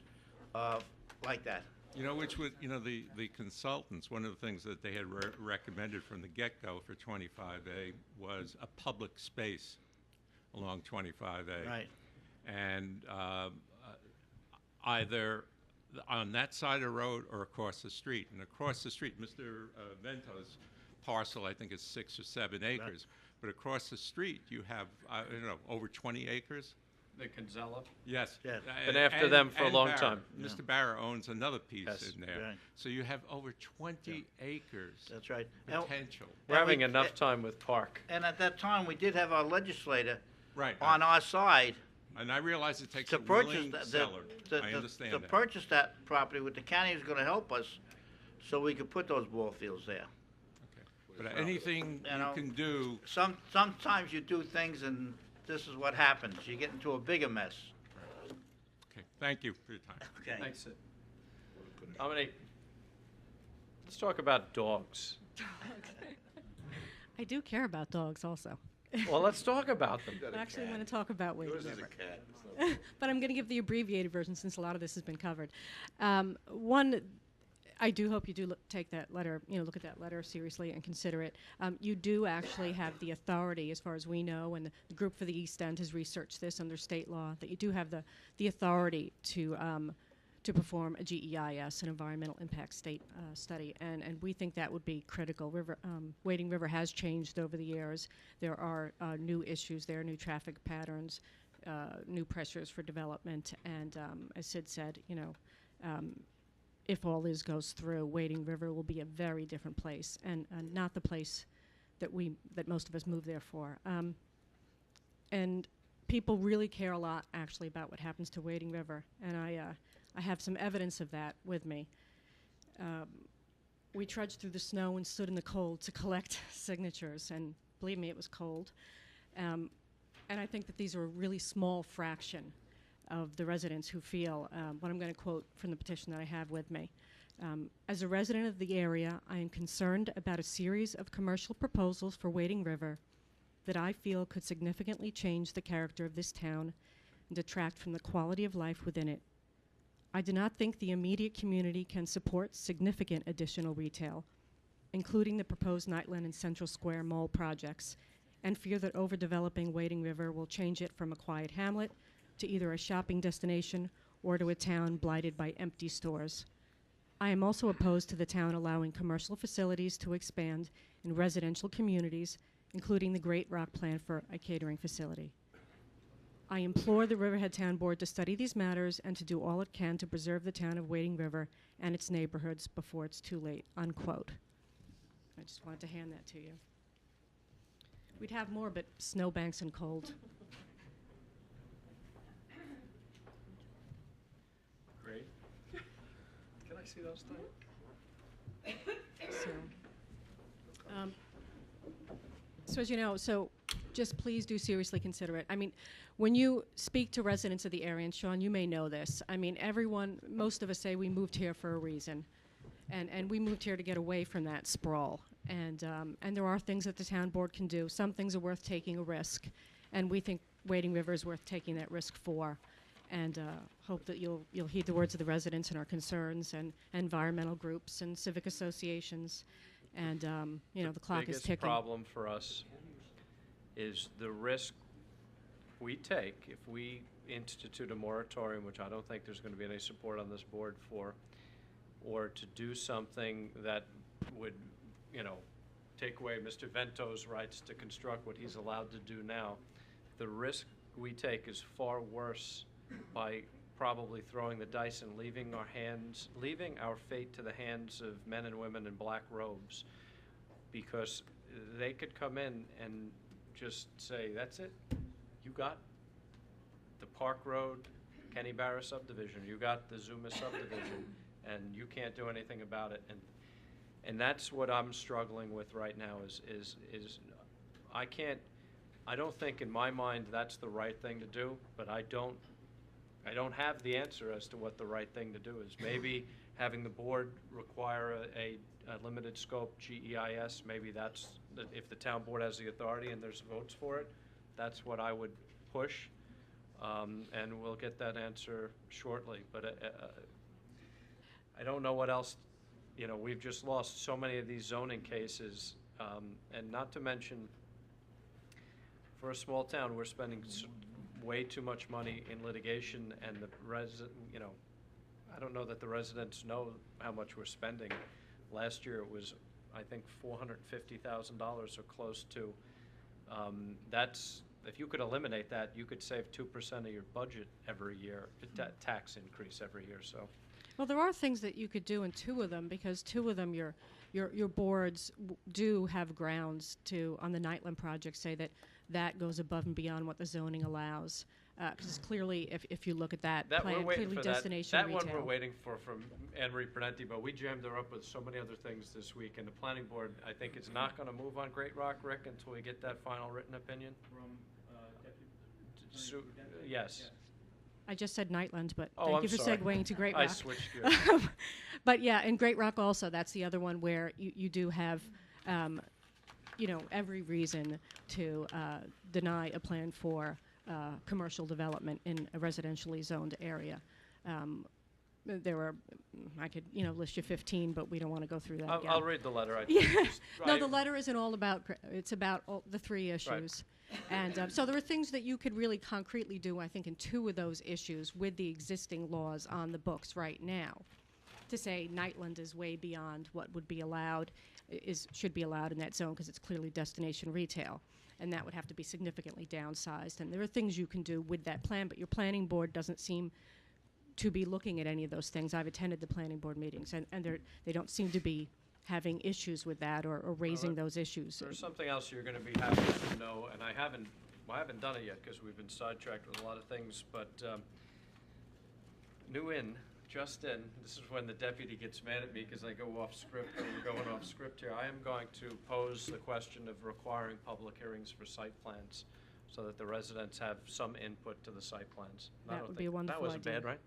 like that. You know, which would, you know, the consultants, one of the things that they had recommended from the get-go for 25A was a public space along 25A. Right. And either on that side of the road or across the street. And across the street, Mr. Vento's parcel, I think, is 6 or 7 acres. Right. But across the street, you have, I don't know, over 20 acres the Kinsella? Yes. Yes. Been after them for a long time. Mr. Barra owns another piece Yes. in there. Right. So you have over 20 acres That's right. And- potential. We're having enough time with Park. And at that time, we did have our legislator Right. on our side And I realize it takes to a purchase willing that. seller. I understand To that. purchase that property, with the county was gonna help us, so we could put those ball fields there. But anything You you know, can do, Sometimes you do things and this is what happens. You get into a bigger mess. okay, thank you for your time. Okay. Thanks, Sid. Dominique, let's talk about dogs. I do care about dogs also. Well, let's talk about them. I actually want to talk about Wading Yours is a River. cat. But I'm going to give the abbreviated version since a lot of this has been covered. I do hope you do take that letter, look at that letter seriously and consider it. You do actually have the authority, as far as we know, and the group for the East End has researched this under state law, that you do have the authority to perform a GEIS, an environmental impact study, and we think that would be critical. Wading River has changed over the years. There are new issues there, new traffic patterns, new pressures for development, and as Sid said, if all this goes through, Wading River will be a very different place, and not the place that most of us move there for. And people really care a lot, actually, about what happens to Wading River, and I have some evidence of that with me. We trudged through the snow and stood in the cold to collect signatures, and believe me, it was cold. And I think that these are a really small fraction of the residents who feel what I'm going to quote from the petition that I have with me. As a resident of the area, I am concerned about a series of commercial proposals for Wading River that I feel could significantly change the character of this town and detract from the quality of life within it. I do not think the immediate community can support significant additional retail, including the proposed Nightland and Central Square Mall projects, and fear that overdeveloping Wading River will change it from a quiet hamlet to either a shopping destination or to a town blighted by empty stores. I am also opposed to the town allowing commercial facilities to expand in residential communities, including the Great Rock plan for a catering facility. I implore the Riverhead Town Board to study these matters and to do all it can to preserve the town of Wading River and its neighborhoods before it's too late, unquote. I just wanted to hand that to you. We'd have more, but snowbanks and cold. Great. Can I see those things? So as you know, just please do seriously consider it. I mean, when you speak to residents of the area, and Sean, you may know this, I mean, most of us say we moved here for a reason. And we moved here to get away from that sprawl. And there are things that the town board can do. Some things are worth taking a risk. And we think Wading River is worth taking that risk for. And hope that you'll heed the words of the residents and our concerns and environmental groups and civic associations. And, the clock is Biggest ticking. problem for us is the risk we take if we institute a moratorium, which I don't think there's going to be any support on this board for, or to do something that would, take away Mr. Vento's rights to construct what he's allowed to do now. The risk we take is far worse by probably throwing the dice and leaving our fate to the hands of men and women in black robes, because they could come in and just say, that's it, you got the Park Road, Kenny Barra subdivision, you got the Zuma subdivision, and you can't do anything about it. And that's what I'm struggling with right now is I don't think in my mind that's the right thing to do, but I don't have the answer as to what the right thing to do is. Maybe having the board require a limited scope GEIS, maybe that's, if the town board has the authority and there's votes for it, that's what I would push. And we'll get that answer shortly. But I don't know what else, we've just lost so many of these zoning cases. And not to mention, for a small town, we're spending way too much money in litigation, and the I don't know that the residents know how much we're spending. Last year it was, I think, $450,000 or close to. That's if you could eliminate that, you could save 2% of your budget every year, tax increase every year, so. Well, there are things that you could do in two of them, because two of them, your boards do have grounds to, on the Nightland project, say that that goes above and beyond what the zoning allows. Because clearly, if you look at that That plan, we're waiting clearly for destination that retail. one we're waiting for from Anne Marie Prudenti, but we jammed her up with so many other things this week, and the planning board, I think, is not going to move on Great Rock, Rick, until we get that final written opinion. From Su- yes. I just said Nightland, but Oh, thank I'm you for sorry. segueing to Great I Rock. switched gears. But yeah, and Great Rock also, that's the other one where you do have, every reason to deny a plan for commercial development in a residentially zoned area. There were, I could, list you 15, but we don't want to go through that again. I'll read the letter. No, the letter isn't all about, it's about all the three issues. And so there are things that you could really concretely do, I think, in two of those issues with the existing laws on the books right now. To say Nightland is way beyond what would be allowed, should be allowed in that zone because it's clearly destination retail. And that would have to be significantly downsized. And there are things you can do with that plan, but your planning board doesn't seem to be looking at any of those things. I've attended the planning board meetings, and they don't seem to be having issues with that or raising those issues. There's something else you're going to be happy to know, and I haven't done it yet because we've been sidetracked with a lot of things, but just in, this is when the deputy gets mad at me because I go off script, and we're going off script here. I am going to pose the question of requiring public hearings for site plans so that the residents have some input to the site plans. That would be a wonderful That wasn't idea. bad, right?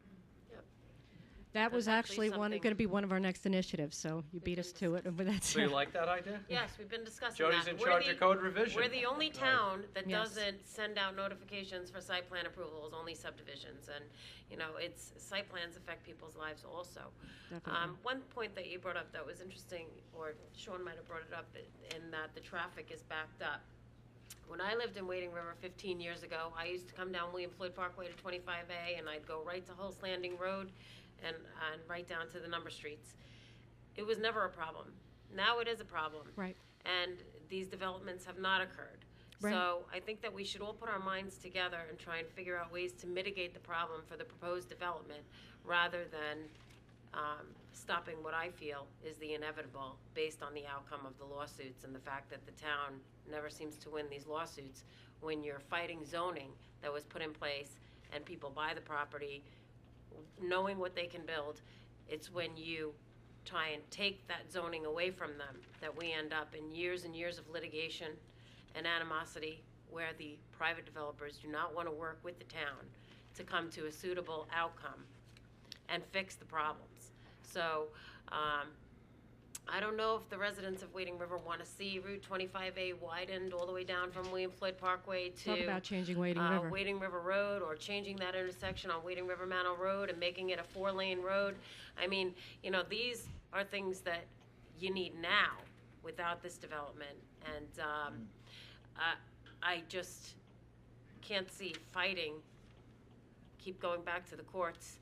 That was That's actually actually going something- to be one of our next initiatives, so you beat us to it. And with that So you said- like that idea? Yes, we've been discussing Jody's that. in charge of code revision. We're the only town that Yes. doesn't send out notifications for site plan approvals, only subdivisions. And, site plans affect people's lives also. Definitely. One point that you brought up that was interesting, or Sean might have brought it up, in that the traffic is backed up. When I lived in Wading River 15 years ago, I used to come down William Floyd Parkway to 25A, and I'd go right to Hulse Landing Road and right down to the number streets. It was never a problem. Now it is a problem. Right. And these developments have not occurred. Right. So I think that we should all put our minds together and try and figure out ways to mitigate the problem for the proposed development rather than stopping what I feel is the inevitable based on the outcome of the lawsuits and the fact that the town never seems to win these lawsuits when you're fighting zoning that was put in place and people buy the property knowing what they can build. It's when you try and take that zoning away from them that we end up in years and years of litigation and animosity where the private developers do not want to work with the town to come to a suitable outcome and fix the problems. So I don't know if the residents of Wading River want to see Route 25A widened all the way down from William Floyd Parkway to Talk about changing Wading River. Wading River Road, or changing that intersection on Wading River Manor Road and making it a 4-lane road. I mean, these are things that you need now without this development. And I just can't see keep going back to the courts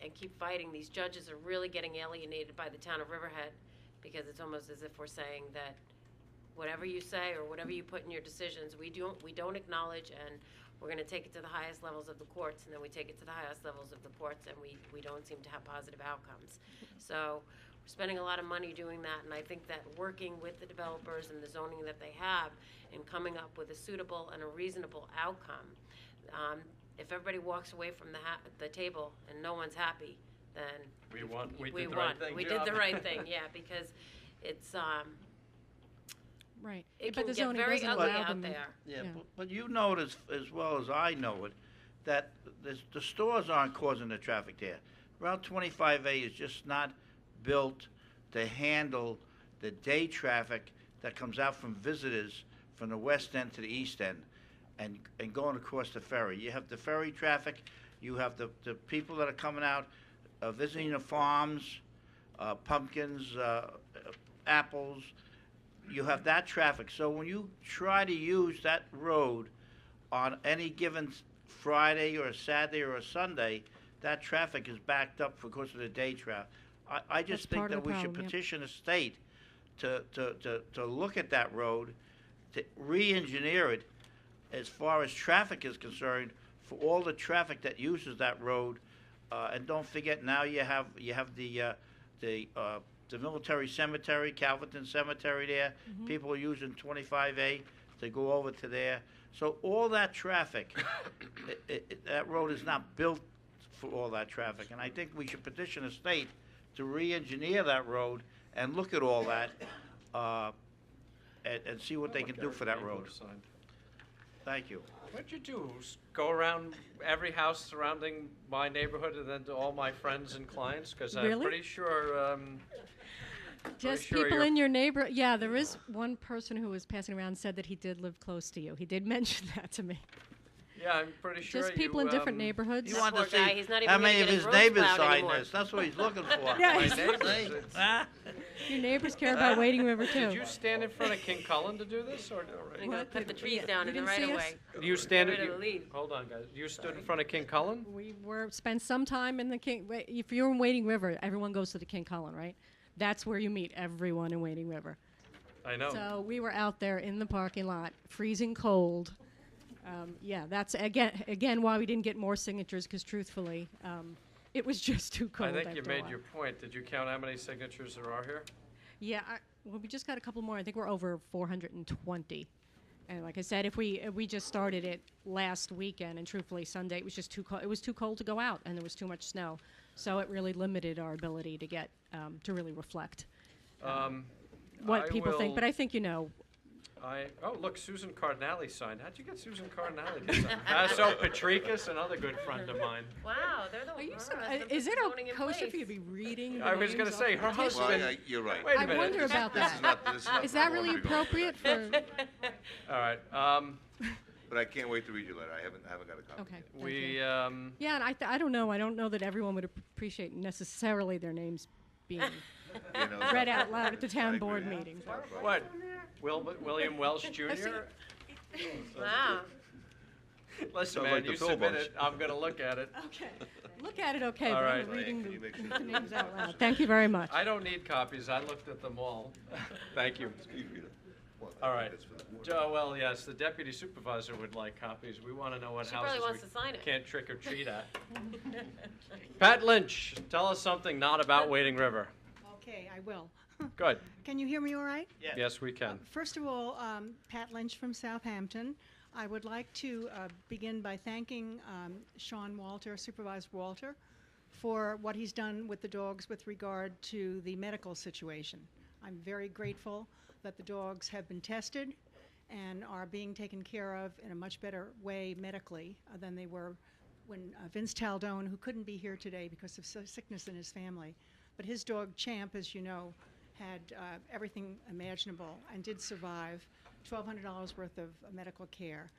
and keep fighting. These judges are really getting alienated by the town of Riverhead because it's almost as if we're saying that whatever you say or whatever you put in your decisions, we don't acknowledge, and we're going to take it to the highest levels of the courts, and then we take it to the highest levels of the courts, and we don't seem to have positive outcomes. So we're spending a lot of money doing that, and I think that working with the developers and the zoning that they have and coming up with a suitable and a reasonable outcome, if everybody walks away from the table and no one's happy, then We won. We we did the won. right thing. We job. did the right thing, yeah, because it's Right. it But can the get zoning very doesn't ugly allow out them- there. Yeah, Yeah. but you know it as well as I know it, that the stores aren't causing the traffic there. Route 25A is just not built to handle the day traffic that comes out from visitors from the west end to the east end and going across the ferry. You have the ferry traffic, you have the people that are coming out, visiting the farms, pumpkins, apples. You have that traffic. So when you try to use that road on any given Friday or a Saturday or a Sunday, that traffic is backed up because of the day traffic. I just That's think part of that the we should problem, yep. petition the state to look at that road, to re-engineer it as far as traffic is concerned, for all the traffic that uses that road, and don't forget, now you have the military cemetery, Calverton Cemetery there. People are using 25A to go over to there. So all that traffic, that road is not built for all that traffic. And I think we should petition the state to re-engineer that road and look at all that, and see what they can do for that road. Thank you. What'd you do? Go around every house surrounding my neighborhood and then to all my friends and clients? Because I'm Really? pretty sure. Just sure people you're- in your neighbor. Yeah, there is one person who was passing around said that he did live close to you. He did mention that to me. Yeah, I'm pretty sure. Just people in different neighborhoods. He wanted Poor to guy, he's not see even how gonna many of get his his roads neighbors plowed signed anymore. this. That's what he's looking for. Yeah, My he's- neighbors. Huh? Your neighbors care about Wading River too. Did you stand in front of King Cullen to do this, or We're gonna cut the trees down in the didn't right see of us? way. you stand? Get rid of the leaves. Hold on, guys. You stood in front of King Cullen? We spent some time in the King. If you're in Wading River, everyone goes to the King Cullen, right? That's where you meet everyone in Wading River. I know. So we were out there in the parking lot, freezing cold. Yeah, that's again why we didn't get more signatures, because truthfully, it was just too cold. I think you after a made while. your point. Did you count how many signatures there are here? Yeah, well, we just got a couple more. I think we're over 420. And like I said, if we just started it last weekend, and truthfully, Sunday it was just too cold. It was too cold to go out, and there was too much snow, so it really limited our ability to get to really reflect what I people think. will- But I think Oh, look, Susan Cardinale signed. How'd you get Susan Cardinale to sign? So Patricus, another good friend of mine. Wow, they're the. is it kosher for you to be reading? the I was names gonna off say, the her petition? husband. Well, you're right. Wait a I minute. wonder about that. Is that really appropriate for? All right. But I can't wait to read your letter. I haven't got a copy. Okay. yet. We. Yeah, and I don't know. I don't know that everyone would appreciate necessarily their names being You know, read out loud at the I town agree. board meetings. What? William Welsh Jr. Wow. Listen, Sounds man, like the you Phil submit bunch. it. I'm gonna look at it. Okay. Look at it, okay, All but right. I'm reading Can you make sure the you- names out loud. Thank you very much. I don't need copies. I looked at them all. Thank you. Well, I All think right. that's for the board. Well, yes, the deputy supervisor would like copies. We want to know what She houses probably wants we to sign it. can't trick or treat at. Pat Lynch, tell us something not about Wading River. Okay, I will. Good. Can you hear me all right? Yes, we can. First of all, Pat Lynch from Southampton. I would like to begin by thanking Sean Walter, Supervisor Walter, for what he's done with the dogs with regard to the medical situation. I'm very grateful that the dogs have been tested and are being taken care of in a much better way medically than they were when Vince Taldone, who couldn't be here today because of sickness in his family, but his dog Champ, as you know, had everything imaginable and did survive $1,200 worth of medical care.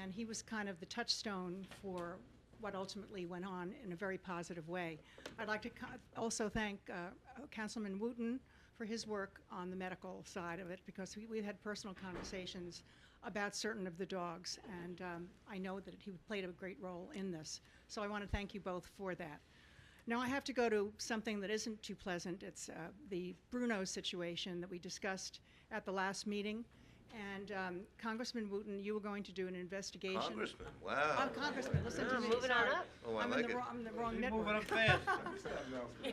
And he was kind of the touchstone for what ultimately went on in a very positive way. I'd like to also thank Councilman Wooten for his work on the medical side of it, because we've had personal conversations about certain of the dogs, and I know that he played a great role in this. So I want to thank you both for that. Now I have to go to something that isn't too pleasant. It's the Bruno situation that we discussed at the last meeting. And Congressman Wooten, you were going to do an investigation. Congressman, wow. Congressman, listen to me. Moving on sorry. up. Oh, I I'm like in it. I'm the wrong You're network. moving up fast.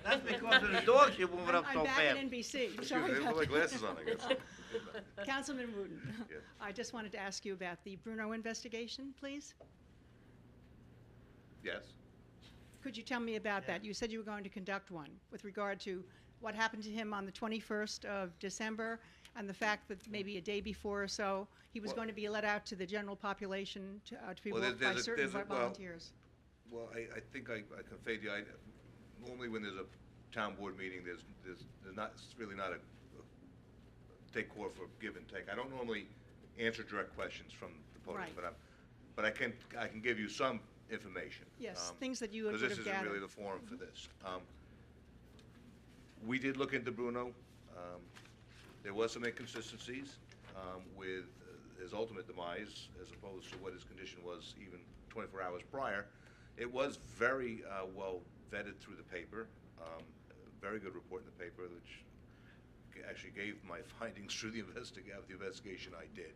That's because of the dogs you're moving up so I'm back fast. at NBC. Excuse Sorry me, I about put my that. glasses on, I guess. Councilman Wooten, Yes. I just wanted to ask you about the Bruno investigation, please. Yes. Could you tell me about that? You said you were going to conduct one with regard to what happened to him on the 21st of December and the fact that maybe a day before or so, he was Well- going to be let out to the general population to be Well, walked by there's a- certain there's a- well, volunteers. Well, I think I conveyed you, normally when there's a town board meeting, there's not, it's really not a take court for give and take. I don't normally answer direct questions from the podium, Right. but I can give you some information. Yes, things that you would have Because this isn't gathered. really the forum for this. We did look into Bruno. There was some inconsistencies with his ultimate demise as opposed to what his condition was even 24 hours prior. It was very well vetted through the paper, very good report in the paper, which actually gave my findings through the investigation I did.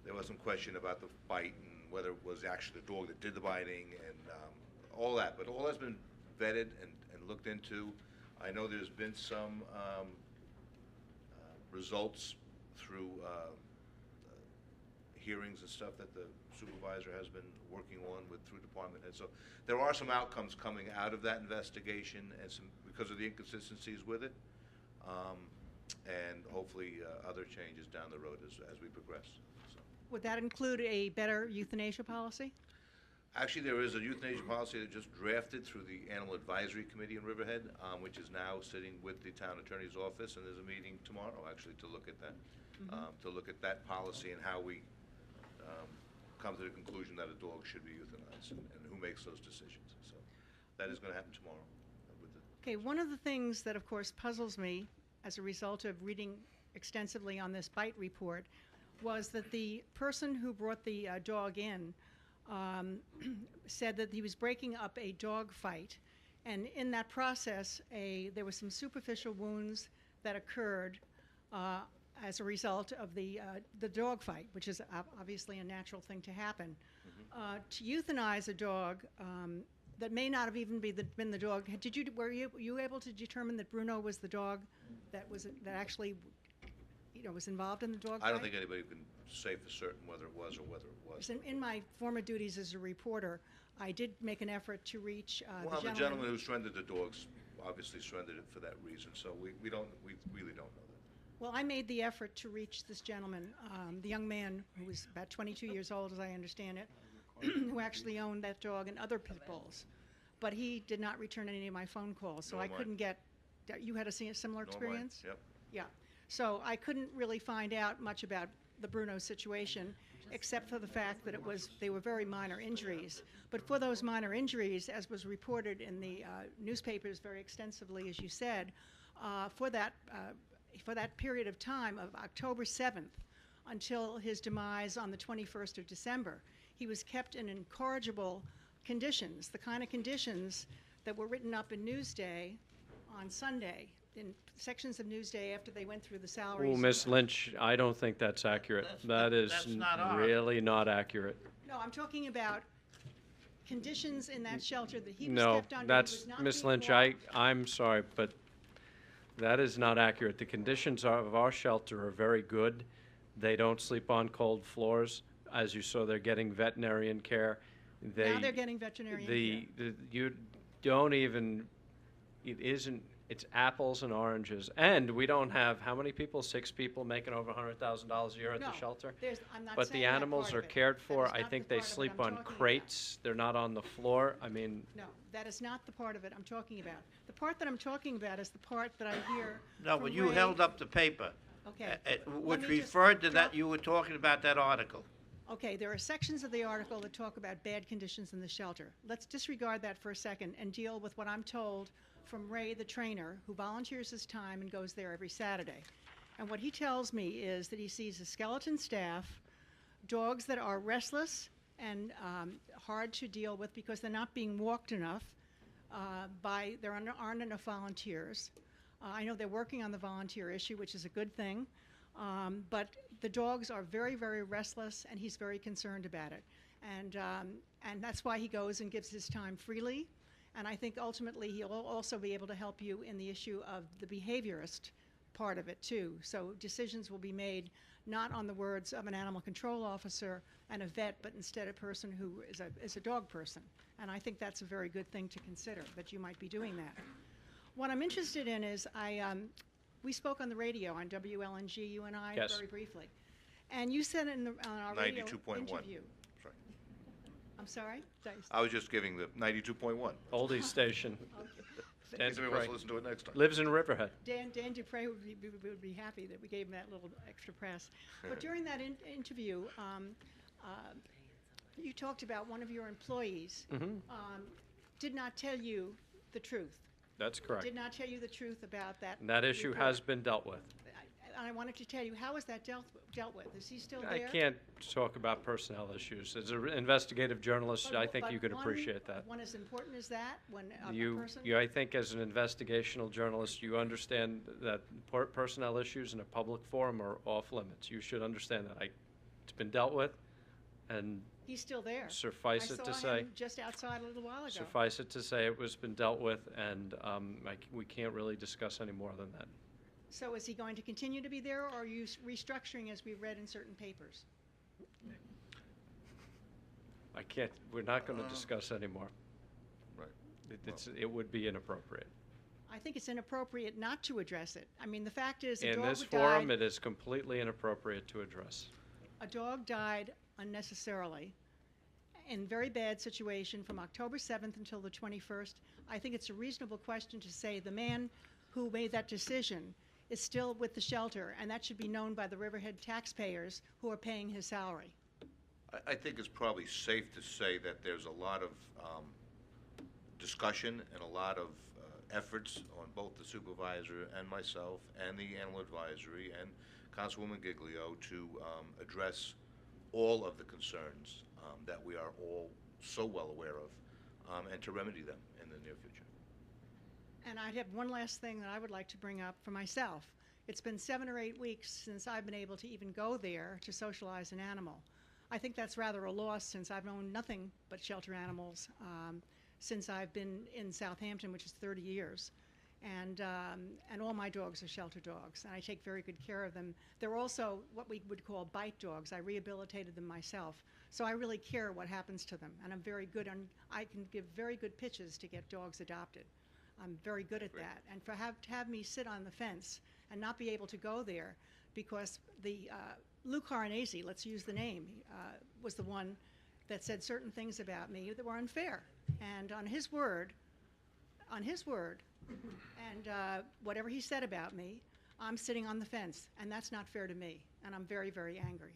there was some question about the bite and whether it was actually the dog that did the biting and all that. But all that's been vetted and looked into. I know there's been some results through hearings and stuff that the supervisor has been working on through department heads. So there are some outcomes coming out of that investigation and some because of the inconsistencies with it. And hopefully other changes down the road as we progress. So. Would that include a better euthanasia policy? Actually, there is a euthanasia policy that just drafted through the Animal Advisory Committee in Riverhead, which is now sitting with the town attorney's office, and there's a meeting tomorrow, actually, to look at that, to look at that policy and how we come to the conclusion that a dog should be euthanized and who makes those decisions. So that is going to happen tomorrow. Okay, one of the things that, of course, puzzles me as a result of reading extensively on this bite report was that the person who brought the dog in said that he was breaking up a dog fight, and in that process there were some superficial wounds that occurred as a result of the dog fight, which is obviously a natural thing to happen. To euthanize a dog that may not have even been the dog. Were you able to determine that Bruno was the dog that actually was involved in the dog fight? I don't think anybody can say for certain whether it was or whether it was. In my former duties as a reporter, I did make an effort to reach the gentleman who surrendered the dogs obviously surrendered it for that reason, so we really don't know that. Well, I made the effort to reach this gentleman, the young man who was about 22 years old, as I understand it, who actually owned that dog and other pit bulls. But he did not return any of my phone calls, so I couldn't get. You had a similar experience? Yep. Yeah. So I couldn't really find out much about the Bruno situation, except for the fact that they were very minor injuries. But for those minor injuries, as was reported in the newspapers very extensively, as you said, for that period of time of October 7th until his demise on the 21st of December, he was kept in incorrigible conditions, the kind of conditions that were written up in Newsday on Sunday, in sections of Newsday after they went through the salaries. Oh, Ms. Lynch, I don't think that's accurate. That's really not accurate. No, I'm talking about conditions in that shelter that he was No, kept under. that's, Ms. Lynch, I'm sorry, but that is not accurate. The conditions of our shelter are very good. They don't sleep on cold floors. As you saw, they're getting veterinarian care. Now they're getting veterinarian care. You don't even, it's apples and oranges. And we don't have, how many people? 6 people making over $100,000 a year at the shelter? I'm not But saying the that animals part are of it. cared That for. is I not think the they part of it sleep I'm on talking about. crates. They're not on the floor. I mean, No, that is not the part of it I'm talking about. The part that I'm talking about is the part that I hear No, from but you Ray. held up the paper. Okay. Which Let me just referred to drop- that, you were talking about that article. Okay, there are sections of the article that talk about bad conditions in the shelter. Let's disregard that for a second and deal with what I'm told from Ray, the trainer, who volunteers his time and goes there every Saturday. And what he tells me is that he sees a skeleton staff, dogs that are restless and hard to deal with because they're not being walked enough there aren't enough volunteers. I know they're working on the volunteer issue, which is a good thing. But the dogs are very, very restless, and he's very concerned about it. And that's why he goes and gives his time freely. And I think ultimately he'll also be able to help you in the issue of the behaviorist part of it, too. So decisions will be made not on the words of an animal control officer and a vet, but instead a person who is a dog person. And I think that's a very good thing to consider, that you might be doing that. What I'm interested in is we spoke on the radio on WLNG, you and I, Yes. very briefly. And you said on our radio 92.1. interview. Sorry. I'm sorry? I was just giving the 92.1. Oldies station. Dan Somebody wants to Dupre. listen to it next time. Lives in Riverhead. Dan Dupre would be happy that we gave him that little extra press. But during that interview, you talked about one of your employees did not tell you the truth. That's correct. Did not tell you the truth about that. And that issue report. has been dealt with. I wanted to tell you, how is that dealt with? Is he still I there? can't talk about personnel issues. As an investigative journalist, I think you could one- appreciate that. One as important as that, when a person. I think as an investigational journalist, you understand that personnel issues in a public forum are off limits. You should understand that. It's been dealt with, and He's still there. suffice it to I saw say, him just outside a little while ago. suffice it to say, it was been dealt with, and we can't really discuss any more than that. So is he going to continue to be there, or are you restructuring as we read in certain papers? I can't, we're not going to discuss anymore. Right. It would be inappropriate. I think it's inappropriate not to address it. I mean, the fact is, In this died. forum, it is completely inappropriate to address. A dog died unnecessarily in very bad situation from October 7th until the 21st. I think it's a reasonable question to say the man who made that decision is still with the shelter, and that should be known by the Riverhead taxpayers who are paying his salary. I think it's probably safe to say that there's a lot of discussion and a lot of efforts on both the supervisor and myself and the animal advisory and Councilwoman Giglio to address all of the concerns that we are all so well aware of and to remedy them in the near future. And I have one last thing that I would like to bring up for myself. It's been 7 or 8 weeks since I've been able to even go there to socialize an animal. I think that's rather a loss since I've known nothing but shelter animals since I've been in Southampton, which is 30 years. And all my dogs are shelter dogs, and I take very good care of them. They're also what we would call bite dogs. I rehabilitated them myself. So I really care what happens to them, and I'm very good on, I can give very good pitches to get dogs adopted. I'm very good at that. And to have me sit on the fence and not be able to go there because the Lou Caronese, let's use the name, was the one that said certain things about me that were unfair. And on his word, and whatever he said about me, I'm sitting on the fence, and that's not fair to me. And I'm very, very angry.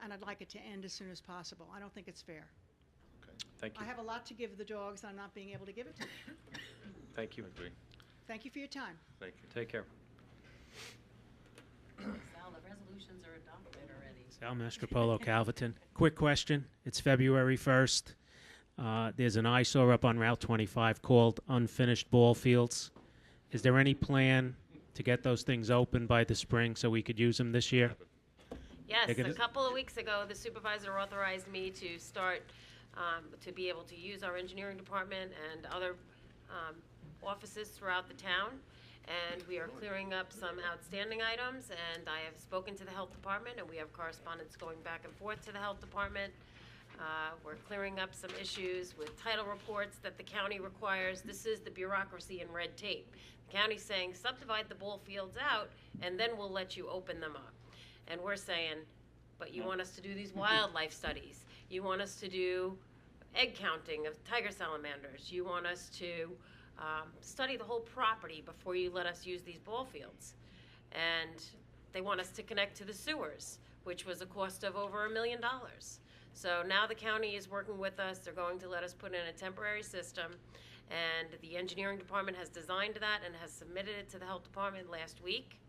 And I'd like it to end as soon as possible. I don't think it's fair. Okay. Thank you. I have a lot to give the dogs, and I'm not being able to give it to them. Thank you. Thank you for your time. Thank you. Take care. Sal, the resolutions are adopted already. Sal Mastropolo, Calverton. Quick question. It's February 1st. There's an eyesore up on Route 25 called unfinished ball fields. Is there any plan to get those things open by the spring so we could use them this year? Yes, Take it a as- couple of weeks ago, the supervisor authorized me to start, to be able to use our engineering department and other offices throughout the town. And we are clearing up some outstanding items, and I have spoken to the health department, and we have correspondence going back and forth to the health department. We're clearing up some issues with title reports that the county requires. This is the bureaucracy and red tape. The county's saying subdivide the ball fields out, and then we'll let you open them up. And we're saying, but you want us to do these wildlife studies. You want us to do egg counting of tiger salamanders. You want us to study the whole property before you let us use these ball fields. And they want us to connect to the sewers, which was a cost of over $1 million. So now the county is working with us. They're going to let us put in a temporary system. And the engineering department has designed that and has submitted it to the health department last week.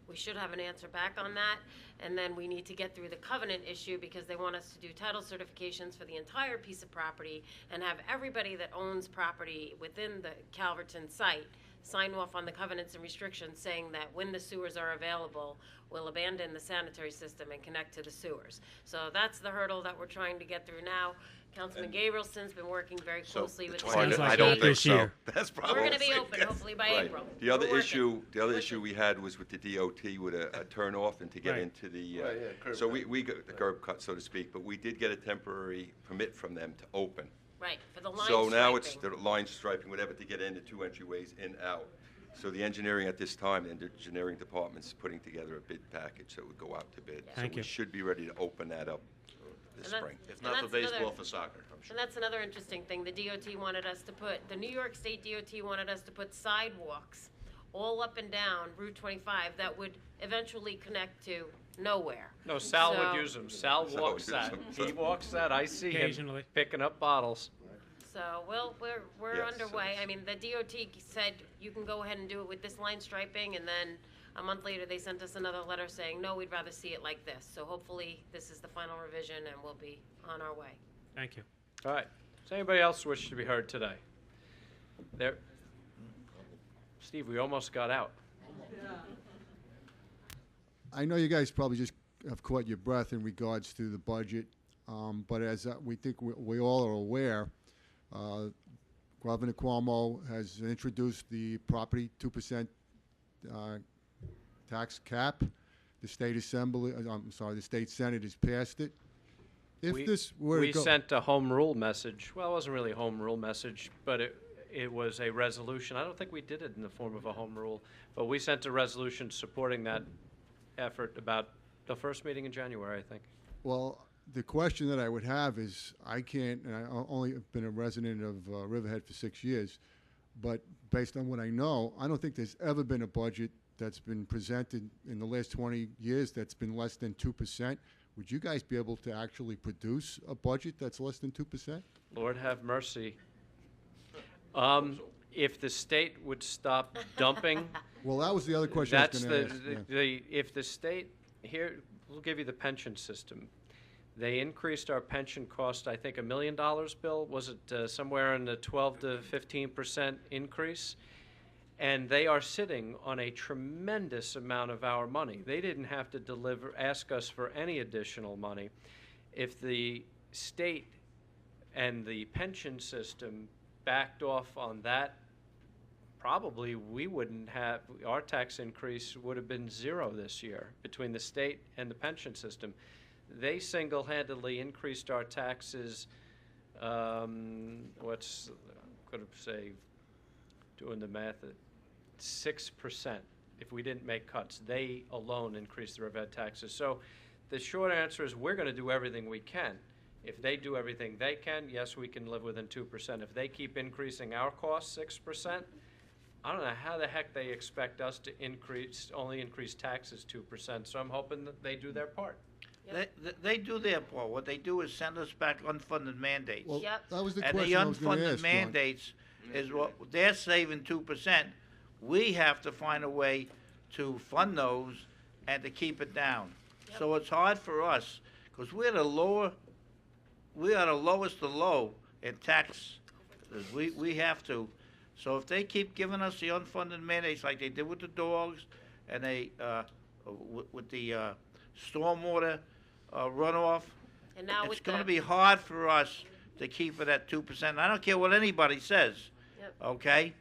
We should have an answer back on that. And then we need to get through the covenant issue because they want us to do title certifications for the entire piece of property and have everybody that owns property within the Calverton site sign off on the covenants and restrictions saying that when the sewers are available, we'll abandon the sanitary system and connect to the sewers. So that's the hurdle that we're trying to get through now. Councilman Gabrielson's been working very closely with the Sounds like I don't that think this so. year. That's probably. We're gonna be open hopefully by Right. April. The other We're working. issue we had was with the DOT with a turn off and to get Right. into the. Right, yeah, curb So cut. we got the curb cut, so to speak, but we did get a temporary permit from them to open. Right, for the line So now it's striping. the line striping, whatever, to get in the 2 entryways in, out. So the engineering at this time, the engineering department's putting together a bid package that would go out to bid. Thank So you. we should be ready to open that up this And that's- spring. If And not for that's baseball, another- for soccer, I'm sure. And that's another interesting thing. The DOT wanted us to put, the New York State DOT wanted us to put sidewalks all up and down Route 25 that would eventually connect to nowhere. No, Sal So- would use them. Sal Sal walks would that. use 'em. He walks that. I see him Occasionally. picking up bottles. So, well, we're Yes, underway. so- I mean, the DOT said you can go ahead and do it with this line striping, and then a month later, they sent us another letter saying, no, we'd rather see it like this. So hopefully, this is the final revision, and we'll be on our way. Thank you. All right. Does anybody else wish to be heard today? There. Steve, we almost got out. I know you guys probably just have caught your breath in regards to the budget, but as we think we all are aware, Governor Cuomo has introduced the property 2% tax cap. The state assembly, the state senate has passed it. If this were we to go, sent a home rule message. Well, it wasn't really a home rule message, but it was a resolution. I don't think we did it in the form of a home rule, but we sent a resolution supporting that effort about the first meeting in January, I think. well, the question that I would have is, I can't, and I only have been a resident of Riverhead for 6 years, but based on what I know, I don't think there's ever been a budget that's been presented in the last 20 years that's been less than 2%. Would you guys be able to actually produce a budget that's less than 2%? Lord have mercy. If the state would stop dumping. Well, that was the other question I was gonna ask, yeah. If the state, here, we'll give you the pension system. They increased our pension cost, I think, $1 million, Bill? Was it somewhere in the 12 to 15% increase? And they are sitting on a tremendous amount of our money. They didn't have to ask us for any additional money. If the state and the pension system backed off on that, probably we wouldn't have, our tax increase would have been 0 this year between the state and the pension system. They single-handedly increased our taxes, what's, I'm going to say, doing the math, 6%. If we didn't make cuts, they alone increased the Riverhead taxes. So the short answer is we're going to do everything we can. If they do everything they can, yes, we can live within 2%. If they keep increasing our costs 6%, I don't know how the heck they expect us to only increase taxes 2%. So I'm hoping that they do their part. They do their part. What they do is send us back unfunded mandates. Well, that was the and question I was gonna the unfunded ask, John. mandates is what they're saving 2%. We have to find a way to fund those and to keep it down. So it's hard for us because we are the lowest of low in tax. We have to. So if they keep giving us the unfunded mandates like they did with the dogs and they with the stormwater runoff, And now it's with going to the- be hard for us to keep it at 2%. I don't care what anybody says. Yep. Okay,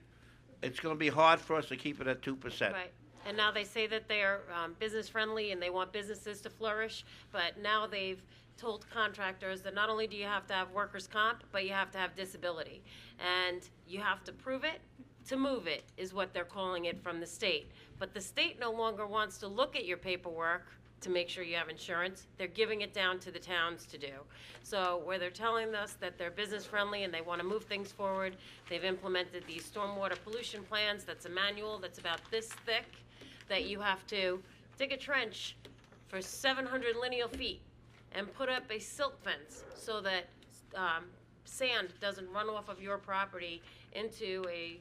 it's going to be hard for us to keep it at 2%. Right. And now they say that they're business friendly and they want businesses to flourish, but now they've told contractors that not only do you have to have workers' comp, but you have to have disability. And you have to prove it to move it, is what they're calling it from the state. But the state no longer wants to look at your paperwork to make sure you have insurance. They're giving it down to the towns to do. So where they're telling us that they're business friendly and they want to move things forward, they've implemented these stormwater pollution plans. That's a manual that's about this thick, that you have to dig a trench for 700 lineal feet and put up a silt fence so that sand doesn't run off of your property into a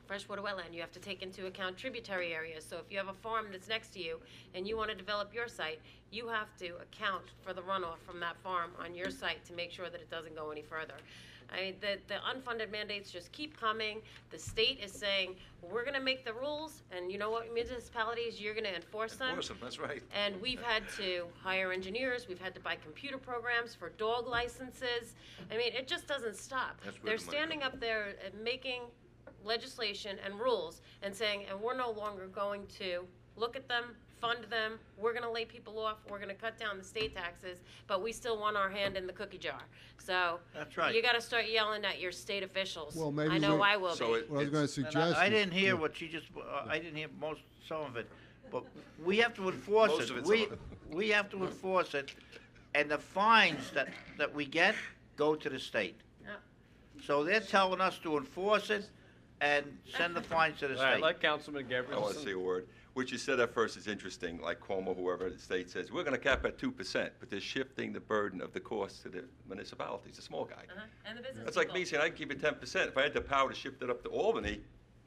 freshwater wetland. You have to take into account tributary areas. So if you have a farm that's next to you and you want to develop your site, you have to account for the runoff from that farm on your site to make sure that it doesn't go any further. I mean, the unfunded mandates just keep coming. The state is saying, we're going to make the rules, and you know what, municipalities, you're going to enforce them. Enforce them, that's right. And we've had to hire engineers, we've had to buy computer programs for dog licenses. I mean, it just doesn't stop. That's where They're the money standing up there and making legislation and rules and saying, and we're no longer going to look at them, fund them, we're going to lay people off, we're going to cut down the state taxes, but we still want our hand in the cookie jar. So That's right. you got to start yelling at your state officials. Well, maybe I know we- I will So be. what I was going to And suggest. I is- didn't hear yeah. what she just, I didn't hear some of it, but we have to enforce Most of it. it's We, all. we have to enforce it, and the fines that we get go to the state. Yep. So they're telling us to enforce it and send the fines to the All right, state. let Councilman I Gabrielson. want to say a word. What you said at first is interesting, like Cuomo, whoever the state says, we're going to cap at 2%, but they're shifting the burden of the cost to the municipalities, the small guy. And the business That's like people. me saying I can keep it 10%. If I had the power to shift it up to Albany,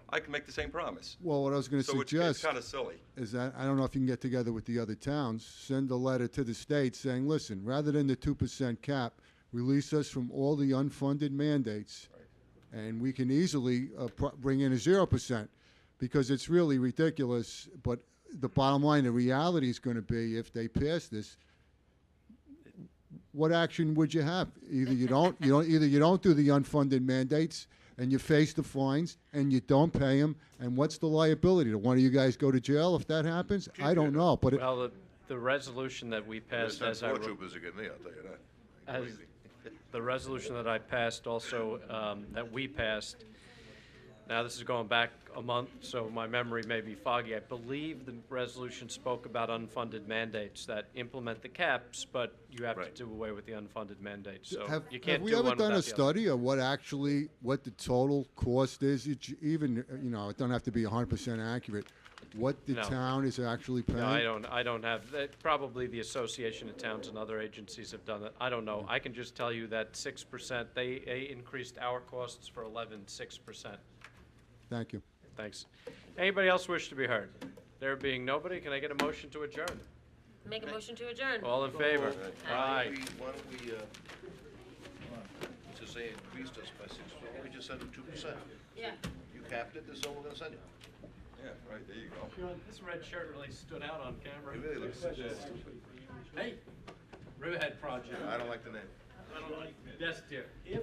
I can make the same promise. Well, what I was going to So it's suggest kind of silly. is that, I don't know if you can get together with the other towns, send a letter to the state saying, listen, rather than the 2% cap, release us from all the unfunded mandates, and we can easily bring in a 0%, because it's really ridiculous. But the bottom line, the reality is going to be, if they pass this, what action would you have? Either you don't do the unfunded mandates, and you face the fines, and you don't pay them, and what's the liability? Do one of you guys go to jail if that happens? I don't know, but it, Well, the resolution that we passed There's as I four wrote- troopers that get me, I'll tell you that. as the resolution that I passed also, that we passed, now this is going back a month, so my memory may be foggy. I believe the resolution spoke about unfunded mandates that implement the caps, but you have to do away with the unfunded mandates. So you can't have we do ever one done a without the other. study of what the total cost is? Even, it don't have to be 100% accurate. What the No. town is actually paying? No, I don't have, probably the Association of Towns and other agencies have done it. I don't know. I can just tell you that 6%, they increased our costs for 6%. Thank you. Thanks. Anybody else wish to be heard? There being nobody, can I get a motion to adjourn? Make a motion to adjourn. All in favor? Aye. Why don't we, since they increased us by 6%, why don't we just send them 2%? Yeah. You capped it, this is all we're gonna send you. Yeah, right, there you go. Sean, this red shirt really stood out on camera. It really looks stupid. Hey, Riverhead Project. I don't like the name. I don't like, yes, dear. If